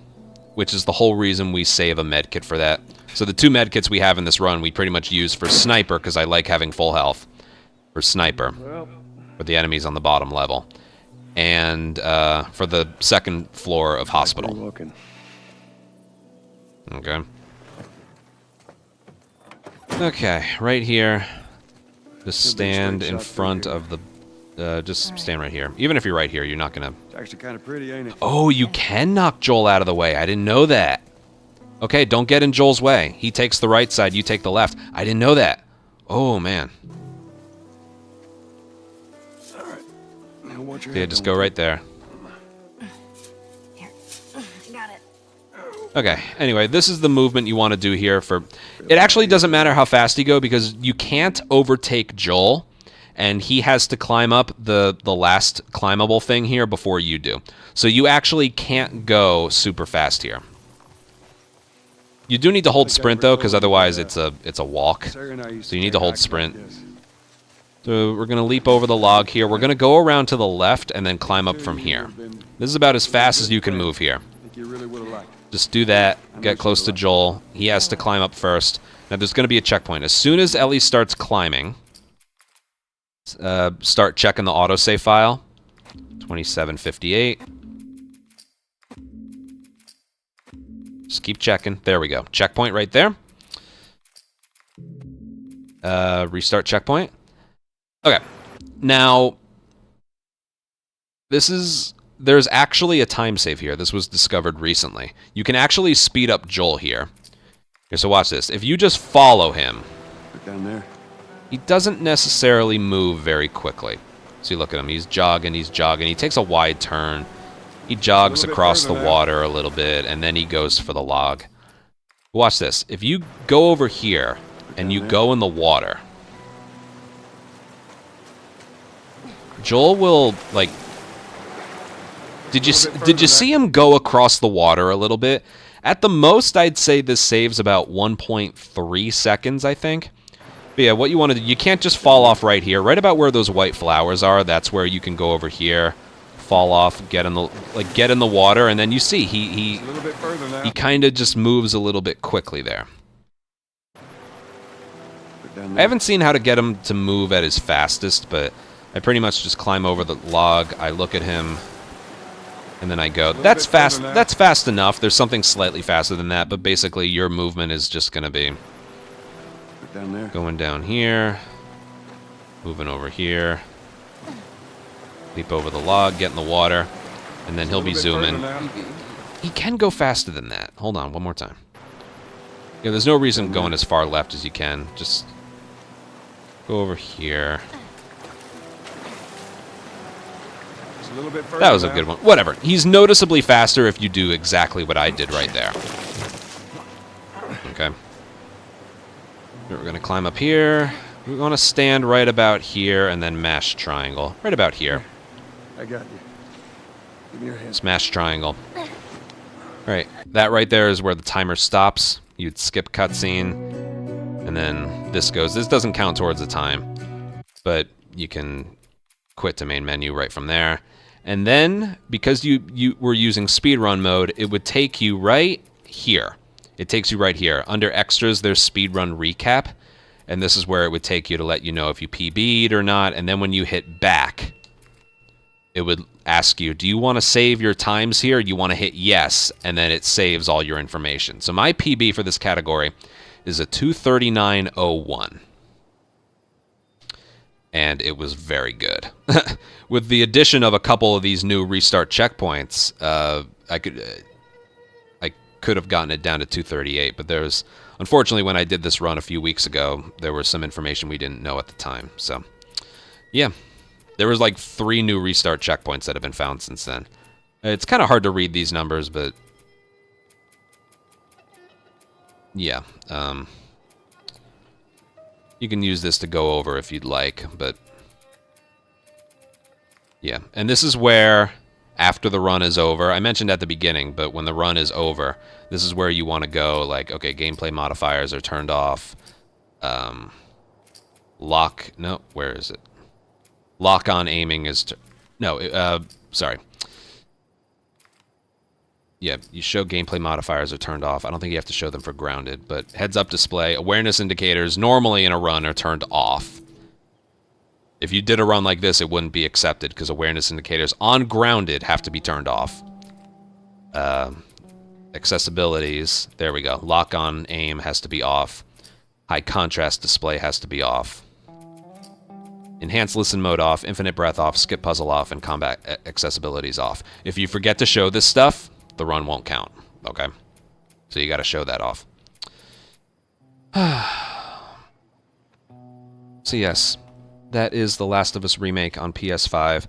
which is the whole reason we save a medkit for that. So the 2 medkits we have in this run, we pretty much use for Sniper, because I like having full health for Sniper, for the enemies on the bottom level. And for the second floor of Hospital. Okay. Okay, right here. Just stand in front of the... just stand right here. Even if you're right here, you're not gonna... It's actually kind of pretty, ain't it? Oh, you can knock Joel out of the way. I didn't know that. Okay, don't get in Joel's way. He takes the right side, you take the left. I didn't know that. Oh, man. Yeah, just go right there. Here. Got it. Okay, anyway, this is the movement you want to do here for... It actually doesn't matter how fast you go, because you can't overtake Joel, and he has to climb up the last climbable thing here before you do. So you actually can't go super fast here. You do need to hold sprint, though, because otherwise it's a walk. So you need to hold sprint. So we're going to leap over the log here. We're going to go around to the left and then climb up from here. This is about as fast as you can move here. Just do that. Get close to Joel. He has to climb up first. Now there's going to be a checkpoint. As soon as Ellie starts climbing, start checking the autosave file. 2758. Just keep checking. There we go. Checkpoint right there. Restart checkpoint. Okay, now, there's actually a time save here. This was discovered recently. You can actually speed up Joel here. Okay, so watch this. If you just follow him, Down there. he doesn't necessarily move very quickly. See, look at him. He's jogging, he's jogging. He takes a wide turn. He jogs across the water a little bit, and then he goes for the log. Watch this. If you go over here, and you go in the water... Joel will, like... Did you see him go across the water a little bit? At the most, I'd say this saves about 1.3 seconds, I think. But yeah, what you want to do, you can't just fall off right here. Right about where those white flowers are, that's where you can go over here, fall off, get in the water, and then you see A little bit further now. he kind of just moves a little bit quickly there. Put down I there. haven't seen how to get him to move at his fastest, but I pretty much just climb over the log, I look at him, and then I go. That's bit further fast. now. That's fast enough. There's something slightly faster than that, but basically your movement is just going to be Put down there. going down here, moving over here, leap over the log, get in the water, and then he'll be A little bit zooming. further now. He can go faster than that. Hold on, one more time. Yeah, there's no reason going as far left as you can. Just go over here. Just a little bit further That was a now. good one. Whatever. He's noticeably faster if you do exactly what I did right there. Okay. We're going to climb up here. We want to stand right about here and then mash triangle. Right about here. I got you. Give me your hand. Smash triangle. Right. That right there is where the timer stops. You'd skip cutscene. And then this goes. This doesn't count towards the time. But you can quit to main menu right from there. And then, because you were using speedrun mode, it would take you right here. It takes you right here. Under extras, there's speedrun recap. And this is where it would take you to let you know if you PB'd or not. And then when you hit back, it would ask you, do you want to save your times here? You want to hit yes, and then it saves all your information. So my PB for this category is a 2:39:01. And it was very good. With the addition of a couple of these new restart checkpoints, I could have gotten it down to 2:38, but there's, unfortunately, when I did this run a few weeks ago, there was some information we didn't know at the time. So, yeah, there was like 3 new restart checkpoints that have been found since then. It's kind of hard to read these numbers, but yeah, you can use this to go over if you'd like, but yeah. And this is where, after the run is over, I mentioned at the beginning, but when the run is over, this is where you want to go, like, okay, gameplay modifiers are turned off. Where is it? Lock on aiming is, sorry. Yeah, you show gameplay modifiers are turned off. I don't think you have to show them for grounded, but heads-up display, awareness indicators normally in a run are turned off. If you did a run like this, it wouldn't be accepted because awareness indicators on grounded have to be turned off. Accessibilities, there we go. Lock on aim has to be off. High contrast display has to be off. Enhanced listen mode off, infinite breath off, skip puzzle off, and combat accessibilities off. If you forget to show this stuff, the run won't count, okay? So you got to show that off. So yes, that is The Last of Us Remake on PS5.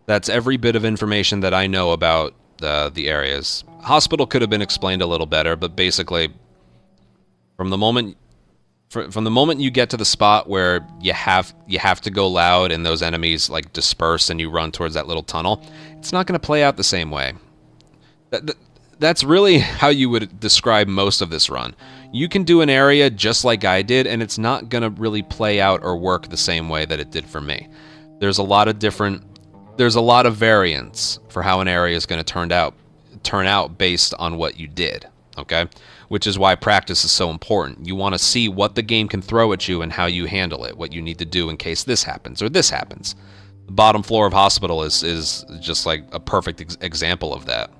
That's every bit of information that I know about the areas. Hospital could have been explained a little better, but basically, from the moment you get to the spot where you have to go loud and those enemies like disperse and you run towards that little tunnel, it's not going to play out the same way. That's really how you would describe most of this run. You can do an area just like I did, and it's not going to really play out or work the same way that it did for me. There's a lot of variance for how an area is going to turn out based on what you did, okay? Which is why practice is so important. You want to see what the game can throw at you and how you handle it, what you need to do in case this happens or this happens. The bottom floor of Hospital is just like a perfect example of that.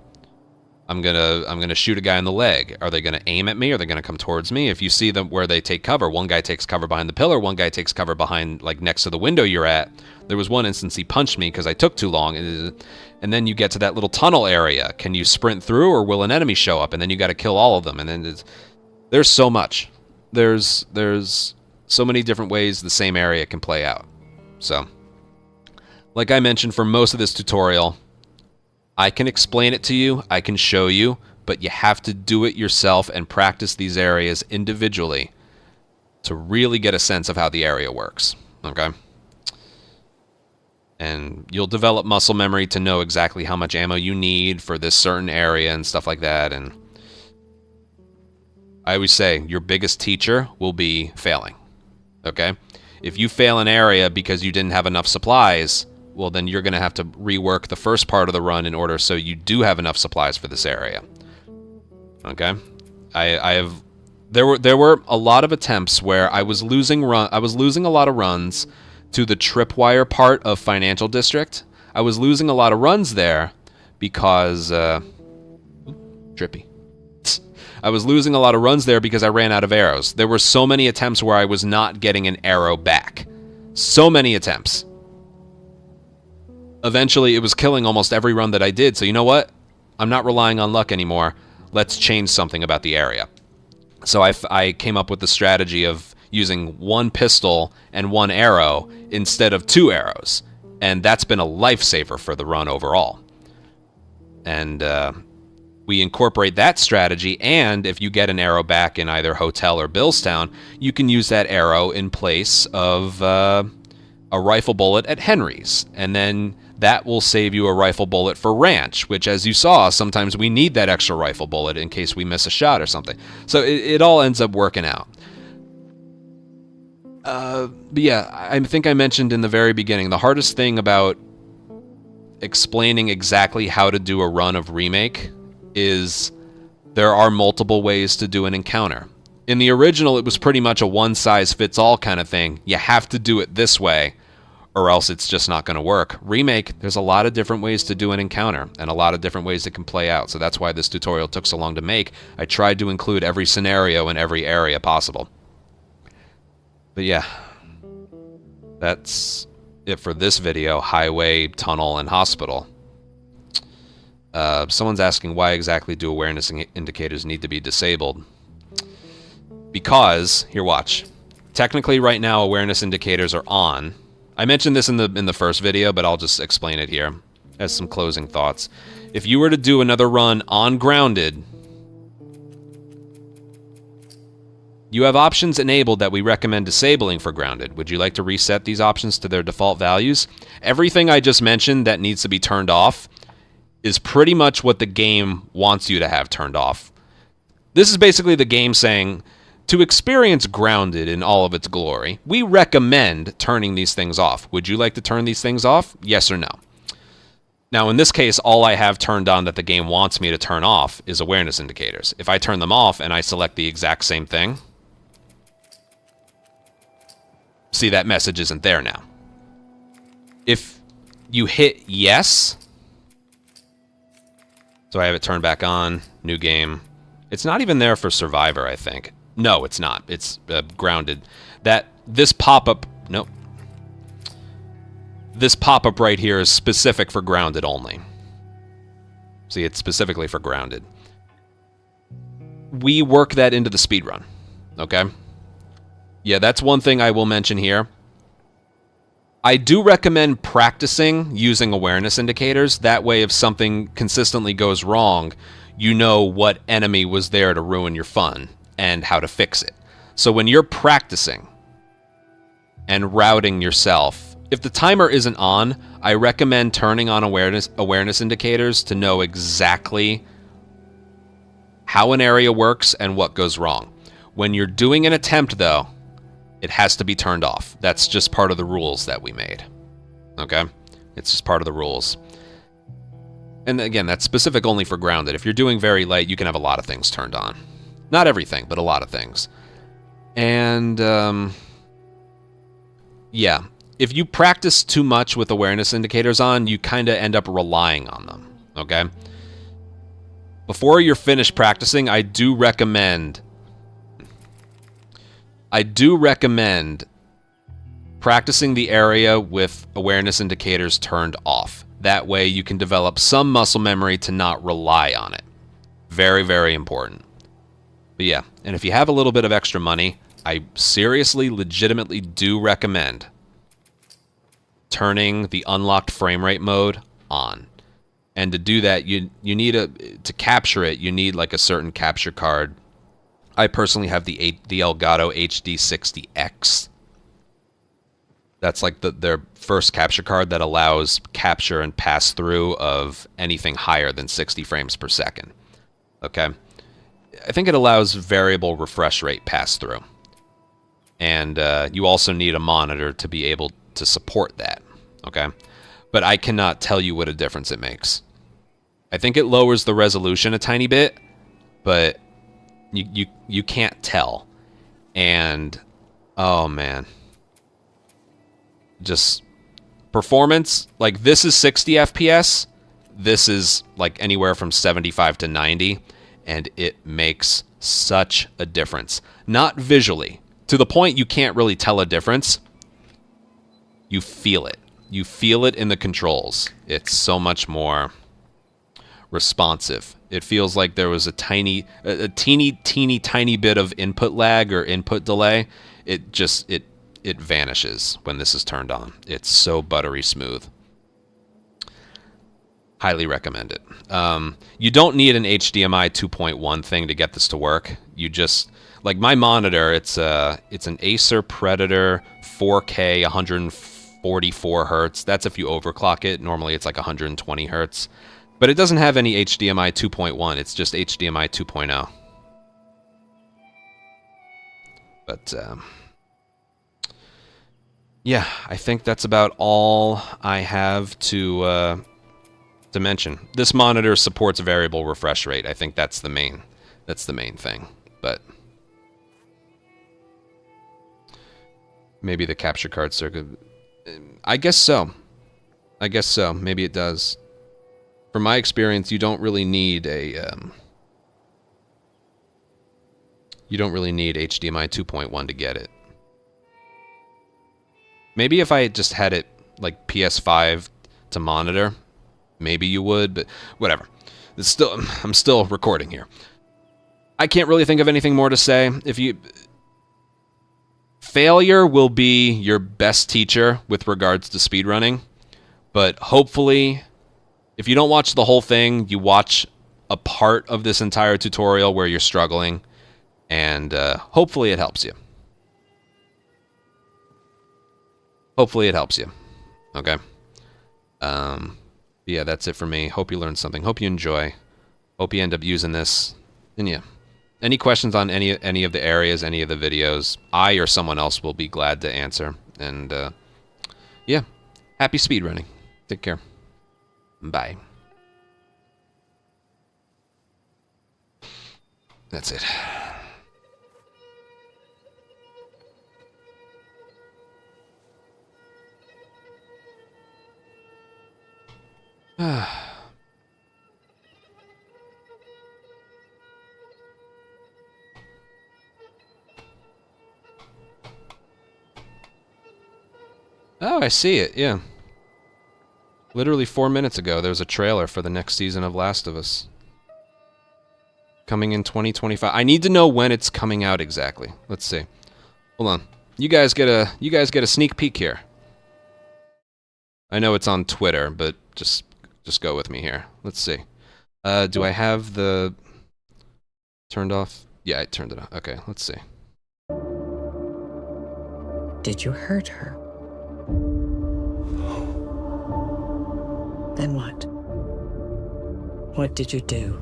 I'm gonna shoot a guy in the leg. Are they gonna aim at me? Are they gonna come towards me? If you see them where they take cover, one guy takes cover behind the pillar, one guy takes cover behind, like, next to the window you're at. There was one instance he punched me because I took too long, and then you get to that little tunnel area. Can you sprint through, or will an enemy show up? And then you got to kill all of them. And then there's so much. There's so many different ways the same area can play out. So, like I mentioned, for most of this tutorial, I can explain it to you, I can show you, but you have to do it yourself and practice these areas individually to really get a sense of how the area works, okay? And you'll develop muscle memory to know exactly how much ammo you need for this certain area and stuff like that. And I always say your biggest teacher will be failing. Okay? If you fail an area because you didn't have enough supplies, well, then you're going to have to rework the first part of the run in order so you do have enough supplies for this area. Okay? There were a lot of attempts where I was losing a lot of runs to the tripwire part of Financial District. I was losing a lot of runs there because trippy. I was losing a lot of runs there because I ran out of arrows. There were so many attempts where I was not getting an arrow back. So many attempts. Eventually, it was killing almost every run that I did. So you know what? I'm not relying on luck anymore. Let's change something about the area. So I came up with the strategy of using one pistol and one arrow instead of 2 arrows. And that's been a lifesaver for the run overall. And we incorporate that strategy, and if you get an arrow back in either Hotel or Billstown, you can use that arrow in place of a rifle bullet at Henry's. And then that will save you a rifle bullet for Ranch, which, as you saw, sometimes we need that extra rifle bullet in case we miss a shot or something. So it all ends up working out. But yeah, I think I mentioned in the very beginning, the hardest thing about explaining exactly how to do a run of Remake is there are multiple ways to do an encounter. In the original, it was pretty much a one-size-fits-all kind of thing. You have to do it this way, or else it's just not going to work. Remake, there's a lot of different ways to do an encounter, and a lot of different ways it can play out, so that's why this tutorial took so long to make. I tried to include every scenario in every area possible. But yeah, that's it for this video, highway, tunnel, and hospital. Someone's asking, why exactly do awareness indicators need to be disabled? Because, here, watch. Technically, right now, awareness indicators are on. I mentioned this in the first video, but I'll just explain it here as some closing thoughts. If you were to do another run on grounded, you have options enabled that we recommend disabling for grounded. Would you like to reset these options to their default values? Everything I just mentioned that needs to be turned off is pretty much what the game wants you to have turned off. This is basically the game saying, to experience grounded in all of its glory, we recommend turning these things off. Would you like to turn these things off? Yes or no? Now, in this case, all I have turned on that the game wants me to turn off is awareness indicators. If I turn them off and I select the exact same thing, see, that message isn't there now. If you hit yes, so I have it turned back on, new game. It's not even there for Survivor, I think. No, it's not. It's grounded. This pop-up, nope. This pop-up right here is specific for grounded only. See, it's specifically for grounded. We work that into the speedrun, okay? Yeah, that's one thing I will mention here. I do recommend practicing using awareness indicators. That way, if something consistently goes wrong, you know what enemy was there to ruin your fun and how to fix it. So when you're practicing and routing yourself, if the timer isn't on, I recommend turning on awareness indicators to know exactly how an area works and what goes wrong. When you're doing an attempt, though, it has to be turned off. That's just part of the rules that we made. Okay? It's just part of the rules. And again, that's specific only for grounded. If you're doing very light, you can have a lot of things turned on. Not everything, but a lot of things. And, yeah. If you practice too much with awareness indicators on, you kind of end up relying on them. Okay? Before you're finished practicing, I do recommend practicing the area with awareness indicators turned off. That way you can develop some muscle memory to not rely on it. Very, very important. But yeah, and if you have a little bit of extra money, I seriously, legitimately do recommend turning the unlocked frame rate mode on. And to do that, you need to capture it, you need like a certain capture card. I personally have the Elgato HD60X. That's like their first capture card that allows capture and pass through of anything higher than 60 frames per second. Okay? I think it allows variable refresh rate pass through. And you also need a monitor to be able to support that, okay? But I cannot tell you what a difference it makes. I think it lowers the resolution a tiny bit, but you can't tell. And oh man, just performance, like this is 60 FPS, this is like anywhere from 75 to 90, and it makes such a difference. Not visually, to the point you can't really tell a difference. You feel it. You feel it in the controls. It's so much more responsive. It feels like there was a teeny tiny bit of input lag or input delay. It vanishes when this is turned on. It's so buttery smooth. Highly recommend it. You don't need an HDMI 2.1 thing to get this to work. You just, like my monitor, it's an Acer Predator 4K 144 hertz. That's if you overclock it. Normally it's like 120 hertz. But it doesn't have any HDMI 2.1. It's just HDMI 2.0. But yeah, I think that's about all I have to mention. This monitor supports variable refresh rate. I think that's the main thing. But maybe the capture card circuit. I guess so. Maybe it does. From my experience, you don't really need a HDMI 2.1 to get it. Maybe if I just had it like PS5 to monitor, maybe you would, but whatever. I'm still recording here. I can't really think of anything more to say. Failure will be your best teacher with regards to speedrunning, but hopefully, if you don't watch the whole thing, you watch a part of this entire tutorial where you're struggling, and hopefully it helps you. Hopefully it helps you. Okay? Yeah, that's it for me. Hope you learned something. Hope you enjoy. Hope you end up using this. And yeah. Any questions on any of the areas, any of the videos, I or someone else will be glad to answer. And yeah. Happy speedrunning. Take care. Bye. That's it. Oh, I see it, yeah. Literally 4 minutes ago, there was a trailer for the next season of Last of Us. Coming in 2025. I need to know when it's coming out exactly. Let's see. Hold on. You guys get a sneak peek here. I know it's on Twitter, but just go with me here. Let's see. Do I have the turned off? Yeah, I turned it off. Okay, let's see. Did you hurt her? Then what? What did you do?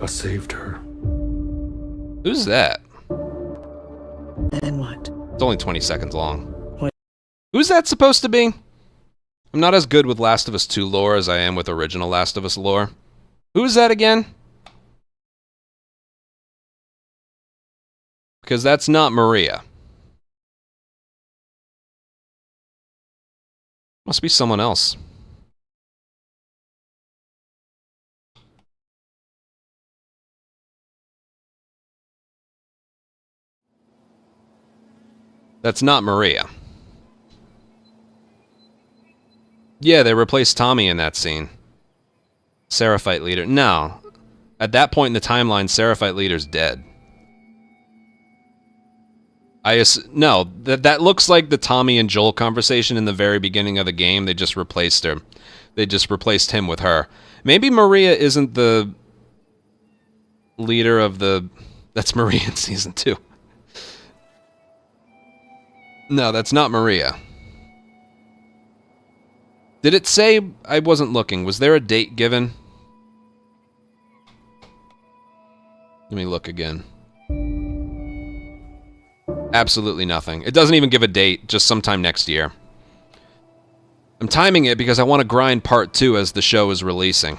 I saved her. Who's that? Then what? It's only 20 seconds long. What? Who's that supposed to be? I'm not as good with Last of Us 2 lore as I am with original Last of Us lore. Who's that again? Because that's not Maria. Must be someone else. That's not Maria. Yeah, they replaced Tommy in that scene. Seraphite leader. No. At that point in the timeline, Seraphite leader's dead. No, that looks like the Tommy and Joel conversation in the very beginning of the game. They just replaced her. They just replaced him with her. Maybe Maria isn't the leader of the... That's Maria in Season 2. No, that's not Maria. Did it say? I wasn't looking. Was there a date given? Let me look again. Absolutely nothing. It doesn't even give a date, just sometime next year. I'm timing it because I want to grind part 2 as the show is releasing.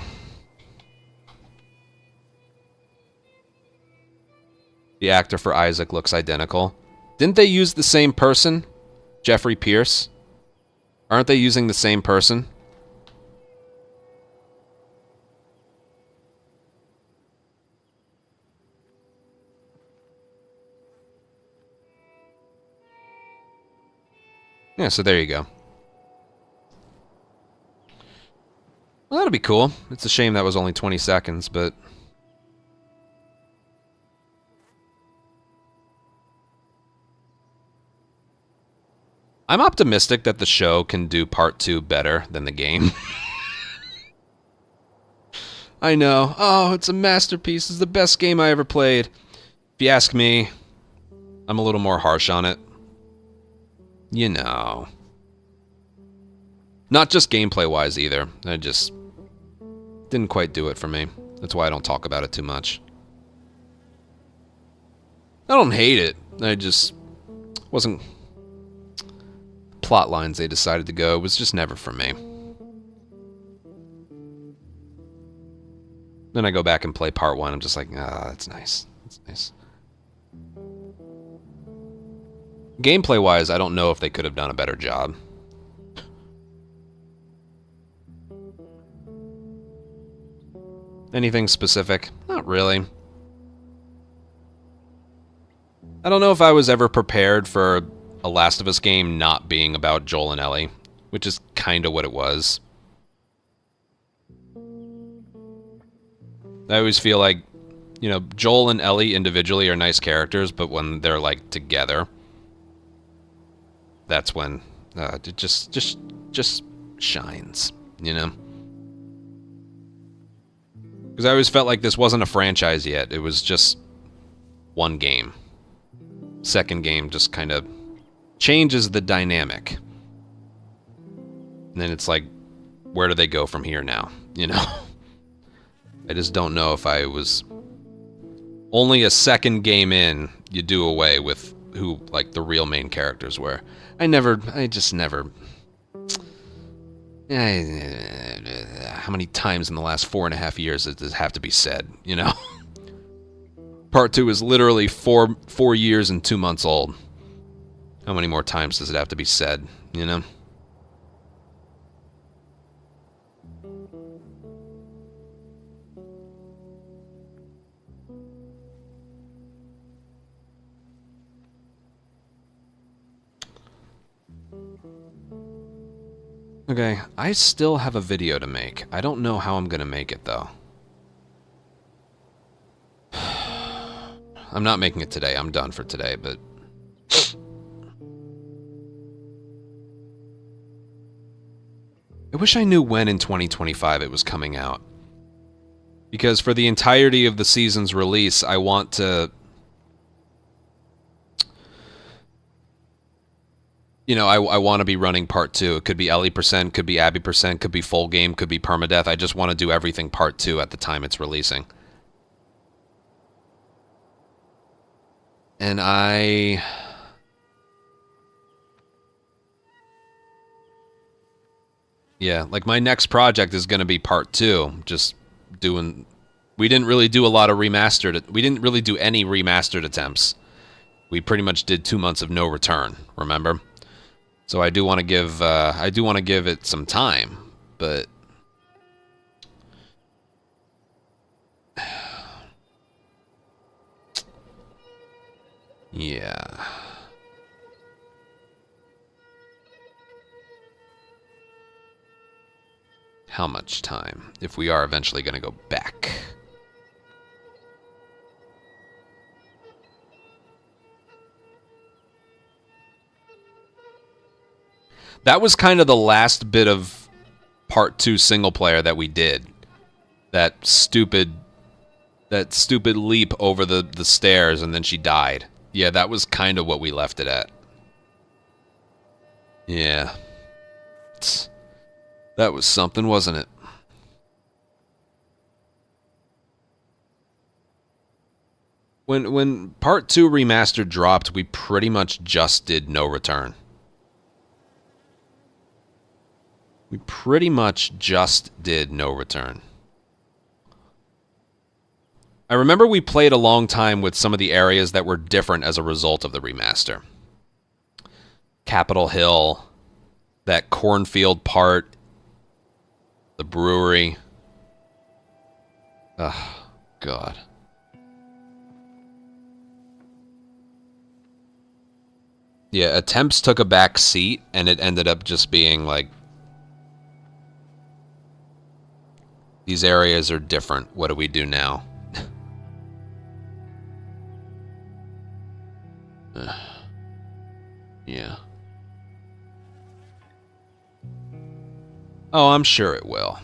The actor for Isaac looks identical. Didn't they use the same person? Jeffrey Pierce? Aren't they using the same person? Yeah, so there you go. Well, that'll be cool. It's a shame that was only 20 seconds, but... I'm optimistic that the show can do part 2 better than the game. I know. Oh, it's a masterpiece. It's the best game I ever played. If you ask me, I'm a little more harsh on it. You know. Not just gameplay-wise either. I just didn't quite do it for me. That's why I don't talk about it too much. I don't hate it. I just wasn't... plot lines they decided to go was just never for me. Then I go back and play part 1. I'm just like, ah, that's nice. That's nice. Gameplay-wise, I don't know if they could have done a better job. Anything specific? Not really. I don't know if I was ever prepared for a Last of Us game not being about Joel and Ellie, which is kind of what it was. I always feel like, you know, Joel and Ellie individually are nice characters, but when they're, like, together, that's when it just shines, you know? Because I always felt like this wasn't a franchise yet. It was just one game. Second game just kind of changes the dynamic. And then it's like, where do they go from here now? You know? I just don't know if I was... Only a second game in, you do away with who, like, the real main characters were. I just never... How many times in the last 4.5 years does this have to be said, you know? Part 2 is literally 4 years and 2 months old. How many more times does it have to be said, you know? Okay, I still have a video to make. I don't know how I'm gonna make it, though. I'm not making it today. I'm done for today, but... I wish I knew when in 2025 it was coming out. Because for the entirety of the season's release, I want to... You know, I want to be running part 2. It could be Ellie %, could be Abby %, could be full game, could be permadeath. I just want to do everything part 2 at the time it's releasing. And yeah, like my next project is going to be part 2. Just doing... We didn't really do a lot of remastered... We didn't really do any remastered attempts. We pretty much did 2 months of no return, remember? So I do want to give it some time, but yeah. How much time if we are eventually going to go back? That was kind of the last bit of part 2 single player that we did. That stupid leap over the stairs and then she died. Yeah, that was kind of what we left it at. Yeah. That was something, wasn't it? When Part 2 Remastered dropped, we pretty much just did no return. We pretty much just did no return. I remember we played a long time with some of the areas that were different as a result of the remaster. Capitol Hill, that cornfield part, the brewery. Ugh, God. Yeah, attempts took a back seat, and it ended up just being like, these areas are different. What do we do now? Yeah. Oh, I'm sure it will.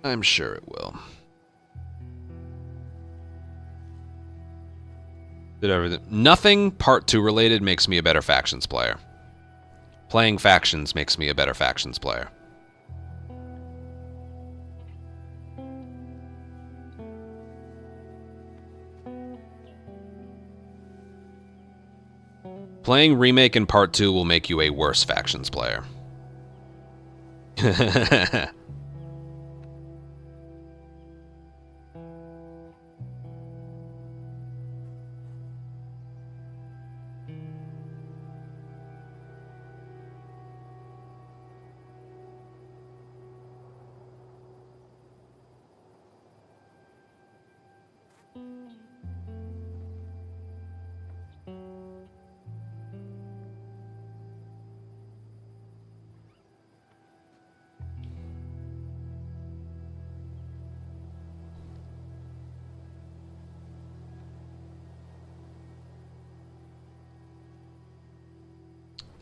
I'm sure it will. Did everything. Nothing Part 2 related makes me a better Factions player. Playing Factions makes me a better Factions player. Playing Remake in Part 2 will make you a worse Factions player.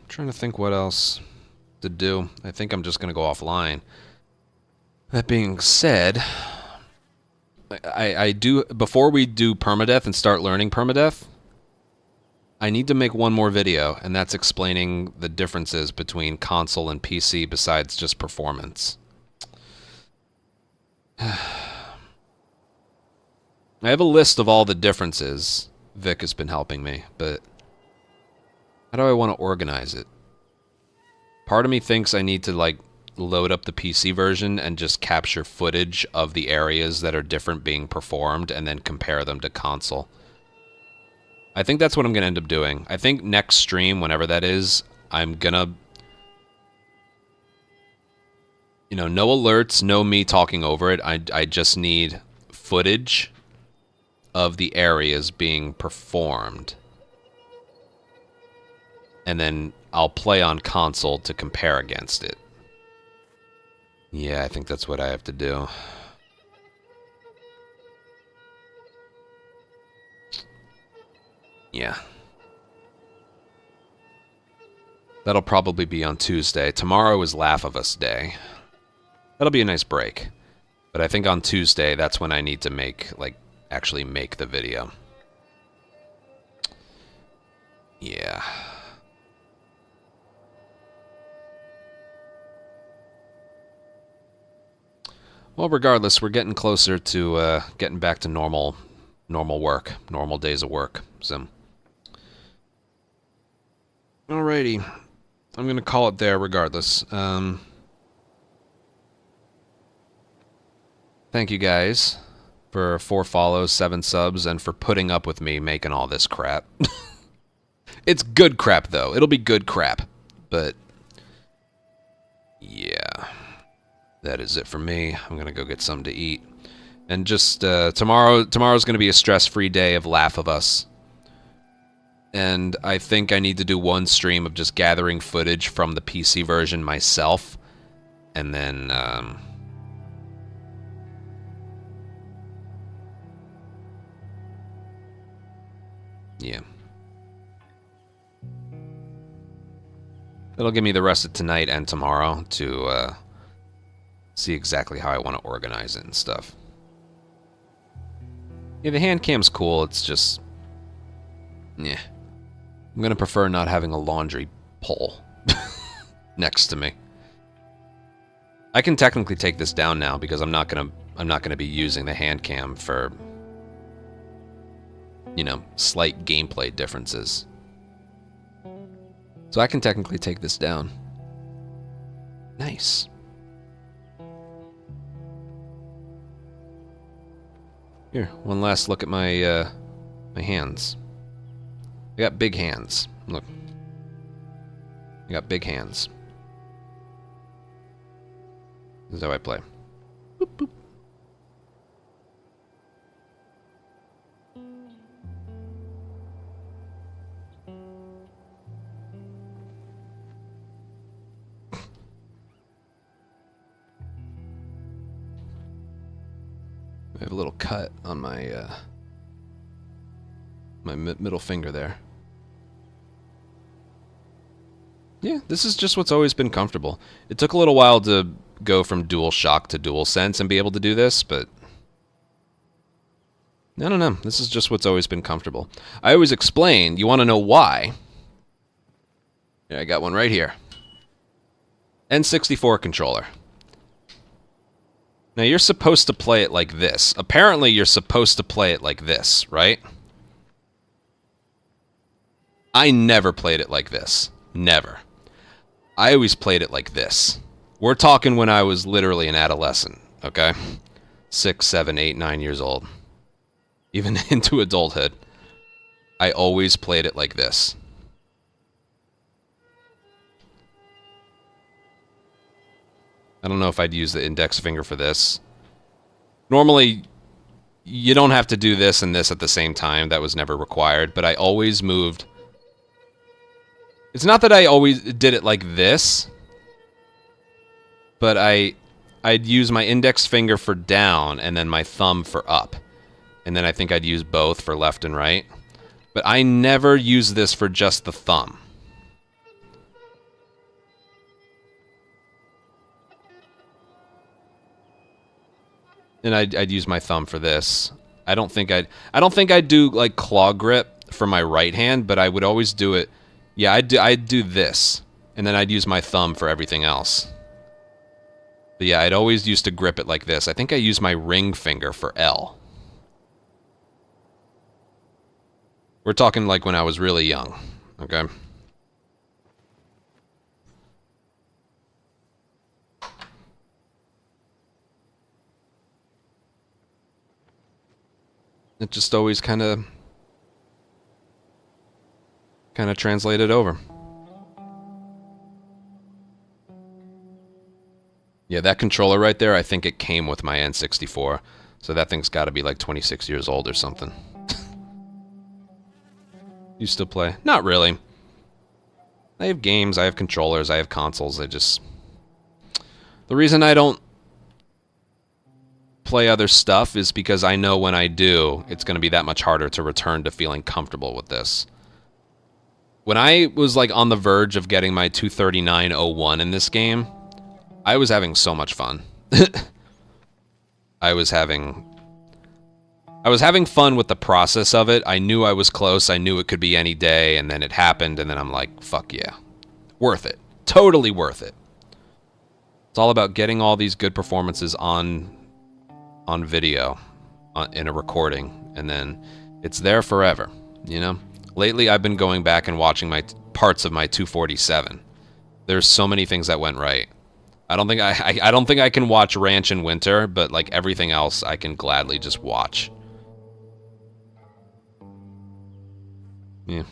Trying to think what else to do. I think I'm just going to go offline. That being said, I do, before we do permadeath and start learning permadeath, I need to make one more video, and that's explaining the differences between console and PC besides just performance. I have a list of all the differences. Vic has been helping me, but how do I want to organize it? Part of me thinks I need to, like, load up the PC version and just capture footage of the areas that are different being performed and then compare them to console. I think that's what I'm going to end up doing. I think next stream, whenever that is, I'm going to... You know, no alerts, no me talking over it. I just need footage of the areas being performed. And then I'll play on console to compare against it. Yeah, I think that's what I have to do. Yeah. That'll probably be on Tuesday. Tomorrow is Laugh of Us Day. That'll be a nice break. But I think on Tuesday, that's when I need to make, like, actually make the video. Yeah. Well, regardless, we're getting closer to getting back to normal work, normal days of work. So, alrighty, I'm gonna call it there. Regardless, thank you guys for 4 follows, 7 subs, and for putting up with me making all this crap. It's good crap, though. It'll be good crap, but yeah. That is it for me. I'm gonna go get something to eat. And just, tomorrow's gonna be a stress-free day of Laugh of Us. And I think I need to do one stream of just gathering footage from the PC version myself. And then, yeah. That'll give me the rest of tonight and tomorrow to, see exactly how I want to organize it and stuff. Yeah, the hand cam's cool, it's just... yeah. I'm gonna prefer not having a laundry pole next to me. I can technically take this down now because I'm not gonna be using the hand cam for, you know, slight gameplay differences. So I can technically take this down. Nice. Here, one last look at my my hands. I got big hands. Look. I got big hands. This is how I play. Boop, boop. I have a little cut on my my middle finger there. Yeah, this is just what's always been comfortable. It took a little while to go from DualShock to DualSense and be able to do this, but I don't know. This is just what's always been comfortable. I always explain, you want to know why? Yeah, I got one right here. N64 controller. Now you're supposed to play it like this. Apparently you're supposed to play it like this, right? I never played it like this. Never. I always played it like this. We're talking when I was literally an adolescent, okay? 6, 7, 8, 9 years old. Even into adulthood. I always played it like this. I don't know if I'd use the index finger for this. Normally, you don't have to do this and this at the same time. That was never required, but I always moved. It's not that I always did it like this, but I'd use my index finger for down and then my thumb for up. And then I think I'd use both for left and right. But I never use this for just the thumb. And I'd use my thumb for this. I don't think I'd do like claw grip for my right hand, but I would always do it. Yeah, I'd do this, and then I'd use my thumb for everything else. But yeah, I'd always used to grip it like this. I think I used my ring finger for L. We're talking like when I was really young, okay? It just always kind of translated over. Yeah, that controller right there, I think it came with my N64. So that thing's got to be like 26 years old or something. You still play? Not really. I have games, I have controllers, I have consoles. The reason I don't play other stuff is because I know when I do, it's going to be that much harder to return to feeling comfortable with this. When I was like on the verge of getting my 239.01 in this game, I was having so much fun. I was having fun with the process of it. I knew I was close. I knew it could be any day, and then it happened, and then I'm like, fuck yeah. Worth it. Totally worth it. It's all about getting all these good performances on video, in a recording, and then it's there forever, you know? Lately, I've been going back and watching my parts of my 247. There's so many things that went right. I don't think I can watch Ranch in Winter, but like everything else, I can gladly just watch. Yeah.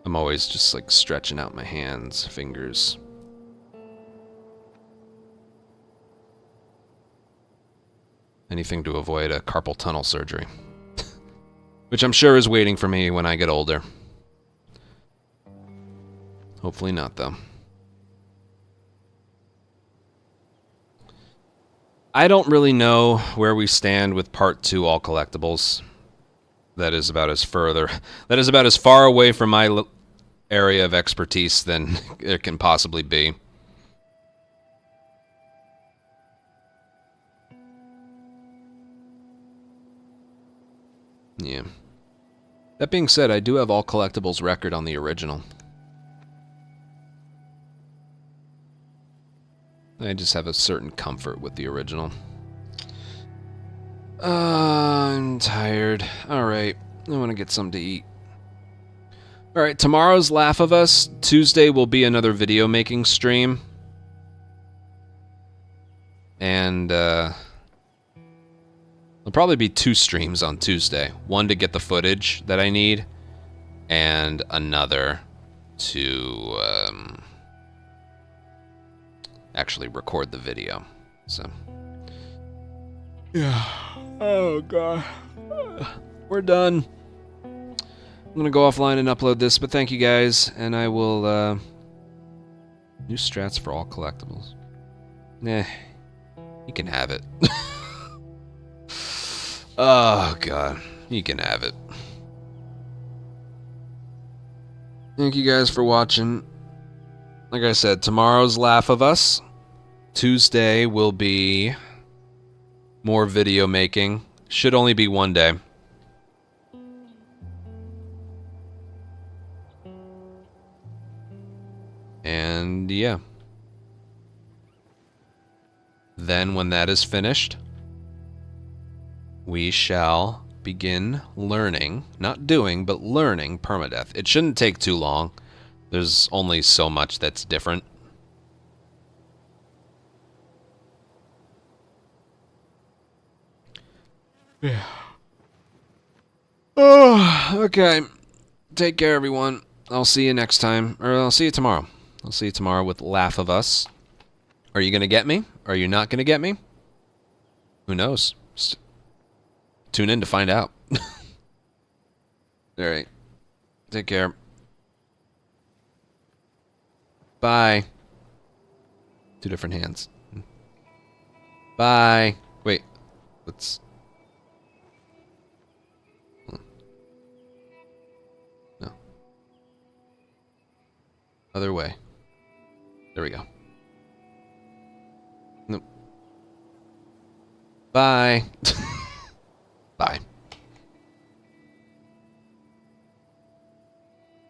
I'm always just like stretching out my hands, fingers. Anything to avoid a carpal tunnel surgery. Which I'm sure is waiting for me when I get older. Hopefully not, though. I don't really know where we stand with Part 2 All Collectibles. That is about as further. That is about as far away from my area of expertise than it can possibly be. Yeah. That being said, I do have all collectibles record on the original. I just have a certain comfort with the original. I'm tired. Alright, I want to get something to eat. Alright, tomorrow's Laugh of Us. Tuesday will be another video making stream. And, there'll probably be 2 streams on Tuesday. One to get the footage that I need, and another to, actually record the video. So, yeah. Oh, God. We're done. I'm gonna go offline and upload this, but thank you guys, and I will, new strats for all collectibles. Nah, you can have it. Oh, God. You can have it. Thank you guys for watching. Like I said, tomorrow's Laugh of Us. Tuesday will be more video making. Should only be one day. And yeah. Then when that is finished, we shall begin learning, not doing, but learning permadeath. It shouldn't take too long. There's only so much that's different. Yeah. Oh, okay. Take care, everyone. I'll see you next time. Or I'll see you tomorrow. I'll see you tomorrow with Laugh of Us. Are you going to get me? Are you not going to get me? Who knows? Tune in to find out. Alright. Take care. Bye. 2 different hands. Bye. Wait. Let's... No. Other way. There we go. Nope. Bye.